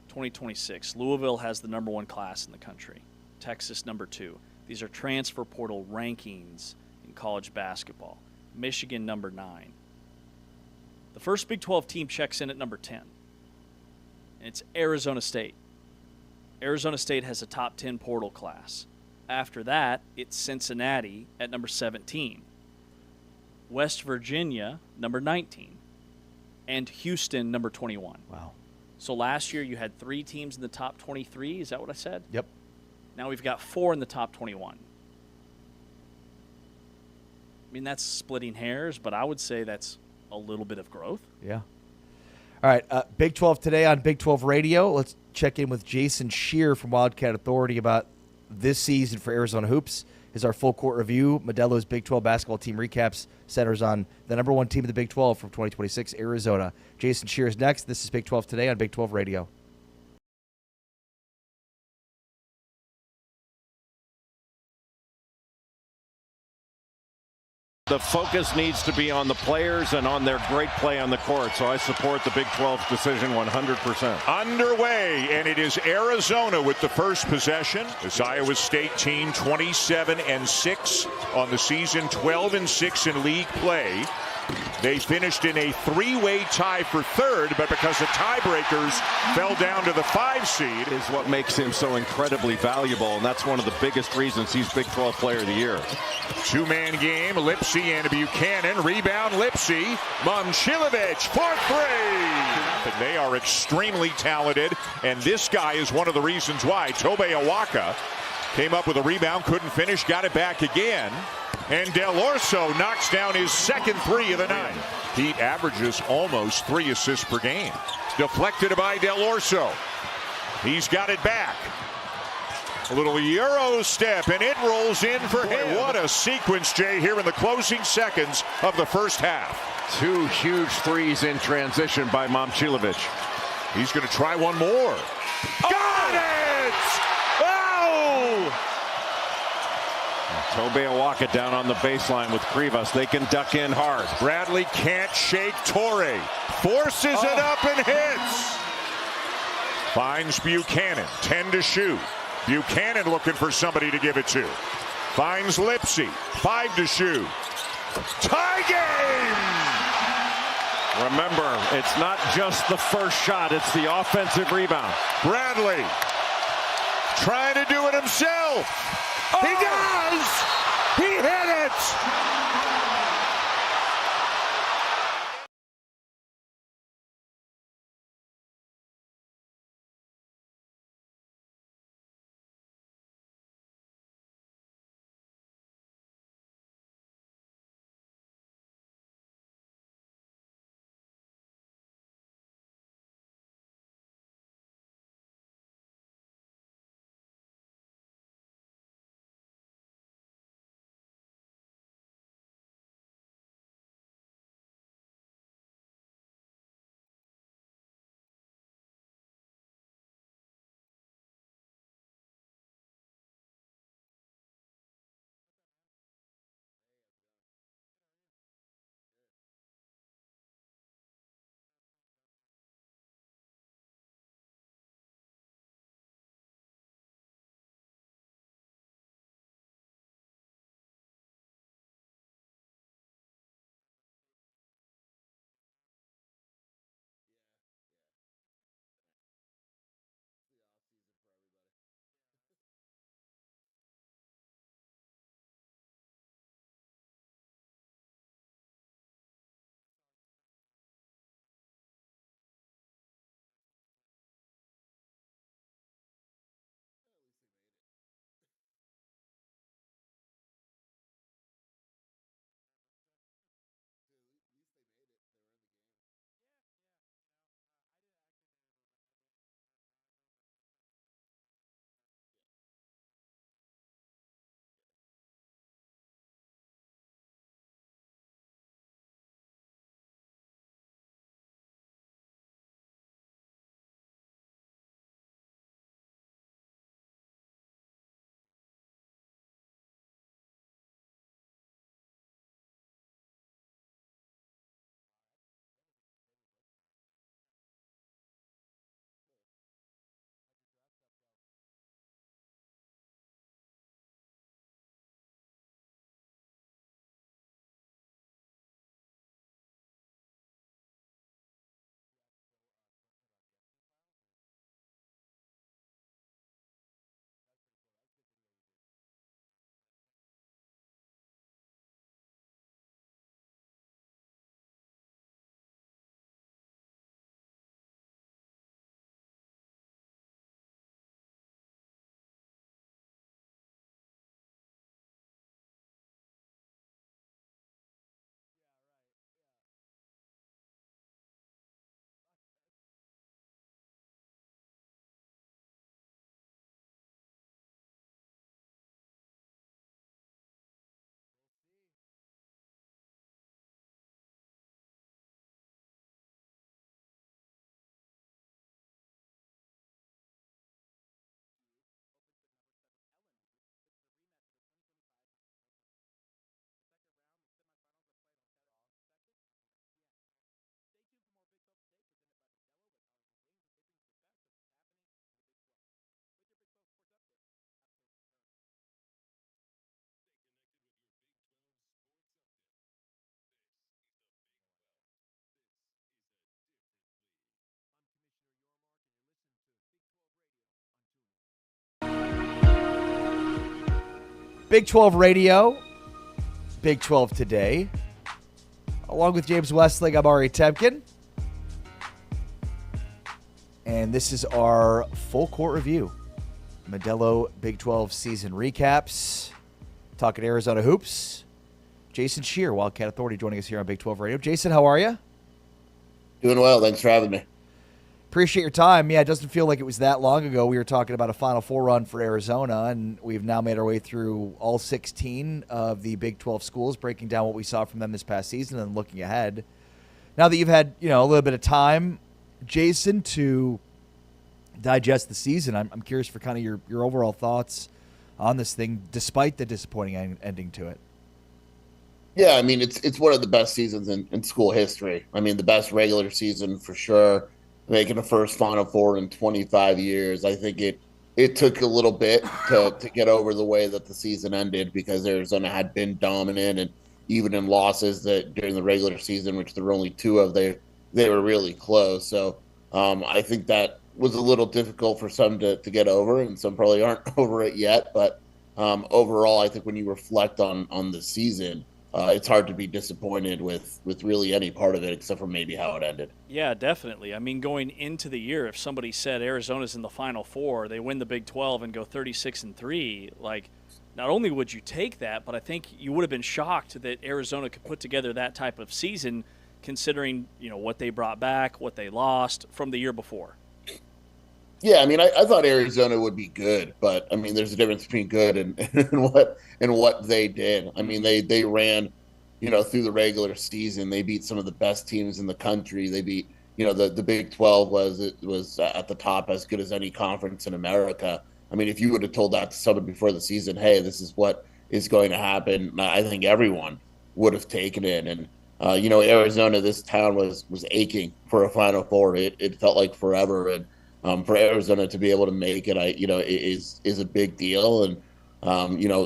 2026. Louisville has the number 1 class in the country. Texas number 2. These are transfer portal rankings in college basketball. Michigan number 9. The first Big 12 team checks in at number 10. And it's Arizona State. Arizona State has a top 10 portal class. After that, it's Cincinnati at number 17. West Virginia, number 19. And Houston, number 21. Wow. So last year you had 3 teams in the top 23. Is that what I said? Yep. Now we've got 4 in the top 21. I mean, that's splitting hairs, but I would say that's a little bit of growth. Yeah. All right, Big 12 today on Big 12 Radio. Let's check in with Jason Scheer from Wildcat Authority about this season for Arizona Hoops. Is our full court review. Modelo's Big 12 basketball team recaps centers on the number 1 team in the Big 12 from 2026, Arizona. Jason Scheer is next. This is Big 12 today on Big 12 Radio. The focus needs to be on the players and on their great play on the court, so I support the Big 12's decision 100%. Underway, and it is Arizona with the first possession. This Iowa State team 27-6 on the season, 12-6 in league play. They finished in a 3-way tie for 3rd, but because the tiebreakers fell down to the 5 seed. Is what makes him so incredibly valuable, and that's one of the biggest reasons he's Big 12 Player of the Year. 2-man game, Lipsy and Buchanan. Rebound, Lipsy. Momcilovic for 3. They are extremely talented, and this guy is one of the reasons why. Tobe Awaka came up with a rebound, couldn't finish, got it back again. And Del Orso knocks down his 2nd 3 of the night. Pete averages almost 3 assists per game. Deflected by Del Orso. He's got it back. A little Euro step, and it rolls in for him. What a sequence, Jay, here in the closing seconds of the first half. 2 huge threes in transition by Momcilovic. He's going to try one more. Got it! Oh! Tobe Awaka down on the baseline with Krivas. They can duck in hard. Bradley can't shake Torrey. Forces it up and hits. Finds Buchanan. 10 to shoot. Buchanan looking for somebody to give it to. Finds Lipsy. 5 to shoot. Tie game! Remember, it's not just the first shot. It's the offensive rebound. Bradley trying to do it himself. He does! He hit it! Big 12 Radio, Big 12 Today. Along with James Westling, I'm Ari Temkin. And this is our full court review. Modelo Big 12 season recaps. Talking Arizona hoops. Jason Scheer, Wildcat Authority, joining us here on Big 12 Radio. Jason, how are you? Doing well. Thanks for having me. Appreciate your time. Yeah, it doesn't feel like it was that long ago. We were talking about a Final Four run for Arizona, and we've now made our way through all 16 of the Big 12 schools, breaking down what we saw from them this past season and looking ahead. Now that you've had, a little bit of time, Jason, to digest the season, I'm curious for kind of your overall thoughts on this thing, despite the disappointing ending to it. Yeah, I mean, it's one of the best seasons in school history. I mean, the best regular season for sure. Making the first Final Four in 25 years. I think it took a little bit to get over the way that the season ended, because Arizona had been dominant, and even in losses that during the regular season, which there were only 2 of, they were really close. So I think that was a little difficult for some to get over, and some probably aren't over it yet. But overall, I think when you reflect on the season, it's hard to be disappointed with really any part of it, except for maybe how it ended. Yeah, definitely. I mean, going into the year, if somebody said Arizona's in the Final Four, they win the Big 12 and go 36-3, like, not only would you take that, but I think you would have been shocked that Arizona could put together that type of season, considering, what they brought back, what they lost from the year before. Yeah, I mean, I thought Arizona would be good, but I mean, there's a difference between good and what they did. I mean, they ran, through the regular season. They beat some of the best teams in the country. They beat, the Big 12 was at the top, as good as any conference in America. I mean, if you would have told that to someone before the season, hey, this is what is going to happen, I think everyone would have taken it. And Arizona, this town was aching for a Final Four. It felt like forever, and for Arizona to be able to make it, is a big deal, and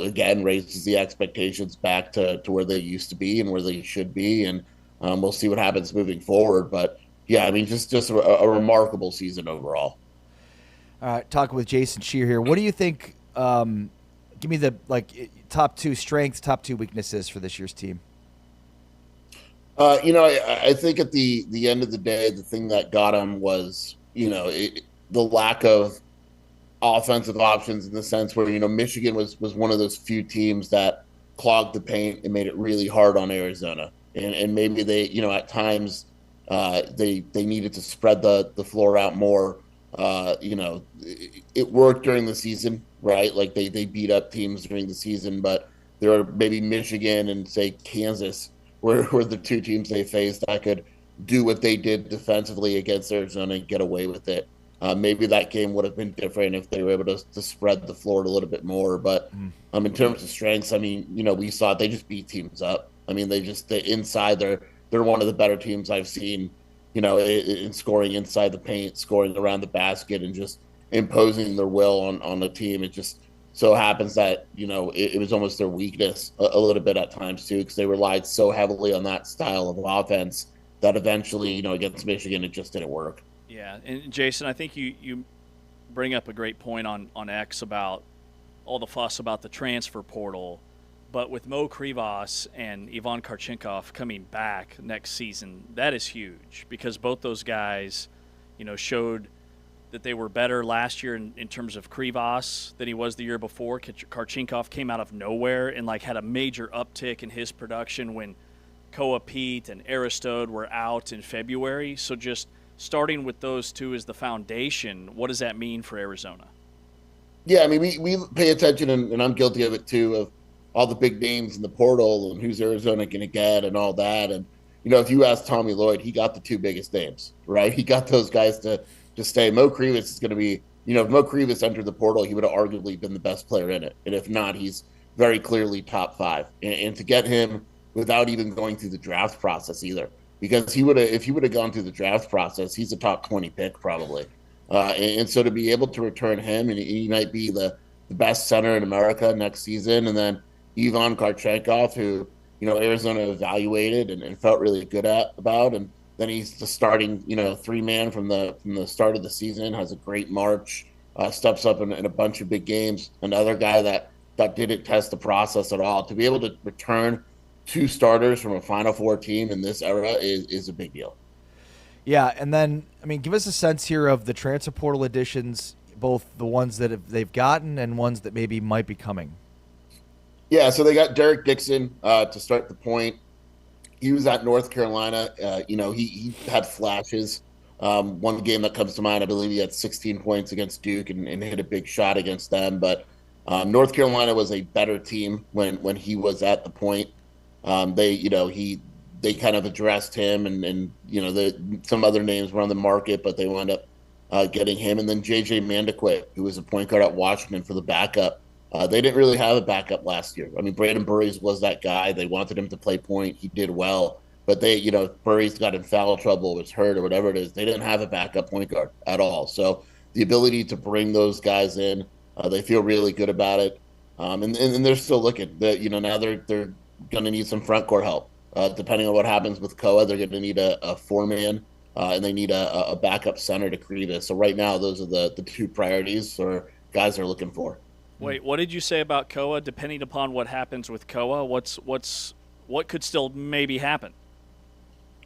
again raises the expectations back to where they used to be and where they should be, and we'll see what happens moving forward. But yeah, I mean, just a remarkable season overall. All right, talking with Jason Scheer here. What do you think? Give me the top 2 strengths, top 2 weaknesses for this year's team. I think at the end of the day, the thing that got them was the lack of offensive options, in the sense where, Michigan was one of those few teams that clogged the paint and made it really hard on Arizona. And maybe they, at times they needed to spread the floor out more. It worked during the season, right? Like they beat up teams during the season, but there were maybe Michigan and, say, Kansas were the 2 teams they faced that could do what they did defensively against Arizona and get away with it. Maybe that game would have been different if they were able to spread the floor a little bit more. But in terms of strengths, I mean, we saw they just beat teams up. I mean, they inside, they're one of the better teams I've seen, in scoring inside the paint, scoring around the basket, and just imposing their will on the team. It just so happens that, it was almost their weakness a little bit at times too, because they relied so heavily on that style of offense that eventually, against Michigan, it just didn't work. Yeah, and Jason, I think you bring up a great point on X about all the fuss about the transfer portal, but with Mo Krivas and Ivan Karchenkov coming back next season, that is huge, because both those guys, showed that they were better last year in terms of Krivas than he was the year before. Karchenkov came out of nowhere and had a major uptick in his production when Koa Pete and Aristode were out in February. So just starting with those 2 as the foundation, what does that mean for Arizona? Yeah, I mean, we pay attention, and I'm guilty of it too, of all the big names in the portal and who's Arizona going to get and all that. And, if you ask Tommy Lloyd, he got the 2 biggest names, right? He got those guys to stay. Mo Krivas is going to be, if Mo Krivas entered the portal, he would have arguably been the best player in it. And if not, he's very clearly top 5. And to get him without even going through the draft process either, because if he would have gone through the draft process, he's a top 20 pick probably. And so to be able to return him, and he might be the best center in America next season, and then Ivan Karchenkov, who Arizona evaluated and felt really good about, and then he's the starting 3-man from the start of the season, has a great March, steps up in a bunch of big games. Another guy that that didn't test the process at all. To be able to return 2 starters from a Final Four team in this era is a big deal. Yeah, and then, I mean, give us a sense here of the transfer portal additions, both the ones that they've gotten and ones that maybe might be coming. Yeah, so they got Derek Dixon to start the point. He was at North Carolina. He had flashes. One game that comes to mind, I believe he had 16 points against Duke and hit a big shot against them. But North Carolina was a better team when he was at the point. They kind of addressed him, and some other names were on the market, but they wound up getting him. And then J.J. Mandaquit, who was a point guard at Washington for the backup. They didn't really have a backup last year. I mean, Braden Burries was that guy. They wanted him to play point. He did well. But Burries got in foul trouble, was hurt, or whatever it is. They didn't have a backup point guard at all. So the ability to bring those guys in, they feel really good about it. And they're still looking. Now they're going to need some front court help. Depending on what happens with Koa, they're going to need a 4-man, and they need a backup center to Krivas. So right now, those are the 2 priorities or guys they're looking for. Wait, what did you say about Koa? Depending upon what happens with Koa, what could still maybe happen?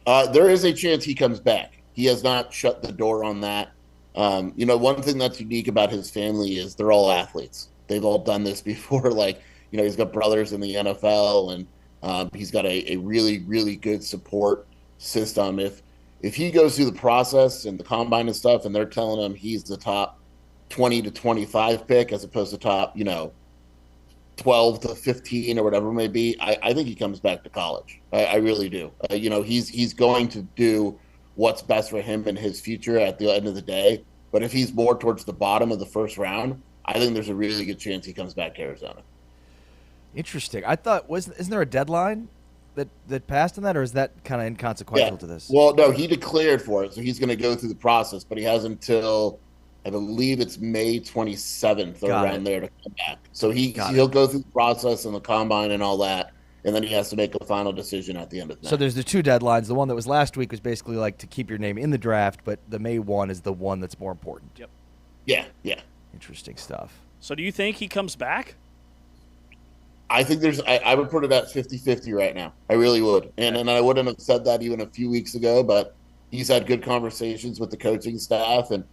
There is a chance he comes back. He has not shut the door on that. One thing that's unique about his family is they're all athletes. They've all done this before. He's got brothers in the NFL, and he's got a really, really good support system. If he goes through the process and the combine and stuff, and they're telling him he's the top 20 to 25 pick as opposed to top, 12 to 15 or whatever it may be, I think he comes back to college. I really do. He's going to do what's best for him and his future at the end of the day. But if he's more towards the bottom of the first round, I think there's a really good chance he comes back to Arizona. Interesting. I thought, isn't there a deadline that passed on that, or is that kind of inconsequential to this? Well, no, he declared for it, so he's going to go through the process, but he has until, I believe it's May 27th or around there to come back. So he'll go through the process and the combine and all that, and then he has to make a final decision at the end of the night. So there's the 2 deadlines. The one that was last week was basically like to keep your name in the draft, but the May 1 is the one that's more important. Yep. Yeah. Interesting stuff. So do you think he comes back? I think I would put it at 50-50 right now. I really would. And I wouldn't have said that even a few weeks ago, but he's had good conversations with the coaching staff, and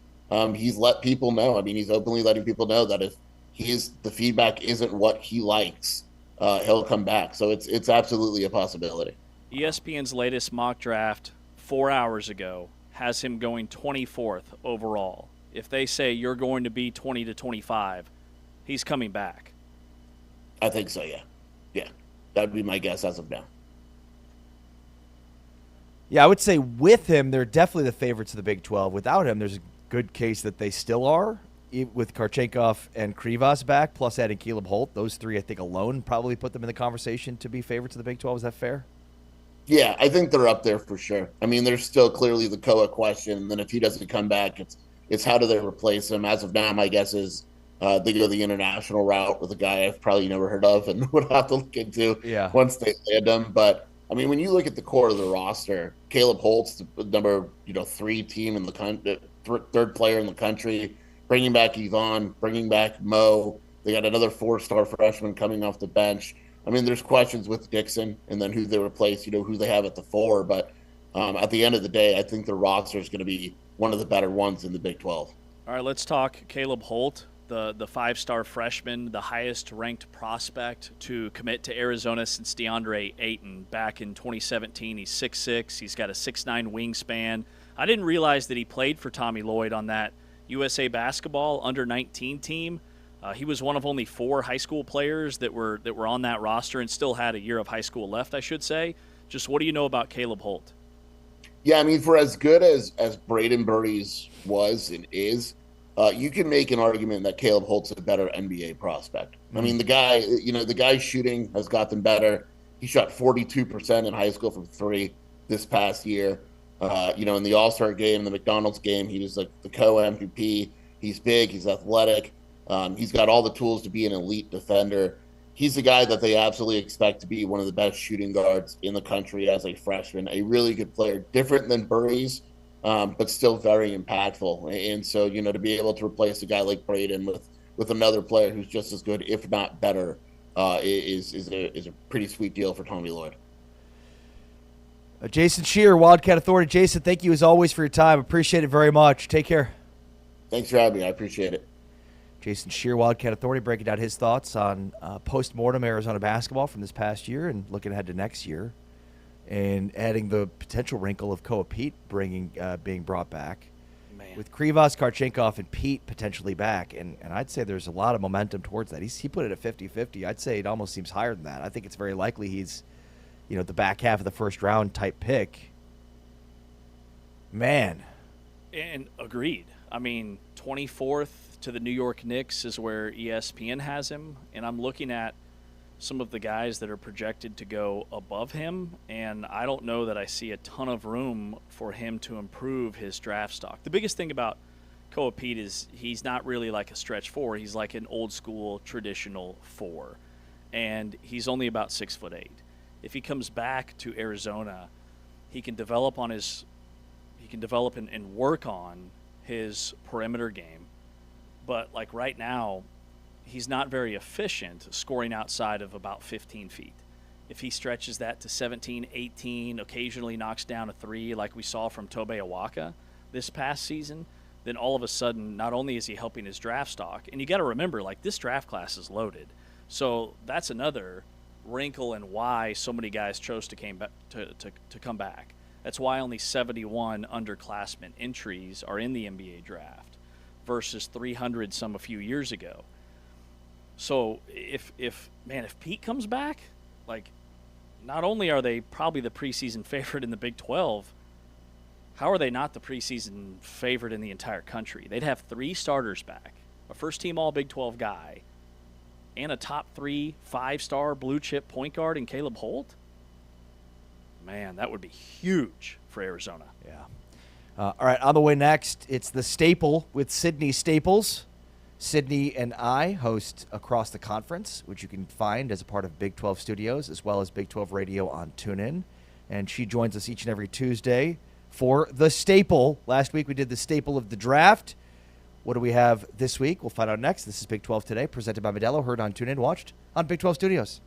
he's let people know. I mean, he's openly letting people know that if the feedback isn't what he likes, he'll come back. So it's absolutely a possibility. ESPN's latest mock draft 4 hours ago has him going 24th overall. If they say you're going to be 20 to 25, he's coming back. I think so, yeah. Yeah, that would be my guess as of now. Yeah, I would say with him, they're definitely the favorites of the Big 12. Without him, there's a good case that they still are, with Karchenkov and Krivas back, plus adding Caleb Holt. Those 3, I think, alone probably put them in the conversation to be favorites of the Big 12. Is that fair? Yeah, I think they're up there for sure. I mean, there's still clearly the Koa question, and then if he doesn't come back, it's how do they replace him? As of now, my guess is they go the international route with a guy I've probably never heard of and would have to look into once they land him. But, I mean, when you look at the core of the roster, Caleb Holt's the number 3 team in the country, 3rd player in the country, bringing back Yvonne, bringing back Mo. They got another 4-star freshman coming off the bench. I mean, there's questions with Dixon and then who they replace, who they have at the 4. But at the end of the day, I think the roster is going to be one of the better ones in the Big 12. All right, let's talk Caleb Holt, the 5-star freshman, the highest-ranked prospect to commit to Arizona since DeAndre Ayton back in 2017. He's 6'6". He's got a 6'9" wingspan. I didn't realize that he played for Tommy Lloyd on that USA Basketball under-19 team. He was one of only 4 high school players that were on that roster and still had a year of high school left, I should say. Just what do you know about Caleb Holt? Yeah, I mean, for as good as Braden Burries was and is, you can make an argument that Caleb Holt's a better NBA prospect. I mean, the guy's shooting has gotten better. He shot 42% in high school from 3 this past year. In the All-Star game, the McDonald's game, he was like the co-MVP. He's big. He's athletic. He's got all the tools to be an elite defender. He's a guy that they absolutely expect to be one of the best shooting guards in the country as a freshman. A really good player, different than but still very impactful. And so, to be able to replace a guy like Braden with another player who's just as good, if not better, is a pretty sweet deal for Tommy Lloyd. Jason Scheer, Wildcat Authority. Jason, thank you as always for your time. Appreciate it very much. Take care. Thanks for having me. I appreciate it. Jason Scheer, Wildcat Authority, breaking down his thoughts on post-mortem Arizona basketball from this past year and looking ahead to next year, and adding the potential wrinkle of Koa Pete being brought back. Man. With Krivas, Karchenkov, and Pete potentially back. And I'd say there's a lot of momentum towards that. He put it at 50-50. I'd say it almost seems higher than that. I think it's very likely he's the back half of the first round type pick. Man. And agreed. I mean, 24th to the New York Knicks is where ESPN has him, and I'm looking at some of the guys that are projected to go above him, and I don't know that I see a ton of room for him to improve his draft stock. The biggest thing about Koa Pete is he's not really like a stretch four. He's like an old school traditional four, and he's only about 6'8". If he comes back to Arizona, he can develop and work on his perimeter game. But like right now, he's not very efficient scoring outside of about 15 feet. If he stretches that to 17, 18, occasionally knocks down a three like we saw from Tobe Awaka this past season, then all of a sudden, not only is he helping his draft stock, and you got to remember, like, this draft class is loaded. So that's another wrinkle in why so many guys chose to come back. That's why only 71 underclassmen entries are in the NBA draft versus 300 some a few years ago. So if Pete comes back, like, not only are they probably the preseason favorite in the Big 12, how are they not the preseason favorite in the entire country? They'd have 3 starters back, a first-team All-Big 12 guy, and a top 3 5-star blue-chip point guard in Caleb Holt. Man, that would be huge for Arizona. Yeah. All right, on the way next, it's the Staple with Sydney Staples. Sydney and I host Across the Conference, which you can find as a part of Big 12 Studios, as well as Big 12 Radio on TuneIn. And she joins us each and every Tuesday for the Staple. Last week we did the Staple of the Draft. What do we have this week? We'll find out next. This is Big 12 Today, presented by Modelo, heard on TuneIn, watched on Big 12 Studios.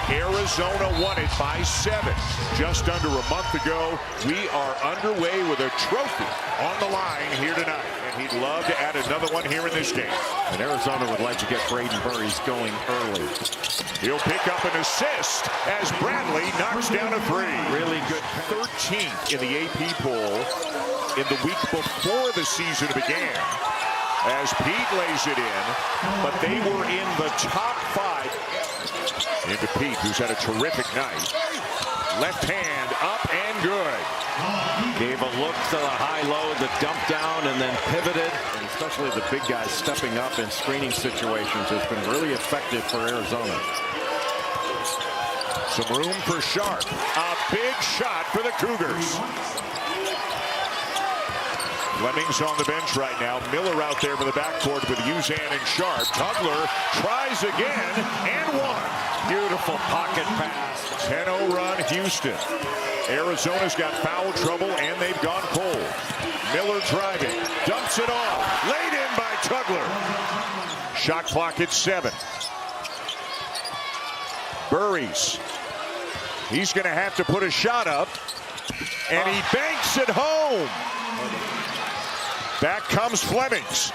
Arizona won it by 7. Just under a month ago, we are underway with a trophy on the line here tonight. And he'd love to add another one here in this game. And Arizona would like to get Braden Burries going early. He'll pick up an assist as Bradley knocks down a 3. Really good. 13th in the AP poll in the week before the season began, as Pete lays it in, but they were in the top 5. Into Pete, who's had a terrific night. Left hand up and good. Gave a look to the high-low, the dump down, and then pivoted. And especially the big guys stepping up in screening situations has been really effective for Arizona. Some room for Sharp. A big shot for the Cougars. Fleming's on the bench right now. Miller out there with the backcourt with Uzan and Sharp. Tugler tries again and one. Beautiful pocket pass. 10-0 run, Houston. Arizona's got foul trouble and they've gone cold. Miller driving, dumps it off. Laid in by Tugler. Shot clock at 7. Burries. He's going to have to put a shot up. And he banks it home. Back comes Flemings.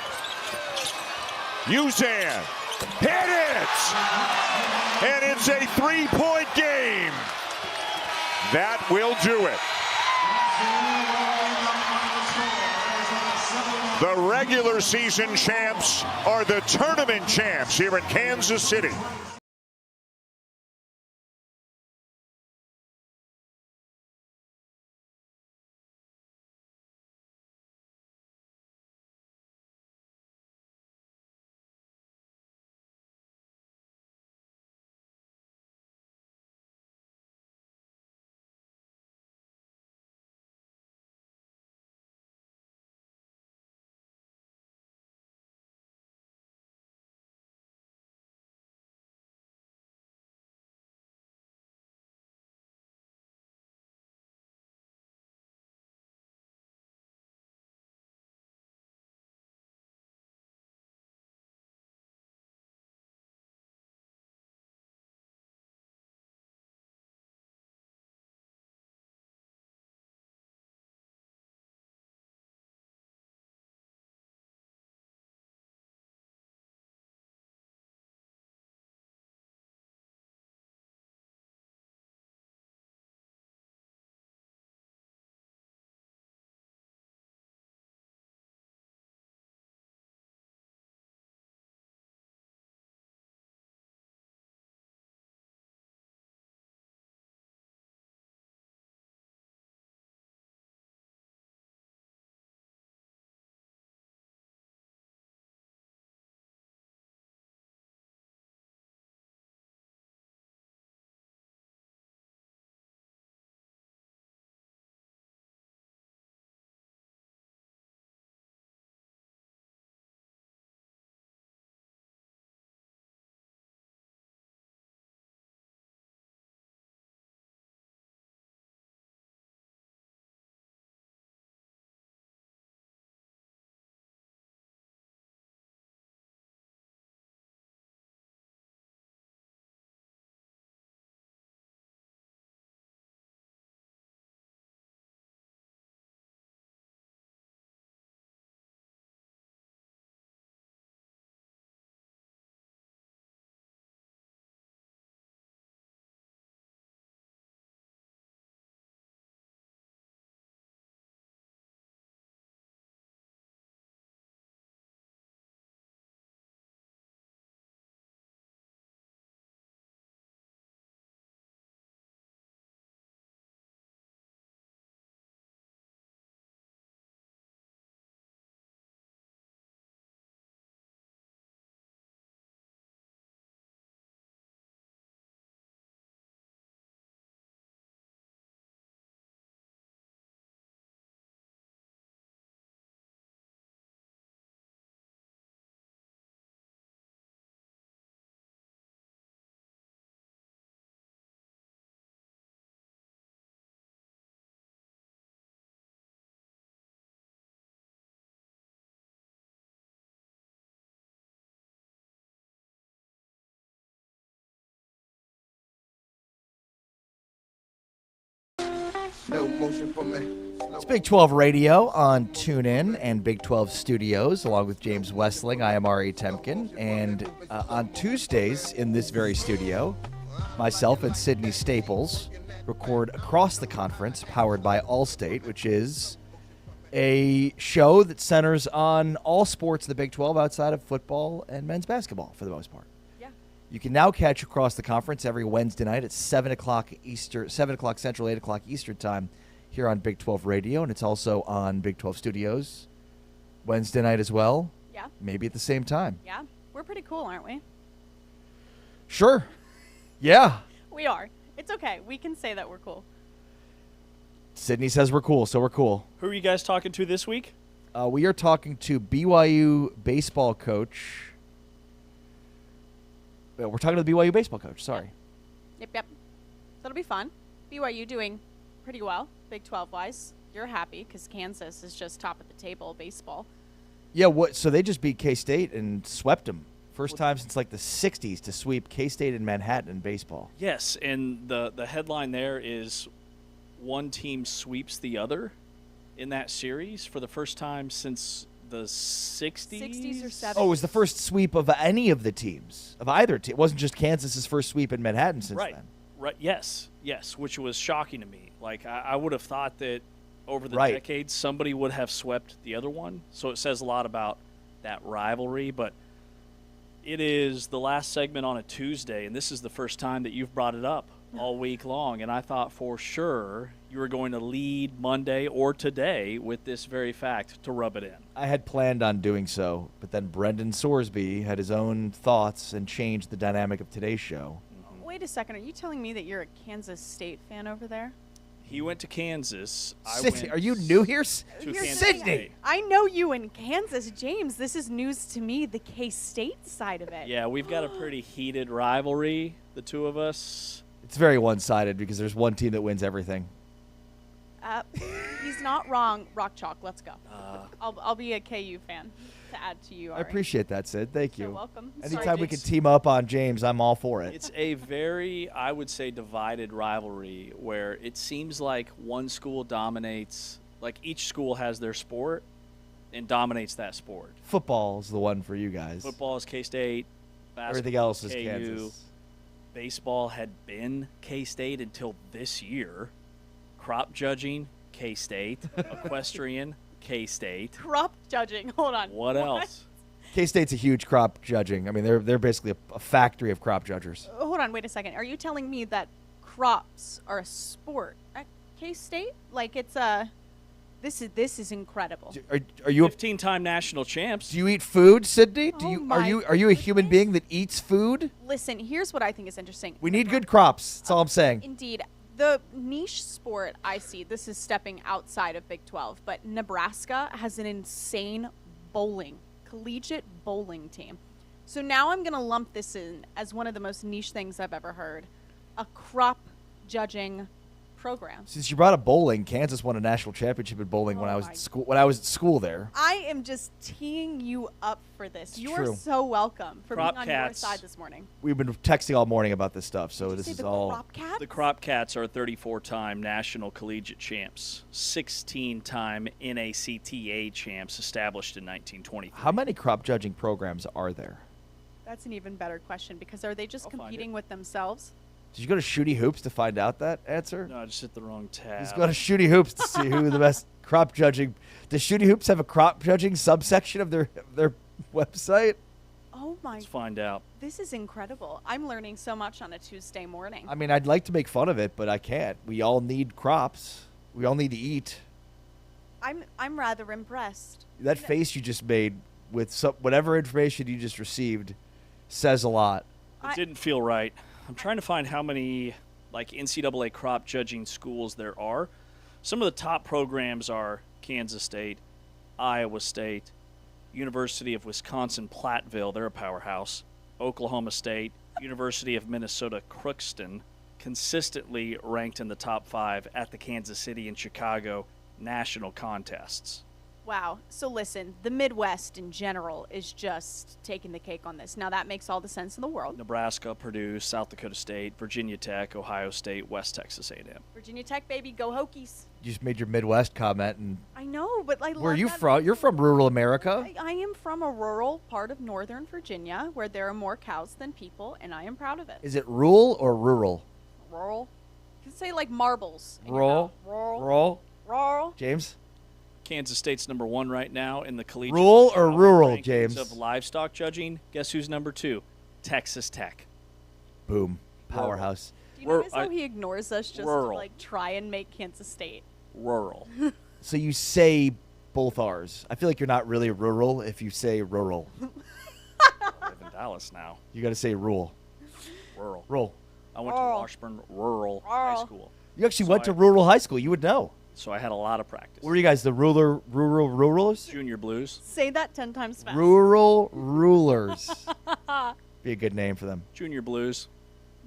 Uzan. Hit it! And it's a 3-point game. That will do it. The regular season champs are the tournament champs here in Kansas City. It's Big 12 Radio on TuneIn and Big 12 Studios, along with James Westling. I am Ari Temkin. And on Tuesdays in this very studio, myself and Sydney Staples record Across the Conference, powered by Allstate, which is a show that centers on all sports in the Big 12 outside of football and men's basketball for the most part. Yeah. You can now catch Across the Conference every Wednesday night at 7 o'clock Central, 8 o'clock Eastern time here on Big 12 Radio, and it's also on Big 12 Studios Wednesday night as well. Yeah. Maybe at the same time. Yeah. We're pretty cool, aren't we? Sure. Yeah. We are. It's okay. We can say that we're cool. Sydney says we're cool, so we're cool. Who are you guys talking to this week? We are talking to BYU baseball coach. We're talking to the BYU baseball coach, sorry. Yep. So it'll be fun. BYU doing pretty well, Big 12-wise. You're happy because Kansas is just top of the table baseball. Yeah, so they just beat K-State and swept them. First time since like the 60s to sweep K-State and Manhattan in baseball. Yes, and the headline there is one team sweeps the other in that series for the first time since the 60s? 60s or 70s. Oh, it was the first sweep of any of the teams, of either team. It wasn't just Kansas's first sweep in Manhattan since then. Right. Yes, which was shocking to me. Like, I would have thought that over the decades somebody would have swept the other one. So it says a lot about that rivalry. But it is the last segment on a Tuesday, and this is the first time that you've brought it up all week long. And I thought for sure you were going to lead Monday or today with this very fact to rub it in. I had planned on doing so, but then Brendan Sorsby had his own thoughts and changed the dynamic of today's show. Wait a second. Are you telling me that you're a Kansas State fan over there? He went to Kansas. Sydney, are you new here? Sydney. I know you in Kansas, James. This is news to me, the K-State side of it. Yeah, we've got a pretty heated rivalry, the two of us. It's very one-sided because there's one team that wins everything. He's not wrong. Rock Chalk, let's go. I'll be a KU fan to add to you. I appreciate that, Sid. Thank you. You're welcome. Anytime we can team up on James, I'm all for it. It's a very, I would say, divided rivalry where it seems like one school dominates, like each school has their sport and dominates that sport. Football's the one for you guys. Football is K-State. Everything else is KU. Kansas. Baseball had been K-State until this year. Crop judging, K-State. Equestrian, K-State. Crop judging. Hold on. What else? K-State's a huge crop judging. I mean, they're basically a factory of crop judgers. Hold on. Wait a second. Are you telling me that crops are a sport at K-State? Like it's a... This is incredible. Are you 15-time national champs? Do you eat food, Sydney? Are you a human being that eats food? Listen, here's what I think is interesting. We need good crops. That's all I'm saying. Indeed. The niche sport I see, this is stepping outside of Big 12, but Nebraska has an insane collegiate bowling team. So now I'm going to lump this in as one of the most niche things I've ever heard, a crop judging program. Since you brought up bowling, Kansas won a national championship in bowling when I was at school. When I was at school there. I am just teeing you up for this. You are so welcome for being on your side this morning. We've been texting all morning about this stuff, so this is all. Cropcats? The Crop Cats are 34-time national collegiate champs, 16-time NACTA champs, established in 1923. How many crop judging programs are there? That's an even better question because are they just competing with themselves? Did you go to Shooty Hoops to find out that answer? No, I just hit the wrong tab. Just go to Shooty Hoops to see who the best crop judging. Does Shooty Hoops have a crop judging subsection of their website? Oh my! Let's find out. This is incredible. I'm learning so much on a Tuesday morning. I mean, I'd like to make fun of it, but I can't. We all need crops. We all need to eat. I'm rather impressed. That face you just made with whatever information you just received says a lot. It didn't feel right. I'm trying to find how many NCAA crop judging schools there are. Some of the top programs are Kansas State, Iowa State, University of Wisconsin-Platteville, they're a powerhouse, Oklahoma State, University of Minnesota Crookston, consistently ranked in the top 5 at the Kansas City and Chicago national contests. Wow. So listen, the Midwest in general is just taking the cake on this. Now that makes all the sense in the world. Nebraska, Purdue, South Dakota State, Virginia Tech, Ohio State, West Texas A&M. Virginia Tech, baby, go Hokies. You just made your Midwest comment, and I know, but I where are love you that. from? You're from rural America. I am from a rural part of northern Virginia where there are more cows than people, and I am proud of it. Is it rural or rural? Rural. You can say like marbles. in your Rural. mouth. Rural. Rural. Rural. James. Kansas State's #1 right now in the collegiate Rural or power rural, rankings James? of livestock judging. Guess who's #2? Texas Tech. Boom. Powerhouse. Do you notice how he ignores us just to rural. like try and make Kansas State? Rural. So you say both R's. I feel like you're not really rural if you say rural. I live in Dallas now. You got to say rural. Rural. Rural. I went to Washburn Rural High School. You actually So went to rural high school. You would know. So I had a lot of practice. What were you guys, the ruralers? Junior Blues. Say that 10 times fast. Rural rulers. Be a good name for them. Junior Blues.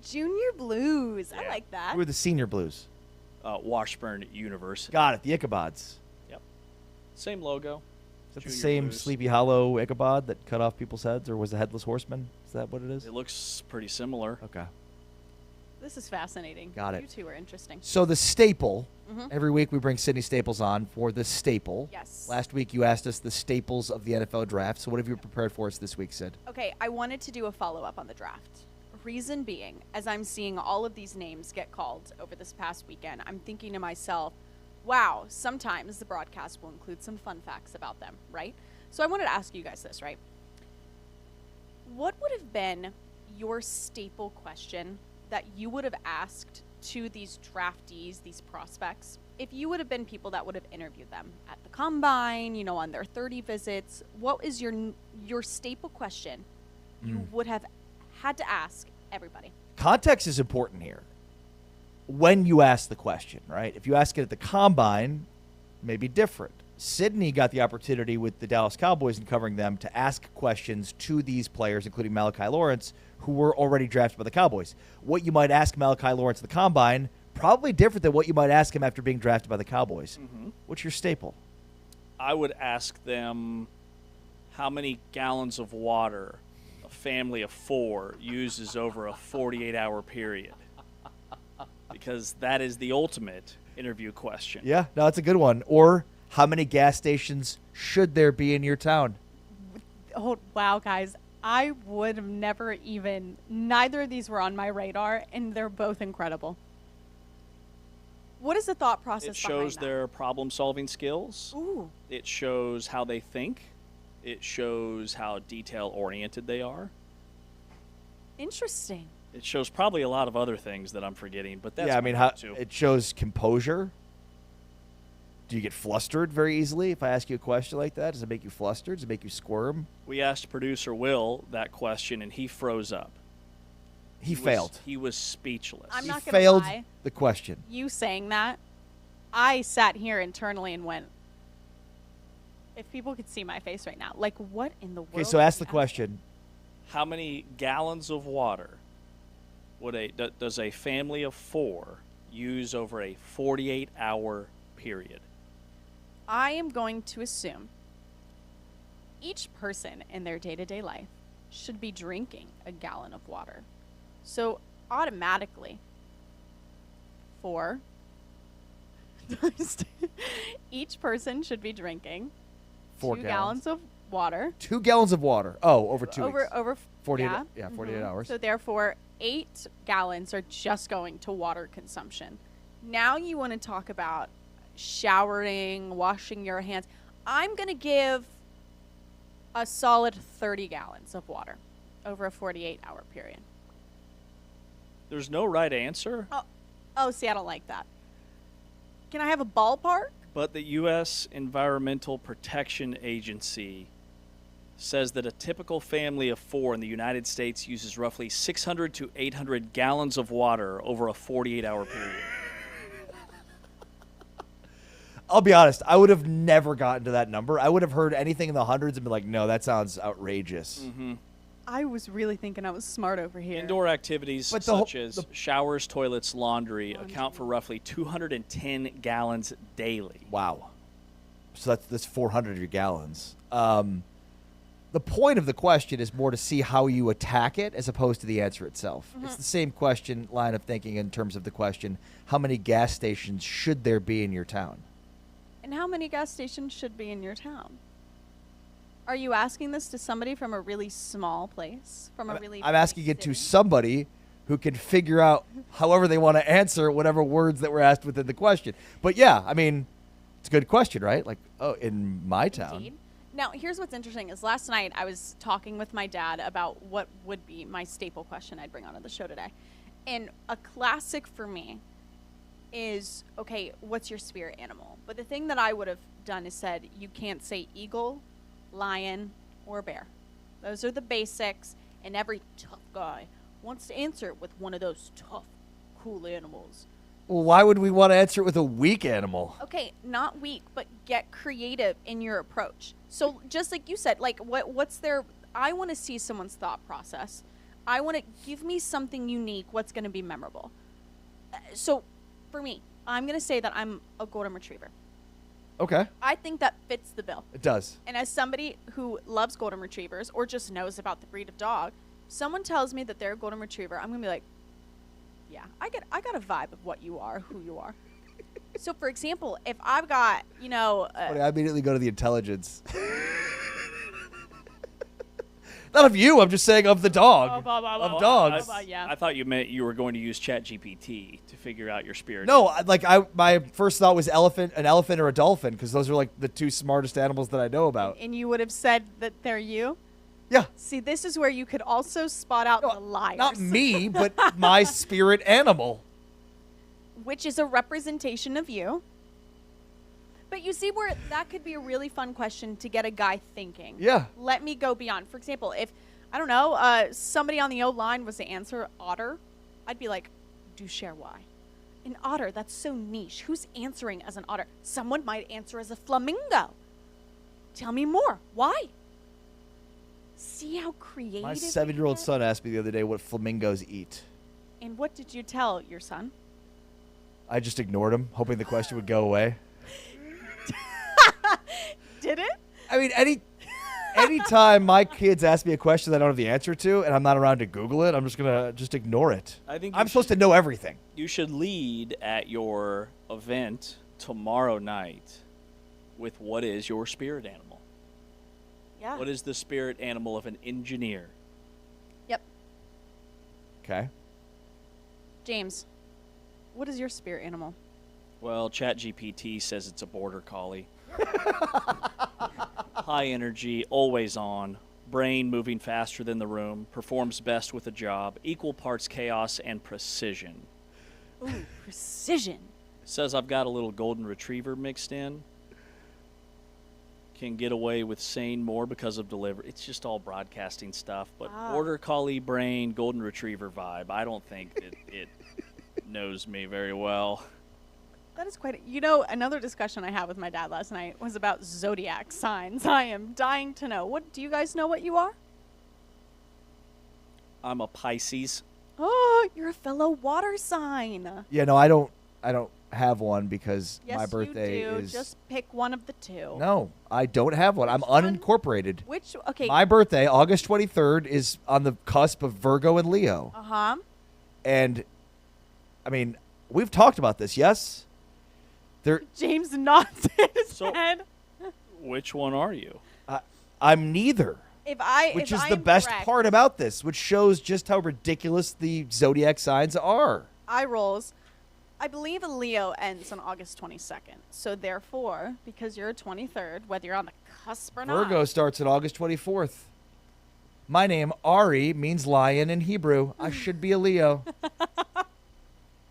Junior Blues. I like that. Who are the senior blues? Washburn University. Got it. The Ichabods. Yep. Same logo. Is that the Junior same Blues. Sleepy Hollow Ichabod that cut off people's heads, or was the Headless Horseman? Is that what it is? It looks pretty similar. Okay. This is fascinating. Got it. You two are interesting. So the staple. Mhm. Every week we bring Sydney Staples on for the staple. Yes. Last week you asked us the staples of the NFL draft. So what have you prepared for us this week, Sid? Okay, I wanted to do a follow-up on the draft. Reason being, as I'm seeing all of these names get called over this past weekend, I'm thinking to myself, wow, sometimes the broadcast will include some fun facts about them, right? So I wanted to ask you guys this, right? What would have been your staple question that you would have asked to these draftees, these prospects, if you would have been people that would have interviewed them at the combine, you know, on their 30 visits? What is your staple question you would have had to ask everybody? Context is important here. When you ask the question, right? If you ask it at the combine, maybe different. Sydney got the opportunity with the Dallas Cowboys and covering them to ask questions to these players, including Malachi Lawrence, who were already drafted by the Cowboys. What you might ask Malachi Lawrence at the combine, probably different than what you might ask him after being drafted by the Cowboys. What's your staple? I would ask them how many gallons of water a family of 4 uses over a 48-hour period. Because that is the ultimate interview question. Yeah, no, that's a good one. Or how many gas stations should there be in your town? Oh, wow, guys. I would have never even, neither of these were on my radar, and they're both incredible. What is the thought process It shows behind their problem-solving skills. Ooh. It shows how they think. It shows how detail-oriented they are. that? Interesting. It shows probably a lot of other things that I'm forgetting, but that's yeah, I my mean, how, go-to. it shows composure. Do you get flustered very easily if I ask you a question like that? Does it make you flustered? Does it make you squirm? We asked producer Will that question, and he froze up. He failed. He was speechless. I'm He not going to failed lie. the question. You saying that, I sat here internally and went, if people could see my face right now, like, what in the world? Okay, so ask the question. How many gallons of water does a family of 4 use over a 48-hour period? I am going to assume each person in their day-to-day life should be drinking a gallon of water. So automatically, 4 each person should be drinking 4 2 gallons. gallons of water. 2 gallons of water. Oh, over 2 weeks. Over 48 yeah, yeah, 48 hours. So therefore 8 gallons are just going to water consumption. Now you want to talk about showering, washing your hands. I'm going to give a solid 30 gallons of water over a 48-hour period. There's no right answer, Oh, see, I don't like that. Can I have a ballpark? but the U.S. Environmental Protection Agency says that a typical family of 4 in the United States uses roughly 600 to 800 gallons of water over a 48-hour period. I'll be honest. I would have never gotten to that number. I would have heard anything in the hundreds and been like, no, that sounds outrageous. Mm-hmm. I was really thinking I was smart over here. Indoor activities But such as showers, toilets, laundry account for roughly 210 gallons daily. Wow. So that's 400 of your gallons. The point of the question is more to see how you attack it as opposed to the answer itself. It's the same question, line of thinking in terms of the question, how many gas stations should there be in your town? And how many gas stations should be in your town? Are you asking this to somebody from a really small place? From a really I'm asking it to somebody who can figure out however they want to answer whatever words that were asked within the question. But yeah, I mean, it's a good question, right? Like, oh, in my town. Indeed. Now, here's what's interesting is last night I was talking with my dad about what would be my staple question I'd bring onto the show today. And a classic for me is, okay, what's your spirit animal? But the thing that I would have done is said, you can't say eagle, lion, or bear. Those are the basics, and every tough guy wants to answer it with one of those tough, cool animals. Well, why would we want to answer it with a weak animal? Okay, not weak, but get creative in your approach. So just like you said, like what's their, I want to see someone's thought process. I want to give me something unique, what's going to be memorable. So for me, I'm going to say that I'm a golden retriever. Okay. I think that fits the bill. It does. And as somebody who loves golden retrievers or just knows about the breed of dog, someone tells me that they're a golden retriever, I'm going to be like, yeah, I got a vibe of what you are, who you are. So, for example, if I've got, I immediately go to the intelligence. Not of you, I'm just saying of the dog. Of dogs. I thought you meant you were going to use ChatGPT to figure out your spirit. No, my first thought was an elephant or a dolphin, because those are like the two smartest animals that I know about. And you would have said that they're you? Yeah. See, this is where you could also spot out the liars. Not me, but my spirit animal. Which is a representation of you. But you see where that could be a really fun question to get a guy thinking. Yeah. Let me go beyond. For example, if, I don't know, somebody on the O-line was to answer otter, I'd be like, do share why. An otter, that's so niche. Who's answering as an otter? Someone might answer as a flamingo. Tell me more. Why? See how creative. My 7-year-old son asked me the other day what flamingos eat. And what did you tell your son? I just ignored him, hoping the question would go away. Did it? I mean, anytime my kids ask me a question that I don't have the answer to, and I'm not around to Google it, I'm just gonna ignore it. I think I'm supposed to know everything. You should lead at your event tomorrow night with what is your spirit animal. Yeah. What is the spirit animal of an engineer? Yep. Okay. James, what is your spirit animal? Well, ChatGPT says it's a border collie. High energy, always on, brain moving faster than the room, performs best with a job, equal parts chaos and precision. Ooh, precision. Says I've got a little golden retriever mixed in. Can get away with saying more because of delivery. It's just all broadcasting stuff, but border collie brain, golden retriever vibe. I don't think that it knows me very well. That is quite another discussion I had with my dad last night was about zodiac signs. I am dying to know. What do you guys know what you are? I'm a Pisces. Oh, you're a fellow water sign. Yeah, no, I don't have one because Yes, my birthday you do. is. Just pick one of the two. No, I don't have one. I'm unincorporated. Which, okay. My birthday, August 23rd, is on the cusp of Virgo and Leo. Uh-huh. And, I mean, we've talked about this, yes? James nods his head. Which one are you? I'm neither. Which is the best part about this, which shows just how ridiculous the zodiac signs are. Eye rolls. I believe a Leo ends on August 22nd. So therefore, because you're a 23rd, whether you're on the cusp or not. Virgo starts at August 24th. My name, Ari, means lion in Hebrew. I should be a Leo.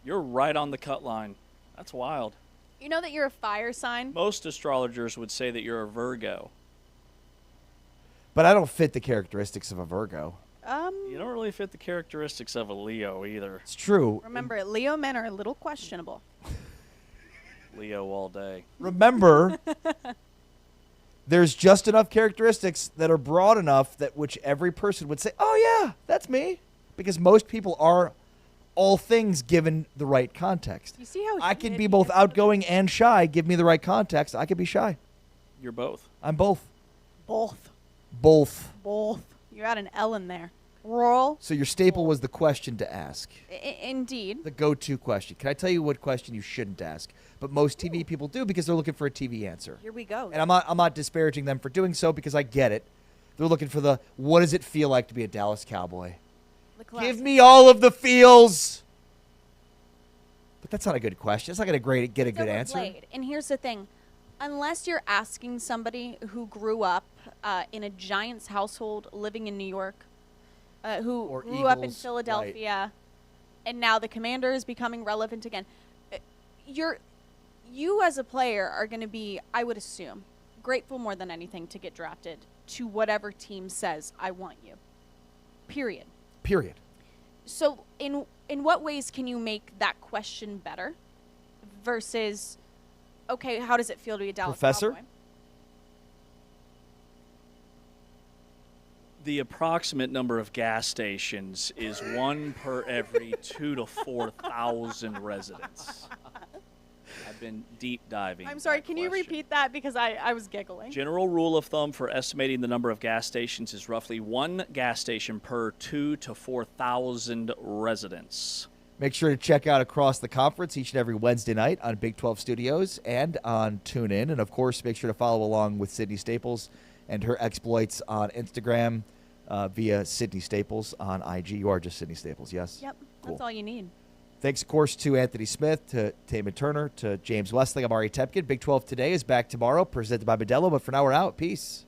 You're right on the cut line. That's wild. You know that you're a fire sign? Most astrologers would say that you're a Virgo. But I don't fit the characteristics of a Virgo. You don't really fit the characteristics of a Leo either. It's true. Remember, Leo men are a little questionable. Leo all day. Remember, there's just enough characteristics that are broad enough that which every person would say, oh yeah, that's me. Because most people are all things given the right context. You see how I can be both outgoing and shy. Give me the right context. I could be shy. You're both. I'm both. Both. Both. Both. You got an L in there. Rural. So your staple was the question to ask. Indeed. The go-to question. Can I tell you what question you shouldn't ask? But most TV people do because they're looking for a TV answer. Here we go. And I'm not disparaging them for doing so because I get it. They're looking for the what does it feel like to be a Dallas Cowboy? Give me all of the feels. But that's not a good question. It's not going to get a good answer. Overplayed. And here's the thing. Unless you're asking somebody who grew up in a Giants household living in New York, who Or grew up in Eagles, Philadelphia, and now the Commander is becoming relevant again, you as a player are going to be, I would assume, grateful more than anything to get drafted to whatever team says, I want you. Period. So in what ways can you make that question better versus, okay, how does it feel to be a Dallas Professor? Cowboy? The approximate number of gas stations is 1 per every 2,000 to 4,000 residents. I've been deep diving. I'm sorry, can you repeat that because I was giggling? General rule of thumb for estimating the number of gas stations is roughly 1 gas station per 2,000 to 4,000 residents. Make sure to check out Across the Conference each and every Wednesday night on Big 12 Studios and on TuneIn. And, of course, make sure to follow along with Sydney Staples and her exploits on Instagram via Sydney Staples on IG. You are just Sydney Staples, yes? Yep, Cool. that's all you need. Thanks, of course, to Anthony Smith, to Taman Turner, to James Westling. I'm Ari Tepkin. Big 12 Today is back tomorrow, presented by Modelo. But for now, we're out. Peace.